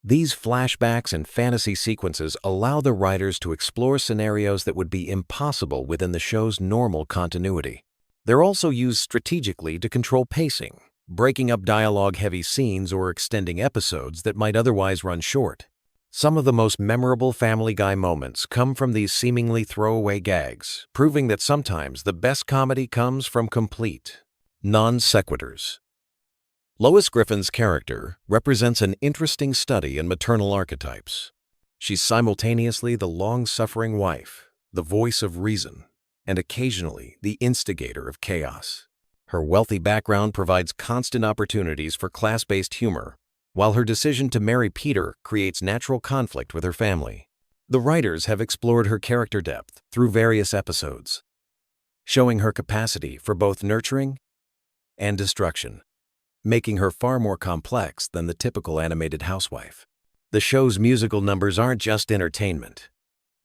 These flashbacks and fantasy sequences allow the writers to explore scenarios that would be impossible within the show's normal continuity. They're also used strategically to control pacing, breaking up dialogue-heavy scenes or extending episodes that might otherwise run short. Some of the most memorable Family Guy moments come from these seemingly throwaway gags, proving that sometimes the best comedy comes from complete non sequiturs. Lois Griffin's character represents an interesting study in maternal archetypes. She's simultaneously the long-suffering wife, the voice of reason, and occasionally the instigator of chaos. Her wealthy background provides constant opportunities for class-based humor, while her decision to marry Peter creates natural conflict with her family. The writers have explored her character depth through various episodes, showing her capacity for both nurturing and destruction, making her far more complex than the typical animated housewife. The show's musical numbers aren't just entertainment.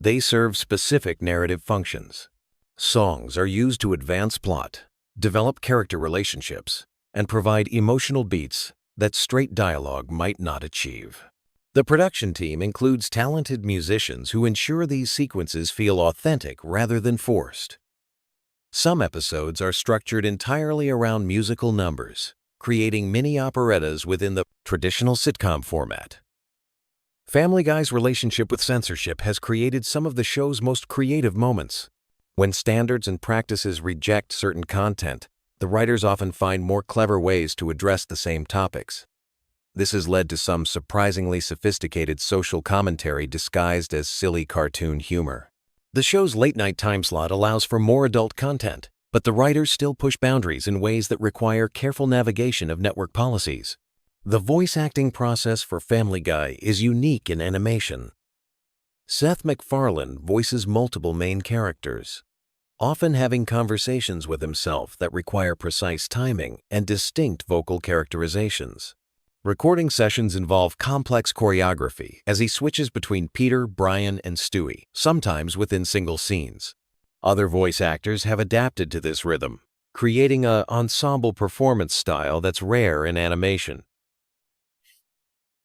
They serve specific narrative functions. Songs are used to advance plot, develop character relationships, and provide emotional beats that straight dialogue might not achieve. The production team includes talented musicians who ensure these sequences feel authentic rather than forced. Some episodes are structured entirely around musical numbers, creating mini operettas within the traditional sitcom format. Family Guy's relationship with censorship has created some of the show's most creative moments. When standards and practices reject certain content, the writers often find more clever ways to address the same topics. This has led to some surprisingly sophisticated social commentary disguised as silly cartoon humor. The show's late-night time slot allows for more adult content, but the writers still push boundaries in ways that require careful navigation of network policies. The voice acting process for Family Guy is unique in animation. Seth MacFarlane voices multiple main characters, often having conversations with himself that require precise timing and distinct vocal characterizations. Recording sessions involve complex choreography as he switches between Peter, Brian, and Stewie, sometimes within single scenes. Other voice actors have adapted to this rhythm, creating an ensemble performance style that's rare in animation.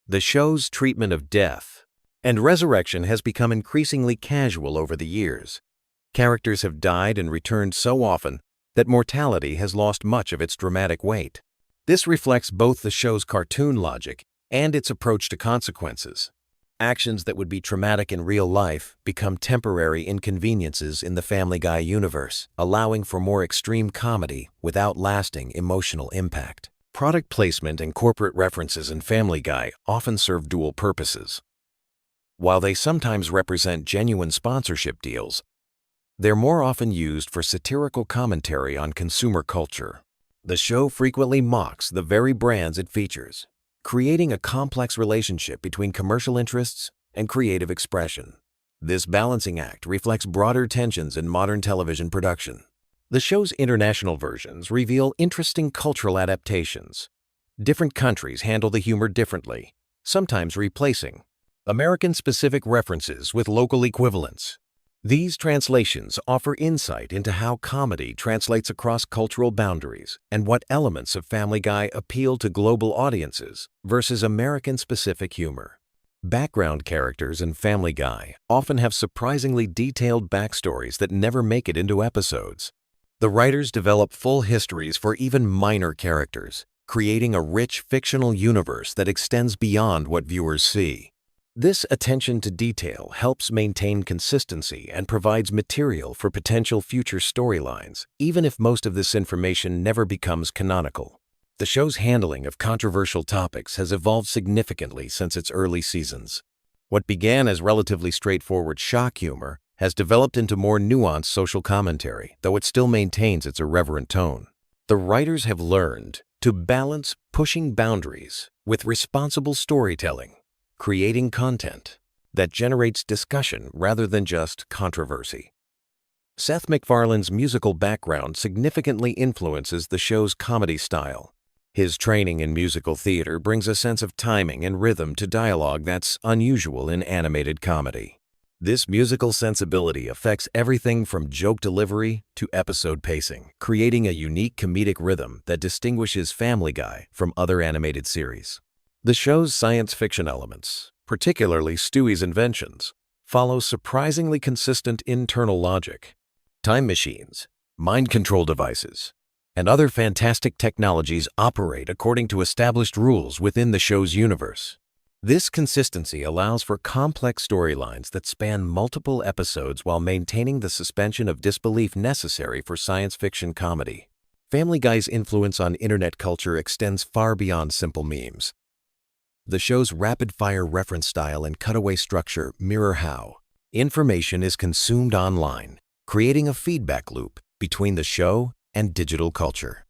The show's treatment of death and resurrection has become increasingly casual over the years. Characters have died and returned so often that mortality has lost much of its dramatic weight. This reflects both the show's cartoon logic and its approach to consequences. Actions that would be traumatic in real life become temporary inconveniences in the Family Guy universe, allowing for more extreme comedy without lasting emotional impact. Product placement and corporate references in Family Guy often serve dual purposes. While they sometimes represent genuine sponsorship deals, they're more often used for satirical commentary on consumer culture. The show frequently mocks the very brands it features, creating a complex relationship between commercial interests and creative expression. This balancing act reflects broader tensions in modern television production. The show's international versions reveal interesting cultural adaptations. Different countries handle the humor differently, sometimes replacing American-specific references with local equivalents. These translations offer insight into how comedy translates across cultural boundaries and what elements of Family Guy appeal to global audiences versus American-specific humor. Background characters in Family Guy often have surprisingly detailed backstories that never make it into episodes. The writers develop full histories for even minor characters, creating a rich fictional universe that extends beyond what viewers see. This attention to detail helps maintain consistency and provides material for potential future storylines, even if most of this information never becomes canonical. The show's handling of controversial topics has evolved significantly since its early seasons. What began as relatively straightforward shock humor has developed into more nuanced social commentary, though it still maintains its irreverent tone. The writers have learned to balance pushing boundaries with responsible storytelling, creating content that generates discussion rather than just controversy. Seth MacFarlane's musical background significantly influences the show's comedy style. His training in musical theater brings a sense of timing and rhythm to dialogue that's unusual in animated comedy. This musical sensibility affects everything from joke delivery to episode pacing, creating a unique comedic rhythm that distinguishes Family Guy from other animated series. The show's science fiction elements, particularly Stewie's inventions, follow surprisingly consistent internal logic. Time machines, mind control devices, and other fantastic technologies operate according to established rules within the show's universe. This consistency allows for complex storylines that span multiple episodes while maintaining the suspension of disbelief necessary for science fiction comedy. Family Guy's influence on internet culture extends far beyond simple memes. The show's rapid-fire reference style and cutaway structure mirror how information is consumed online, creating a feedback loop between the show and digital culture.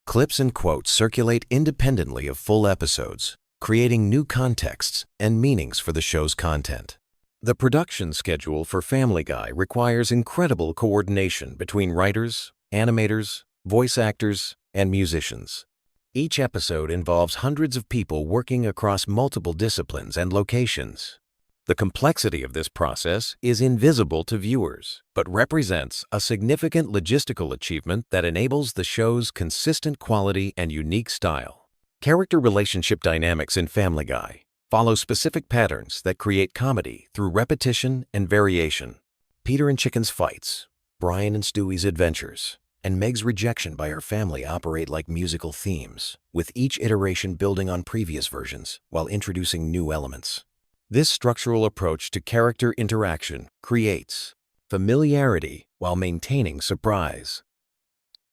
Clips and quotes circulate independently of full episodes, creating new contexts and meanings for the show's content. The production schedule for Family Guy requires incredible coordination between writers, animators, voice actors, and musicians. Each episode involves hundreds of people working across multiple disciplines and locations. The complexity of this process is invisible to viewers, but represents a significant logistical achievement that enables the show's consistent quality and unique style. Character relationship dynamics in Family Guy follow specific patterns that create comedy through repetition and variation. Peter and Chicken's fights, Brian and Stewie's adventures, and Meg's rejection by her family operate like musical themes, with each iteration building on previous versions while introducing new elements. This structural approach to character interaction creates familiarity while maintaining surprise.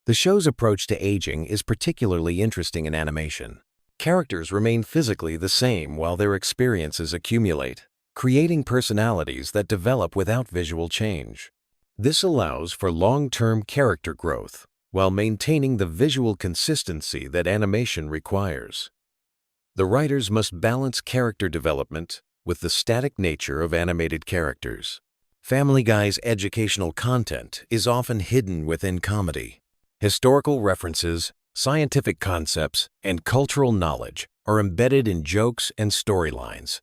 The show's approach to aging is particularly interesting in animation. Characters remain physically the same while their experiences accumulate, creating personalities that develop without visual change. This allows for long-term character growth while maintaining the visual consistency that animation requires. The writers must balance character development with the static nature of animated characters. Family Guy's educational content is often hidden within comedy. Historical references, scientific concepts, and cultural knowledge are embedded in jokes and storylines,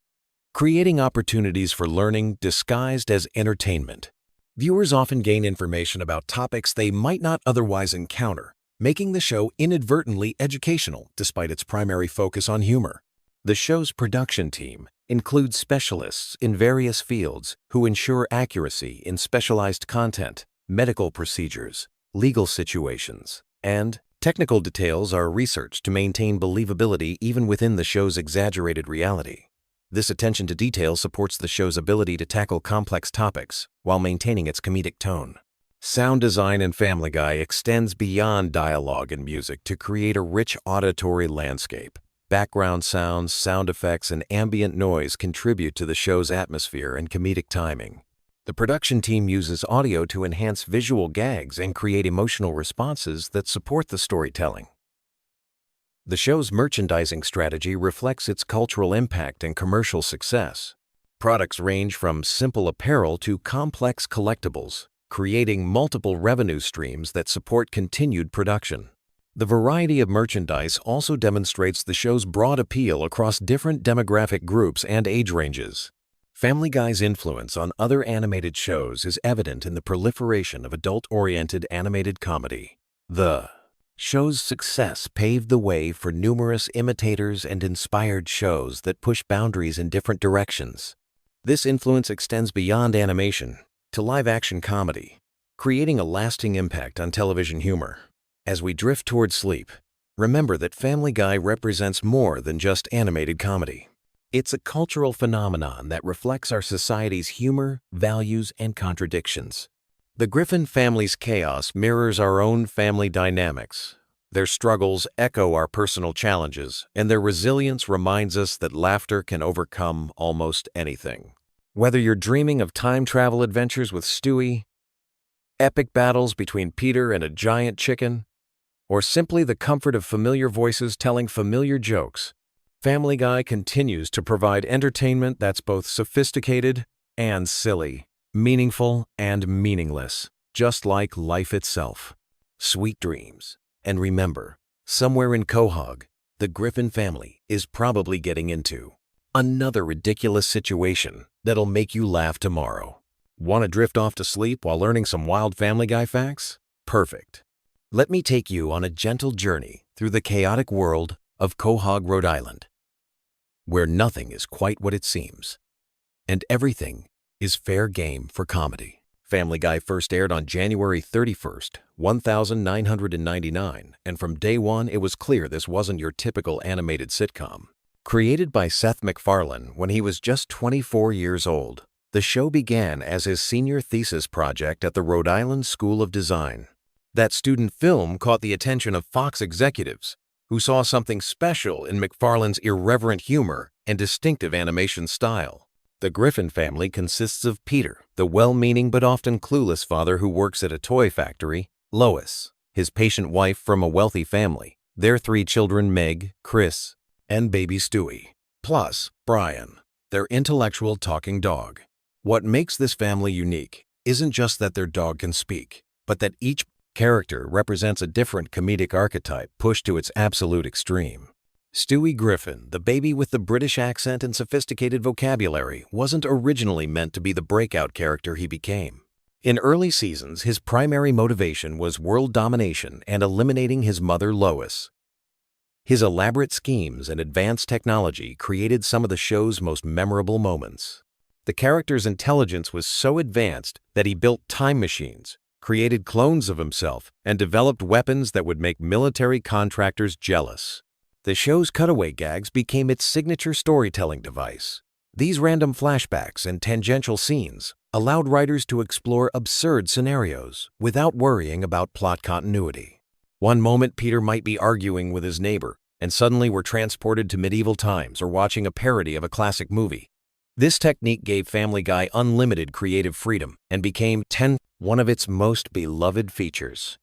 creating opportunities for learning disguised as entertainment. Viewers often gain information about topics they might not otherwise encounter, making the show inadvertently educational despite its primary focus on humor. The show's production team includes specialists in various fields who ensure accuracy in specialized content, medical procedures, legal situations, and technical details are researched to maintain believability even within the show's exaggerated reality. This attention to detail supports the show's ability to tackle complex topics while maintaining its comedic tone. Sound design in Family Guy extends beyond dialogue and music to create a rich auditory landscape. Background sounds, sound effects, and ambient noise contribute to the show's atmosphere and comedic timing. The production team uses audio to enhance visual gags and create emotional responses that support the storytelling. The show's merchandising strategy reflects its cultural impact and commercial success. Products range from simple apparel to complex collectibles, creating multiple revenue streams that support continued production. The variety of merchandise also demonstrates the show's broad appeal across different demographic groups and age ranges. Family Guy's influence on other animated shows is evident in the proliferation of adult-oriented animated comedy. The show's success paved the way for numerous imitators and inspired shows that push boundaries in different directions. This influence extends beyond animation to live-action comedy, creating a lasting impact on television humor. As we drift toward sleep, remember that Family Guy represents more than just animated comedy. It's a cultural phenomenon that reflects our society's humor, values, and contradictions. The Griffin family's chaos mirrors our own family dynamics, Their struggles echo our personal challenges, and their resilience reminds us that laughter can overcome almost anything. Whether you're dreaming of time travel adventures with Stewie, epic battles between Peter and a giant chicken, or simply the comfort of familiar voices telling familiar jokes, Family Guy continues to provide entertainment that's both sophisticated and silly, meaningful and meaningless, just like life itself. Sweet dreams. And remember, somewhere in Quahog, the Griffin family is probably getting into another ridiculous situation that'll make you laugh tomorrow. Want to drift off to sleep while learning some wild Family Guy facts? Perfect. Let me take you on a gentle journey through the chaotic world of Quahog, Rhode Island, where nothing is quite what it seems, and everything is fair game for comedy. Family Guy first aired on January 31st, 1999, and from day one it was clear this wasn't your typical animated sitcom. Created by Seth MacFarlane when he was just 24 years old, the show began as his senior thesis project at the Rhode Island School of Design. That student film caught the attention of Fox executives, who saw something special in MacFarlane's irreverent humor and distinctive animation style. The Griffin family consists of Peter, the well-meaning but often clueless father who works at a toy factory, Lois, his patient wife from a wealthy family, their 3 children Meg, Chris, and baby Stewie, plus Brian, their intellectual talking dog. What makes this family unique isn't just that their dog can speak, but that each character represents a different comedic archetype pushed to its absolute extreme. Stewie Griffin, the baby with the British accent and sophisticated vocabulary, wasn't originally meant to be the breakout character he became. In early seasons, his primary motivation was world domination and eliminating his mother Lois. His elaborate schemes and advanced technology created some of the show's most memorable moments. The character's intelligence was so advanced that he built time machines, created clones of himself, and developed weapons that would make military contractors jealous. The show's cutaway gags became its signature storytelling device. These random flashbacks and tangential scenes allowed writers to explore absurd scenarios without worrying about plot continuity. One moment Peter might be arguing with his neighbor, and suddenly we're transported to medieval times or watching a parody of a classic movie. This technique gave Family Guy unlimited creative freedom and became one of its most beloved features.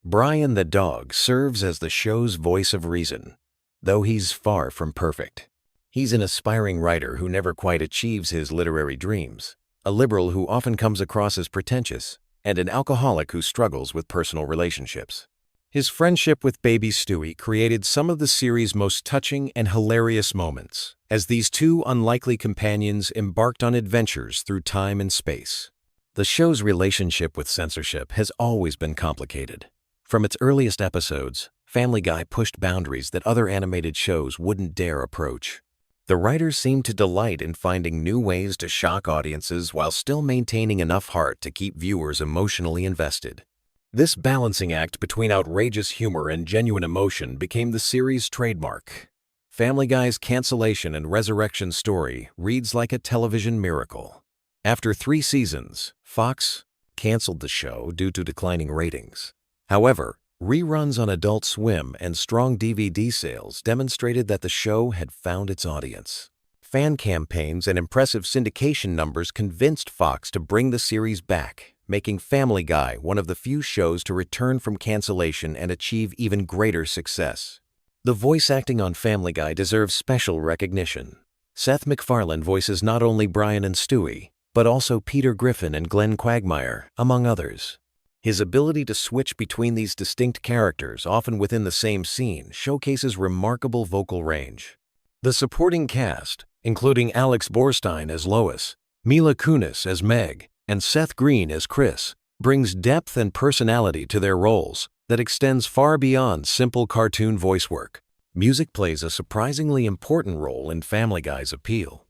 Brian the dog serves as the show's voice of reason, though he's far from perfect. He's an aspiring writer who never quite achieves his literary dreams, a liberal who often comes across as pretentious, and an alcoholic who struggles with personal relationships. His friendship with baby Stewie created some of the series' most touching and hilarious moments, as these 2 unlikely companions embarked on adventures through time and space. The show's relationship with censorship has always been complicated. From its earliest episodes, Family Guy pushed boundaries that other animated shows wouldn't dare approach. The writers seemed to delight in finding new ways to shock audiences while still maintaining enough heart to keep viewers emotionally invested. This balancing act between outrageous humor and genuine emotion became the series' trademark. Family Guy's cancellation and resurrection story reads like a television miracle. After 3 seasons, Fox canceled the show due to declining ratings. However, reruns on Adult Swim and strong DVD sales demonstrated that the show had found its audience. Fan campaigns and impressive syndication numbers convinced Fox to bring the series back, making Family Guy one of the few shows to return from cancellation and achieve even greater success. The voice acting on Family Guy deserves special recognition. Seth MacFarlane voices not only Brian and Stewie, but also Peter Griffin and Glenn Quagmire, among others. His ability to switch between these distinct characters, often within the same scene, showcases remarkable vocal range. The supporting cast, including Alex Borstein as Lois, Mila Kunis as Meg, and Seth Green as Chris, brings depth and personality to their roles that extends far beyond simple cartoon voice work. Music plays a surprisingly important role in Family Guy's appeal.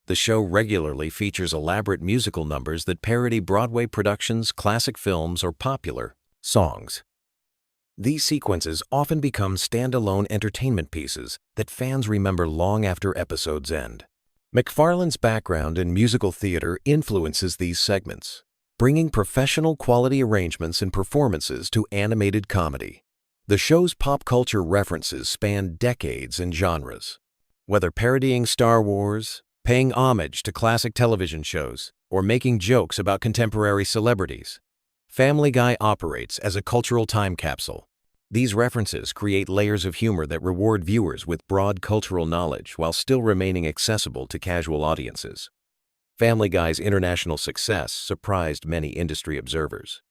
The show regularly features elaborate musical numbers that parody Broadway productions, classic films, or popular songs. These sequences often become standalone entertainment pieces that fans remember long after episodes end. MacFarlane's background in musical theater influences these segments, bringing professional quality arrangements and performances to animated comedy. The show's pop culture references span decades and genres. Whether parodying Star Wars, paying homage to classic television shows, or making jokes about contemporary celebrities, Family Guy operates as a cultural time capsule. These references create layers of humor that reward viewers with broad cultural knowledge while still remaining accessible to casual audiences. Family Guy's international success surprised many industry observers.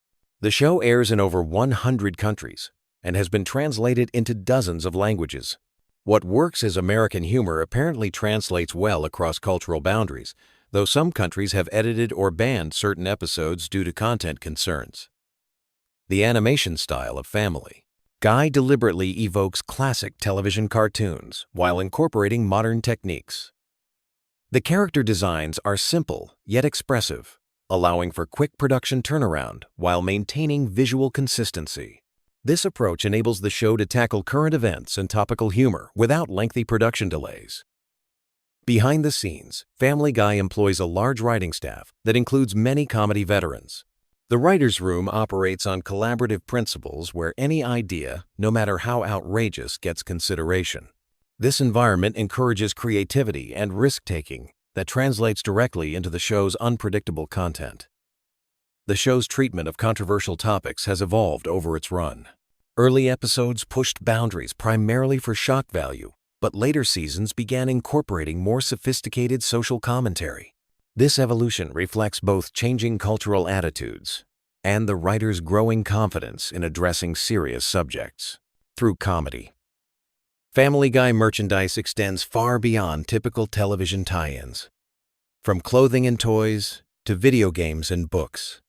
The show airs in over 100 countries and has been translated into dozens of languages. What works as American humor apparently translates well across cultural boundaries, though some countries have edited or banned certain episodes due to content concerns. The animation style of Family Guy deliberately evokes classic television cartoons while incorporating modern techniques. The character designs are simple yet expressive, allowing for quick production turnaround while maintaining visual consistency. This approach enables the show to tackle current events and topical humor without lengthy production delays. Behind the scenes, Family Guy employs a large writing staff that includes many comedy veterans. The writer's room operates on collaborative principles where any idea, no matter how outrageous, gets consideration. This environment encourages creativity and risk-taking that translates directly into the show's unpredictable content. The show's treatment of controversial topics has evolved over its run. Early episodes pushed boundaries primarily for shock value, but later seasons began incorporating more sophisticated social commentary. This evolution reflects both changing cultural attitudes and the writer's growing confidence in addressing serious subjects through comedy. Family Guy merchandise extends far beyond typical television tie-ins. From clothing and toys to video games and books,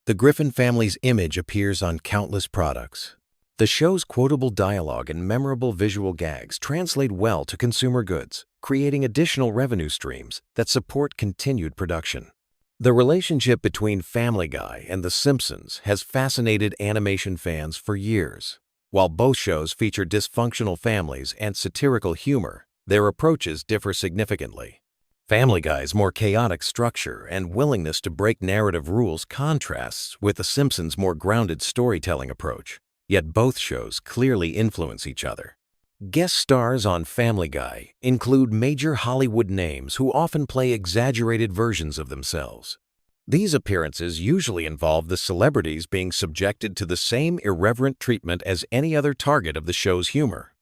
the Griffin family's image appears on countless products. The show's quotable dialogue and memorable visual gags translate well to consumer goods, creating additional revenue streams that support continued production. The relationship between Family Guy and The Simpsons has fascinated animation fans for years. While both shows feature dysfunctional families and satirical humor, their approaches differ significantly. Family Guy's more chaotic structure and willingness to break narrative rules contrasts with The Simpsons' more grounded storytelling approach. Yet both shows clearly influence each other. Guest stars on Family Guy include major Hollywood names who often play exaggerated versions of themselves. These appearances usually involve the celebrities being subjected to the same irreverent treatment as any other target of the show's humor.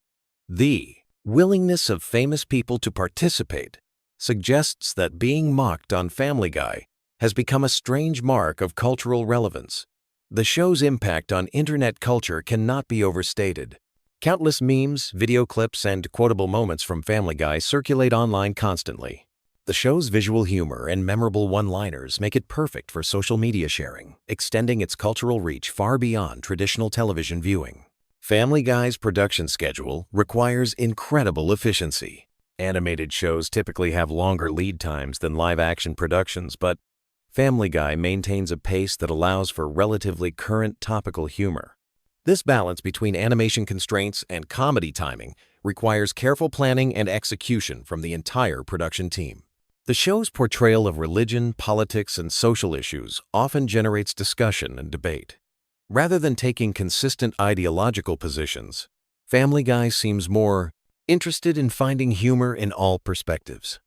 The willingness of famous people to participate suggests that being mocked on Family Guy has become a strange mark of cultural relevance. The show's impact on internet culture cannot be overstated. Countless memes, video clips, and quotable moments from Family Guy circulate online constantly. The show's visual humor and memorable one-liners make it perfect for social media sharing, extending its cultural reach far beyond traditional television viewing. Family Guy's production schedule requires incredible efficiency. Animated shows typically have longer lead times than live-action productions, but Family Guy maintains a pace that allows for relatively current topical humor. This balance between animation constraints and comedy timing requires careful planning and execution from the entire production team. The show's portrayal of religion, politics, and social issues often generates discussion and debate. Rather than taking consistent ideological positions, Family Guy seems more interested in finding humor in all perspectives.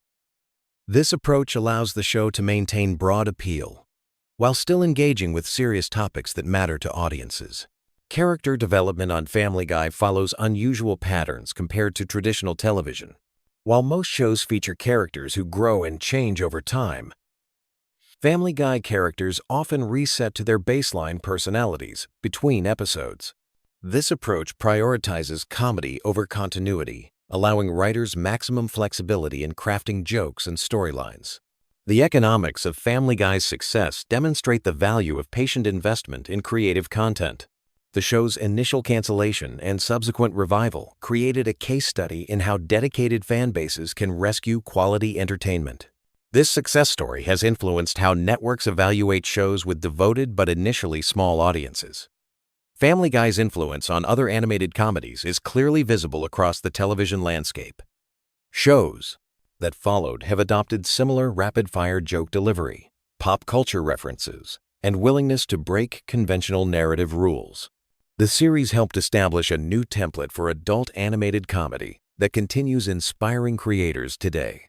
This approach allows the show to maintain broad appeal, while still engaging with serious topics that matter to audiences. Character development on Family Guy follows unusual patterns compared to traditional television. While most shows feature characters who grow and change over time, Family Guy characters often reset to their baseline personalities between episodes. This approach prioritizes comedy over continuity, allowing writers maximum flexibility in crafting jokes and storylines. The economics of Family Guy's success demonstrate the value of patient investment in creative content. The show's initial cancellation and subsequent revival created a case study in how dedicated fan bases can rescue quality entertainment. This success story has influenced how networks evaluate shows with devoted but initially small audiences. Family Guy's influence on other animated comedies is clearly visible across the television landscape. Shows that followed have adopted similar rapid-fire joke delivery, pop culture references, and willingness to break conventional narrative rules. The series helped establish a new template for adult animated comedy that continues inspiring creators today.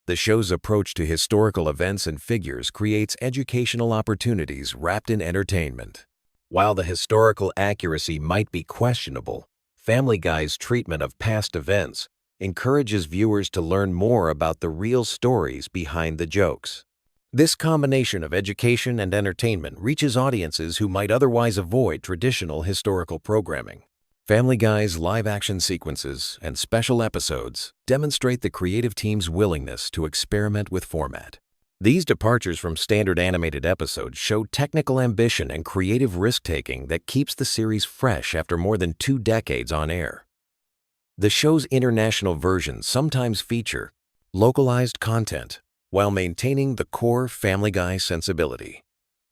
The show's approach to historical events and figures creates educational opportunities wrapped in entertainment. While the historical accuracy might be questionable, Family Guy's treatment of past events encourages viewers to learn more about the real stories behind the jokes. This combination of education and entertainment reaches audiences who might otherwise avoid traditional historical programming. Family Guy's live-action sequences and special episodes demonstrate the creative team's willingness to experiment with format. These departures from standard animated episodes show technical ambition and creative risk-taking that keeps the series fresh after more than 2 decades on air. The show's international versions sometimes feature localized content while maintaining the core Family Guy sensibility.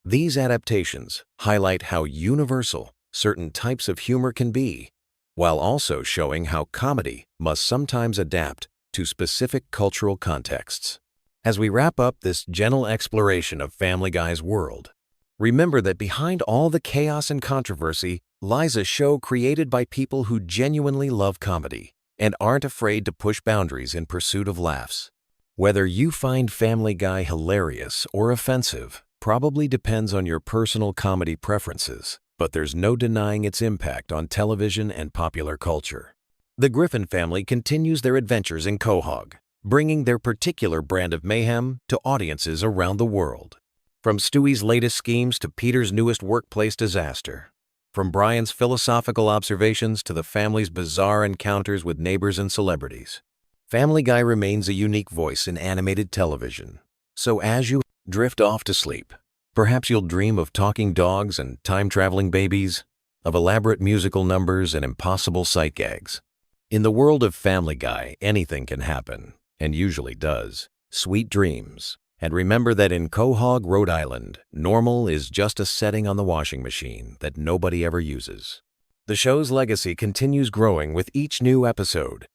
These adaptations highlight how universal certain types of humor can be, while also showing how comedy must sometimes adapt to specific cultural contexts. As we wrap up this gentle exploration of Family Guy's world, remember that behind all the chaos and controversy lies a show created by people who genuinely love comedy and aren't afraid to push boundaries in pursuit of laughs. Whether you find Family Guy hilarious or offensive probably depends on your personal comedy preferences, but there's no denying its impact on television and popular culture. The Griffin family continues their adventures in Quahog, bringing their particular brand of mayhem to audiences around the world. From Stewie's latest schemes to Peter's newest workplace disaster, from Brian's philosophical observations to the family's bizarre encounters with neighbors and celebrities, Family Guy remains a unique voice in animated television. So as you drift off to sleep, perhaps you'll dream of talking dogs and time-traveling babies, of elaborate musical numbers and impossible sight gags. In the world of Family Guy, anything can happen, and usually does. Sweet dreams. And remember that in Quahog, Rhode Island, normal is just a setting on the washing machine that nobody ever uses. The show's legacy continues growing with each new episode.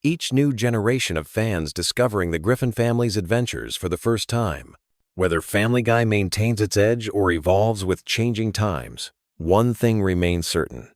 Each new generation of fans discovering the Griffin family's adventures for the first time. Whether Family Guy maintains its edge or evolves with changing times, one thing remains certain.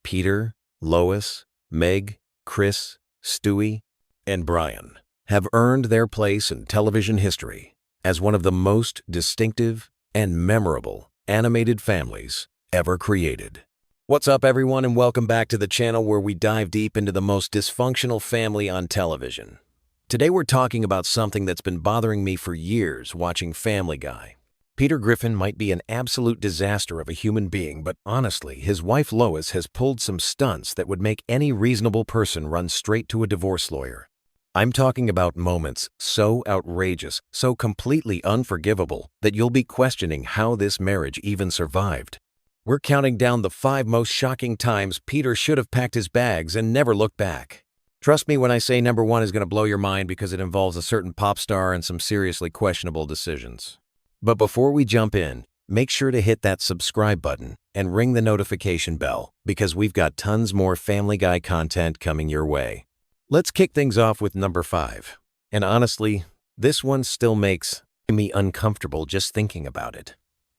Peter, Lois, Meg, Chris, Stewie, and Brian have earned their place in television history as one of the most distinctive and memorable animated families ever created. What's up, everyone, and welcome back to the channel where we dive deep into the most dysfunctional family on television. Today we're talking about something that's been bothering me for years watching Family Guy. Peter Griffin might be an absolute disaster of a human being, but honestly, his wife Lois has pulled some stunts that would make any reasonable person run straight to a divorce lawyer. I'm talking about moments so outrageous, so completely unforgivable, that you'll be questioning how this marriage even survived. We're counting down the 5 most shocking times Peter should have packed his bags and never looked back. Trust me when I say number 1 is going to blow your mind because it involves a certain pop star and some seriously questionable decisions. But before we jump in, make sure to hit that subscribe button and ring the notification bell because we've got tons more Family Guy content coming your way. Let's kick things off with number 5. And honestly, this one still makes me uncomfortable just thinking about it.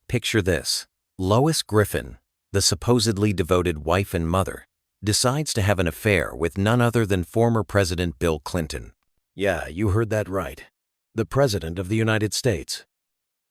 Picture this. Lois Griffin, the supposedly devoted wife and mother, decides to have an affair with none other than former President Bill Clinton. Yeah, you heard that right. The President of the United States.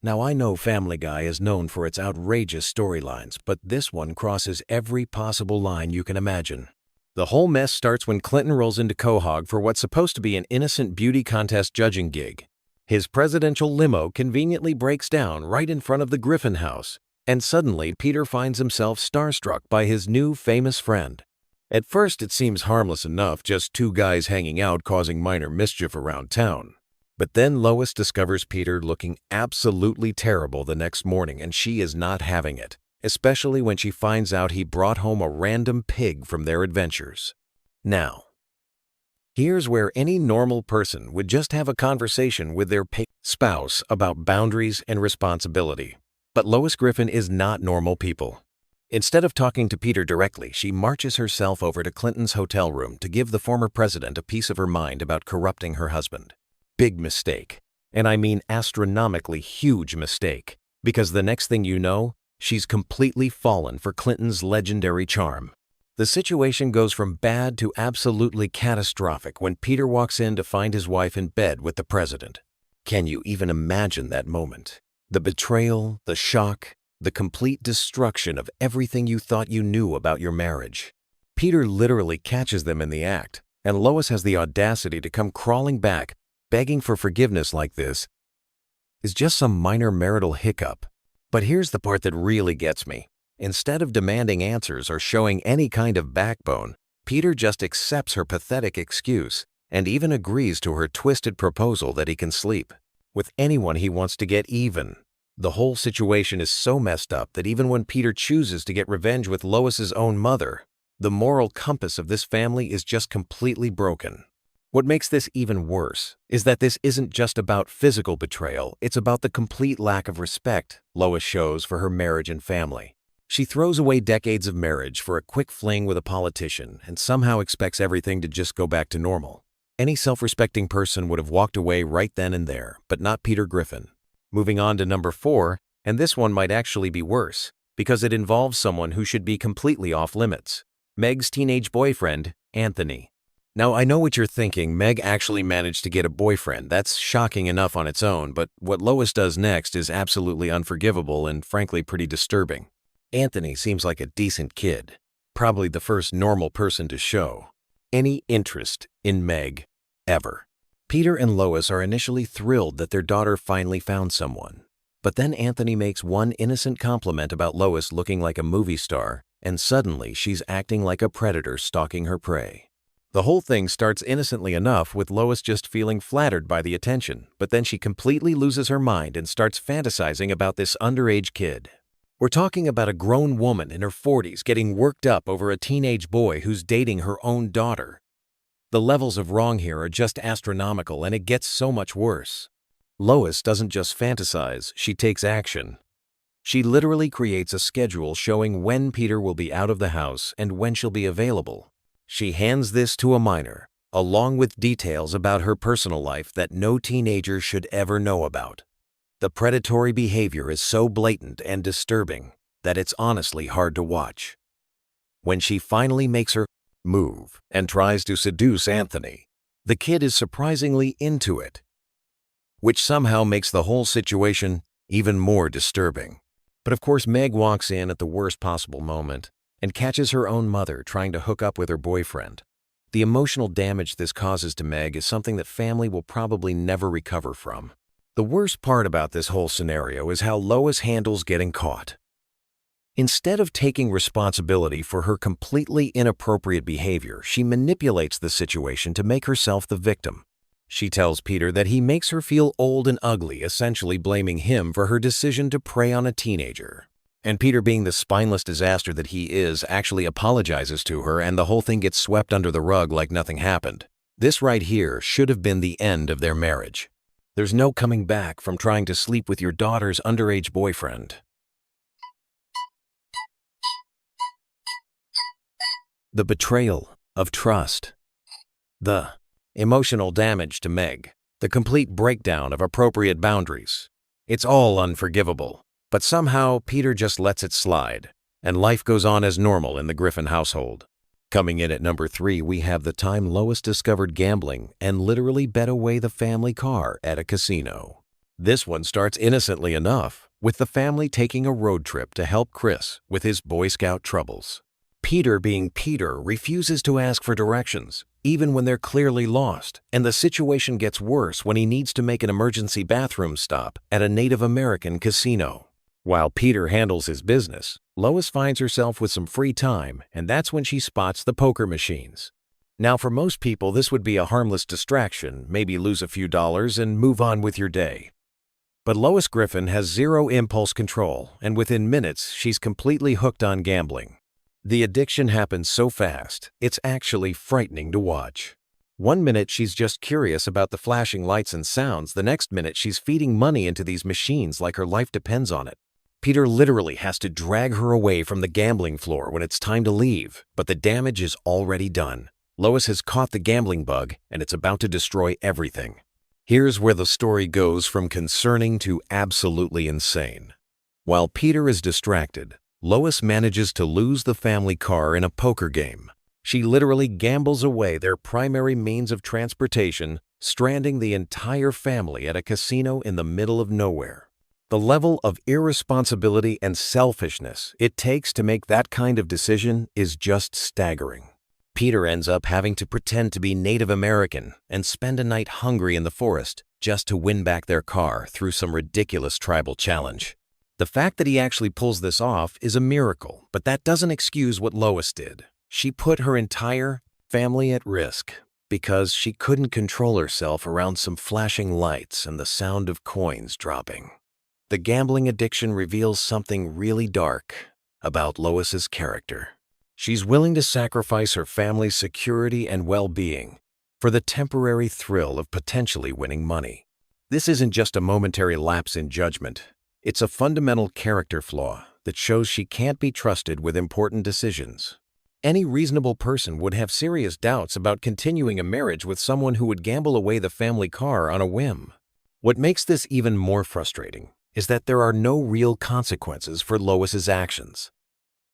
Now, I know Family Guy is known for its outrageous storylines, but this one crosses every possible line you can imagine. The whole mess starts when Clinton rolls into Quahog for what's supposed to be an innocent beauty contest judging gig. His presidential limo conveniently breaks down right in front of the Griffin house, and suddenly Peter finds himself starstruck by his new famous friend. At first it seems harmless enough, just 2 guys hanging out causing minor mischief around town. But then Lois discovers Peter looking absolutely terrible the next morning, and she is not having it, especially when she finds out he brought home a random pig from their adventures. Now, here's where any normal person would just have a conversation with their spouse about boundaries and responsibility. But Lois Griffin is not normal people. Instead of talking to Peter directly, she marches herself over to Clinton's hotel room to give the former president a piece of her mind about corrupting her husband. Big mistake. And I mean astronomically huge mistake. Because the next thing you know, She's completely fallen for Clinton's legendary charm. The situation goes from bad to absolutely catastrophic when Peter walks in to find his wife in bed with the president. Can you even imagine that moment? The betrayal, the shock, the complete destruction of everything you thought you knew about your marriage. Peter literally catches them in the act, and Lois has the audacity to come crawling back, begging for forgiveness like this is just some minor marital hiccup. But here's the part that really gets me. Instead of demanding answers or showing any kind of backbone, Peter just accepts her pathetic excuse and even agrees to her twisted proposal that he can sleep with anyone he wants to get even. The whole situation is so messed up that even when Peter chooses to get revenge with Lois's own mother, the moral compass of this family is just completely broken. What makes this even worse is that this isn't just about physical betrayal, it's about the complete lack of respect Lois shows for her marriage and family. She throws away decades of marriage for a quick fling with a politician and somehow expects everything to just go back to normal. Any self-respecting person would have walked away right then and there, but not Peter Griffin. Moving on to number 4, and this one might actually be worse, because it involves someone who should be completely off limits. Meg's teenage boyfriend, Anthony. Now, I know what you're thinking. Meg actually managed to get a boyfriend. That's shocking enough on its own, but what Lois does next is absolutely unforgivable and frankly pretty disturbing. Anthony seems like a decent kid, probably the first normal person to show any interest in Meg, ever. Peter and Lois are initially thrilled that their daughter finally found someone. But then Anthony makes one innocent compliment about Lois looking like a movie star, and suddenly she's acting like a predator stalking her prey. The whole thing starts innocently enough with Lois just feeling flattered by the attention, but then she completely loses her mind and starts fantasizing about this underage kid. We're talking about a grown woman in her 40s getting worked up over a teenage boy who's dating her own daughter. The levels of wrong here are just astronomical, and it gets so much worse. Lois doesn't just fantasize, she takes action. She literally creates a schedule showing when Peter will be out of the house and when she'll be available. She hands this to a minor, along with details about her personal life that no teenager should ever know about. The predatory behavior is so blatant and disturbing that it's honestly hard to watch. When she finally makes her move and tries to seduce Anthony, the kid is surprisingly into it, which somehow makes the whole situation even more disturbing. But of course, Meg walks in at the worst possible moment and catches her own mother trying to hook up with her boyfriend. The emotional damage this causes to Meg is something that family will probably never recover from. The worst part about this whole scenario is how Lois handles getting caught. Instead of taking responsibility for her completely inappropriate behavior, she manipulates the situation to make herself the victim. She tells Peter that he makes her feel old and ugly, essentially blaming him for her decision to prey on a teenager. And Peter, being the spineless disaster that he is, actually apologizes to her, and the whole thing gets swept under the rug like nothing happened. This right here should have been the end of their marriage. There's no coming back from trying to sleep with your daughter's underage boyfriend. The betrayal of trust. The emotional damage to Meg. The complete breakdown of appropriate boundaries. It's all unforgivable. But somehow Peter just lets it slide, and life goes on as normal in the Griffin household. Coming in at number 3, we have the time Lois discovered gambling and literally bet away the family car at a casino. This one starts innocently enough, with the family taking a road trip to help Chris with his Boy Scout troubles. Peter, being Peter, refuses to ask for directions, even when they're clearly lost, and the situation gets worse when he needs to make an emergency bathroom stop at a Native American casino. While Peter handles his business, Lois finds herself with some free time, and that's when she spots the poker machines. Now, for most people, this would be a harmless distraction, maybe lose a few dollars and move on with your day. But Lois Griffin has zero impulse control, and within minutes, she's completely hooked on gambling. The addiction happens so fast, it's actually frightening to watch. One minute she's just curious about the flashing lights and sounds, the next minute she's feeding money into these machines like her life depends on it. Peter literally has to drag her away from the gambling floor when it's time to leave, but the damage is already done. Lois has caught the gambling bug, and it's about to destroy everything. Here's where the story goes from concerning to absolutely insane. While Peter is distracted, Lois manages to lose the family car in a poker game. She literally gambles away their primary means of transportation, stranding the entire family at a casino in the middle of nowhere. The level of irresponsibility and selfishness it takes to make that kind of decision is just staggering. Peter ends up having to pretend to be Native American and spend a night hungry in the forest just to win back their car through some ridiculous tribal challenge. The fact that he actually pulls this off is a miracle, but that doesn't excuse what Lois did. She put her entire family at risk because she couldn't control herself around some flashing lights and the sound of coins dropping. The gambling addiction reveals something really dark about Lois's character. She's willing to sacrifice her family's security and well-being for the temporary thrill of potentially winning money. This isn't just a momentary lapse in judgment. It's a fundamental character flaw that shows she can't be trusted with important decisions. Any reasonable person would have serious doubts about continuing a marriage with someone who would gamble away the family car on a whim. What makes this even more frustrating is that there are no real consequences for Lois's actions.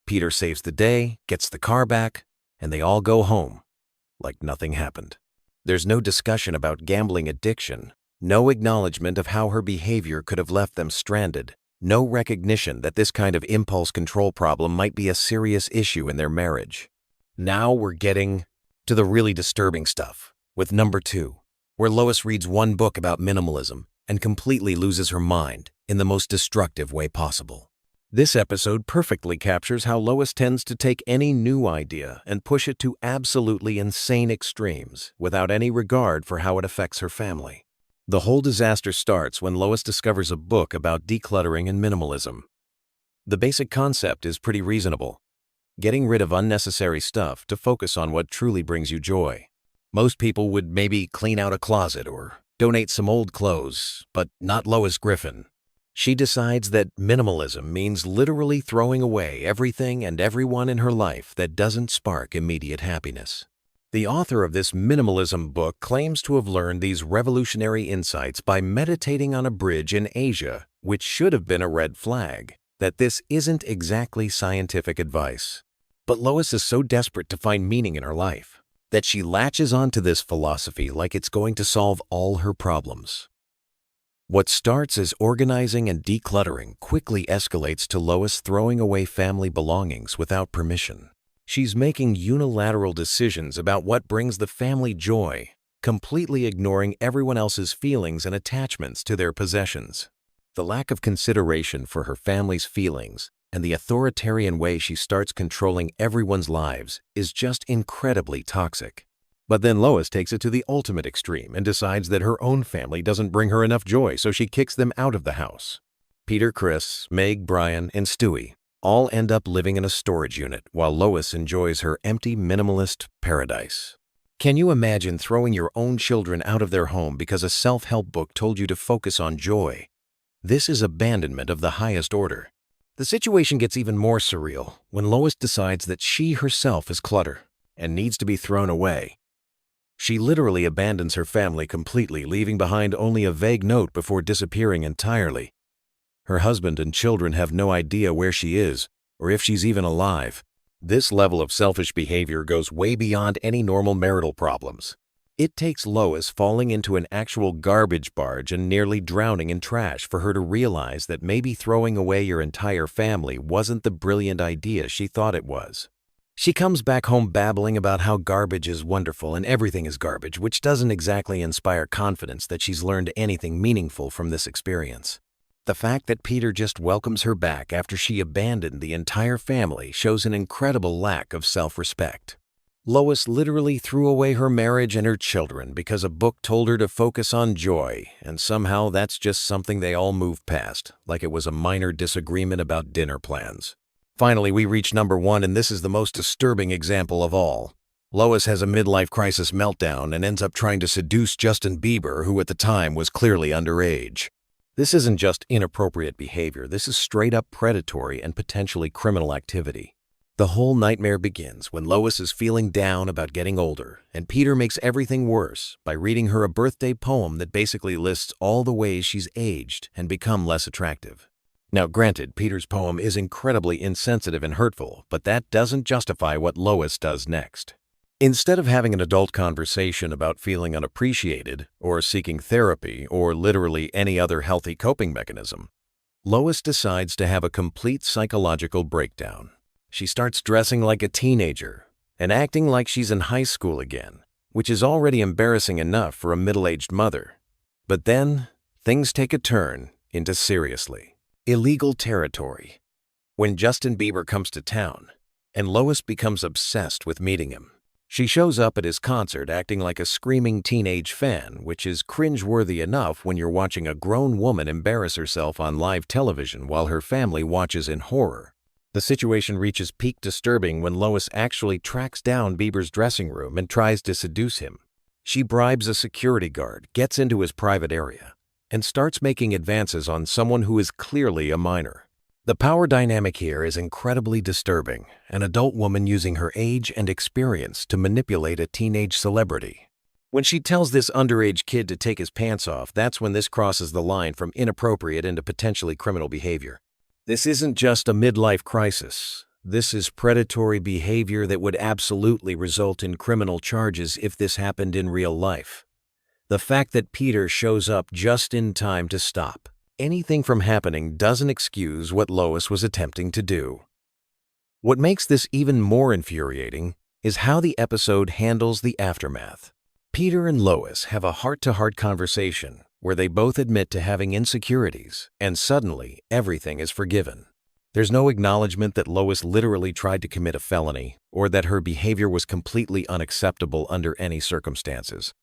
Peter saves the day, gets the car back, and they all go home like nothing happened. There's no discussion about gambling addiction, no acknowledgement of how her behavior could have left them stranded, no recognition that this kind of impulse control problem might be a serious issue in their marriage. Now we're getting to the really disturbing stuff, with number 2, where Lois reads one book about minimalism and completely loses her mind in the most destructive way possible. This episode perfectly captures how Lois tends to take any new idea and push it to absolutely insane extremes without any regard for how it affects her family. The whole disaster starts when Lois discovers a book about decluttering and minimalism. The basic concept is pretty reasonable: getting rid of unnecessary stuff to focus on what truly brings you joy. Most people would maybe clean out a closet or donate some old clothes, but not Lois Griffin. She decides that minimalism means literally throwing away everything and everyone in her life that doesn't spark immediate happiness. The author of this minimalism book claims to have learned these revolutionary insights by meditating on a bridge in Asia, which should have been a red flag that this isn't exactly scientific advice. But Lois is so desperate to find meaning in her life that she latches onto this philosophy like it's going to solve all her problems. What starts as organizing and decluttering quickly escalates to Lois throwing away family belongings without permission. She's making unilateral decisions about what brings the family joy, completely ignoring everyone else's feelings and attachments to their possessions. The lack of consideration for her family's feelings and the authoritarian way she starts controlling everyone's lives is just incredibly toxic. But then Lois takes it to the ultimate extreme and decides that her own family doesn't bring her enough joy, so she kicks them out of the house. Peter, Chris, Meg, Brian, and Stewie all end up living in a storage unit while Lois enjoys her empty minimalist paradise. Can you imagine throwing your own children out of their home because a self-help book told you to focus on joy? This is abandonment of the highest order. The situation gets even more surreal when Lois decides that she herself is clutter and needs to be thrown away. She literally abandons her family completely, leaving behind only a vague note before disappearing entirely. Her husband and children have no idea where she is or if she's even alive. This level of selfish behavior goes way beyond any normal marital problems. It takes Lois falling into an actual garbage barge and nearly drowning in trash for her to realize that maybe throwing away your entire family wasn't the brilliant idea she thought it was. She comes back home babbling about how garbage is wonderful and everything is garbage, which doesn't exactly inspire confidence that she's learned anything meaningful from this experience. The fact that Peter just welcomes her back after she abandoned the entire family shows an incredible lack of self-respect. Lois literally threw away her marriage and her children because a book told her to focus on joy, and somehow that's just something they all move past, like it was a minor disagreement about dinner plans. Finally, we reach number 1, and this is the most disturbing example of all. Lois has a midlife crisis meltdown and ends up trying to seduce Justin Bieber, who at the time was clearly underage. This isn't just inappropriate behavior, this is straight-up predatory and potentially criminal activity. The whole nightmare begins when Lois is feeling down about getting older, and Peter makes everything worse by reading her a birthday poem that basically lists all the ways she's aged and become less attractive. Now, granted, Peter's poem is incredibly insensitive and hurtful, but that doesn't justify what Lois does next. Instead of having an adult conversation about feeling unappreciated, or seeking therapy, or literally any other healthy coping mechanism, Lois decides to have a complete psychological breakdown. She starts dressing like a teenager and acting like she's in high school again, which is already embarrassing enough for a middle-aged mother. But then, things take a turn into seriously illegal territory. When Justin Bieber comes to town, and Lois becomes obsessed with meeting him. She shows up at his concert acting like a screaming teenage fan, which is cringe-worthy enough when you're watching a grown woman embarrass herself on live television while her family watches in horror. The situation reaches peak disturbing when Lois actually tracks down Bieber's dressing room and tries to seduce him. She bribes a security guard, gets into his private area, and starts making advances on someone who is clearly a minor. The power dynamic here is incredibly disturbing, an adult woman using her age and experience to manipulate a teenage celebrity. When she tells this underage kid to take his pants off, that's when this crosses the line from inappropriate into potentially criminal behavior. This isn't just a midlife crisis. This is predatory behavior that would absolutely result in criminal charges if this happened in real life. The fact that Peter shows up just in time to stop anything from happening doesn't excuse what Lois was attempting to do. What makes this even more infuriating is how the episode handles the aftermath. Peter and Lois have a heart-to-heart conversation where they both admit to having insecurities, and suddenly everything is forgiven. There's no acknowledgement that Lois literally tried to commit a felony or that her behavior was completely unacceptable under any circumstances.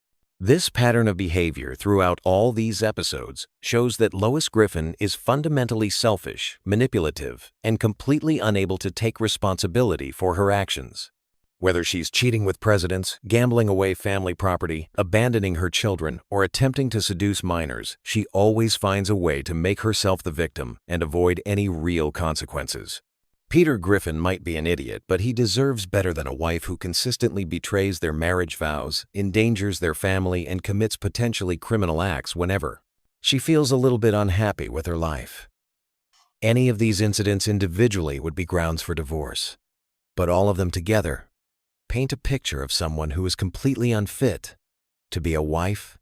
This pattern of behavior throughout all these episodes shows that Lois Griffin is fundamentally selfish, manipulative, and completely unable to take responsibility for her actions. Whether she's cheating with presidents, gambling away family property, abandoning her children, or attempting to seduce minors, she always finds a way to make herself the victim and avoid any real consequences. Peter Griffin might be an idiot, but he deserves better than a wife who consistently betrays their marriage vows, endangers their family, and commits potentially criminal acts whenever she feels a little bit unhappy with her life. Any of these incidents individually would be grounds for divorce, but all of them together paint a picture of someone who is completely unfit to be a wife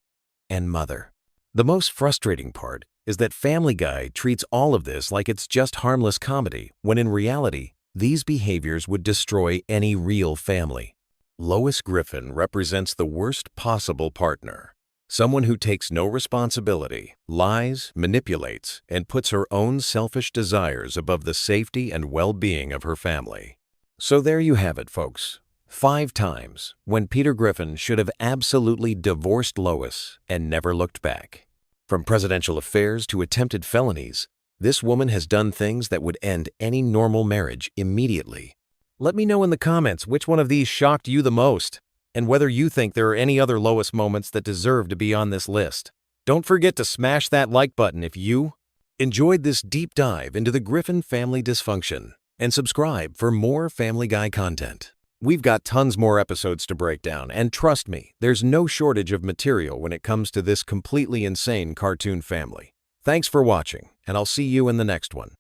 and mother. The most frustrating part is that Family Guy treats all of this like it's just harmless comedy, when in reality, these behaviors would destroy any real family. Lois Griffin represents the worst possible partner. Someone who takes no responsibility, lies, manipulates, and puts her own selfish desires above the safety and well-being of her family. So there you have it, folks. 5 times when Peter Griffin should have absolutely divorced Lois and never looked back. From presidential affairs to attempted felonies, this woman has done things that would end any normal marriage immediately. Let me know in the comments which one of these shocked you the most, and whether you think there are any other Lois moments that deserve to be on this list. Don't forget to smash that like button if you enjoyed this deep dive into the Griffin family dysfunction, and subscribe for more Family Guy content. We've got tons more episodes to break down, and trust me, there's no shortage of material when it comes to this completely insane cartoon family. Thanks for watching, and I'll see you in the next one.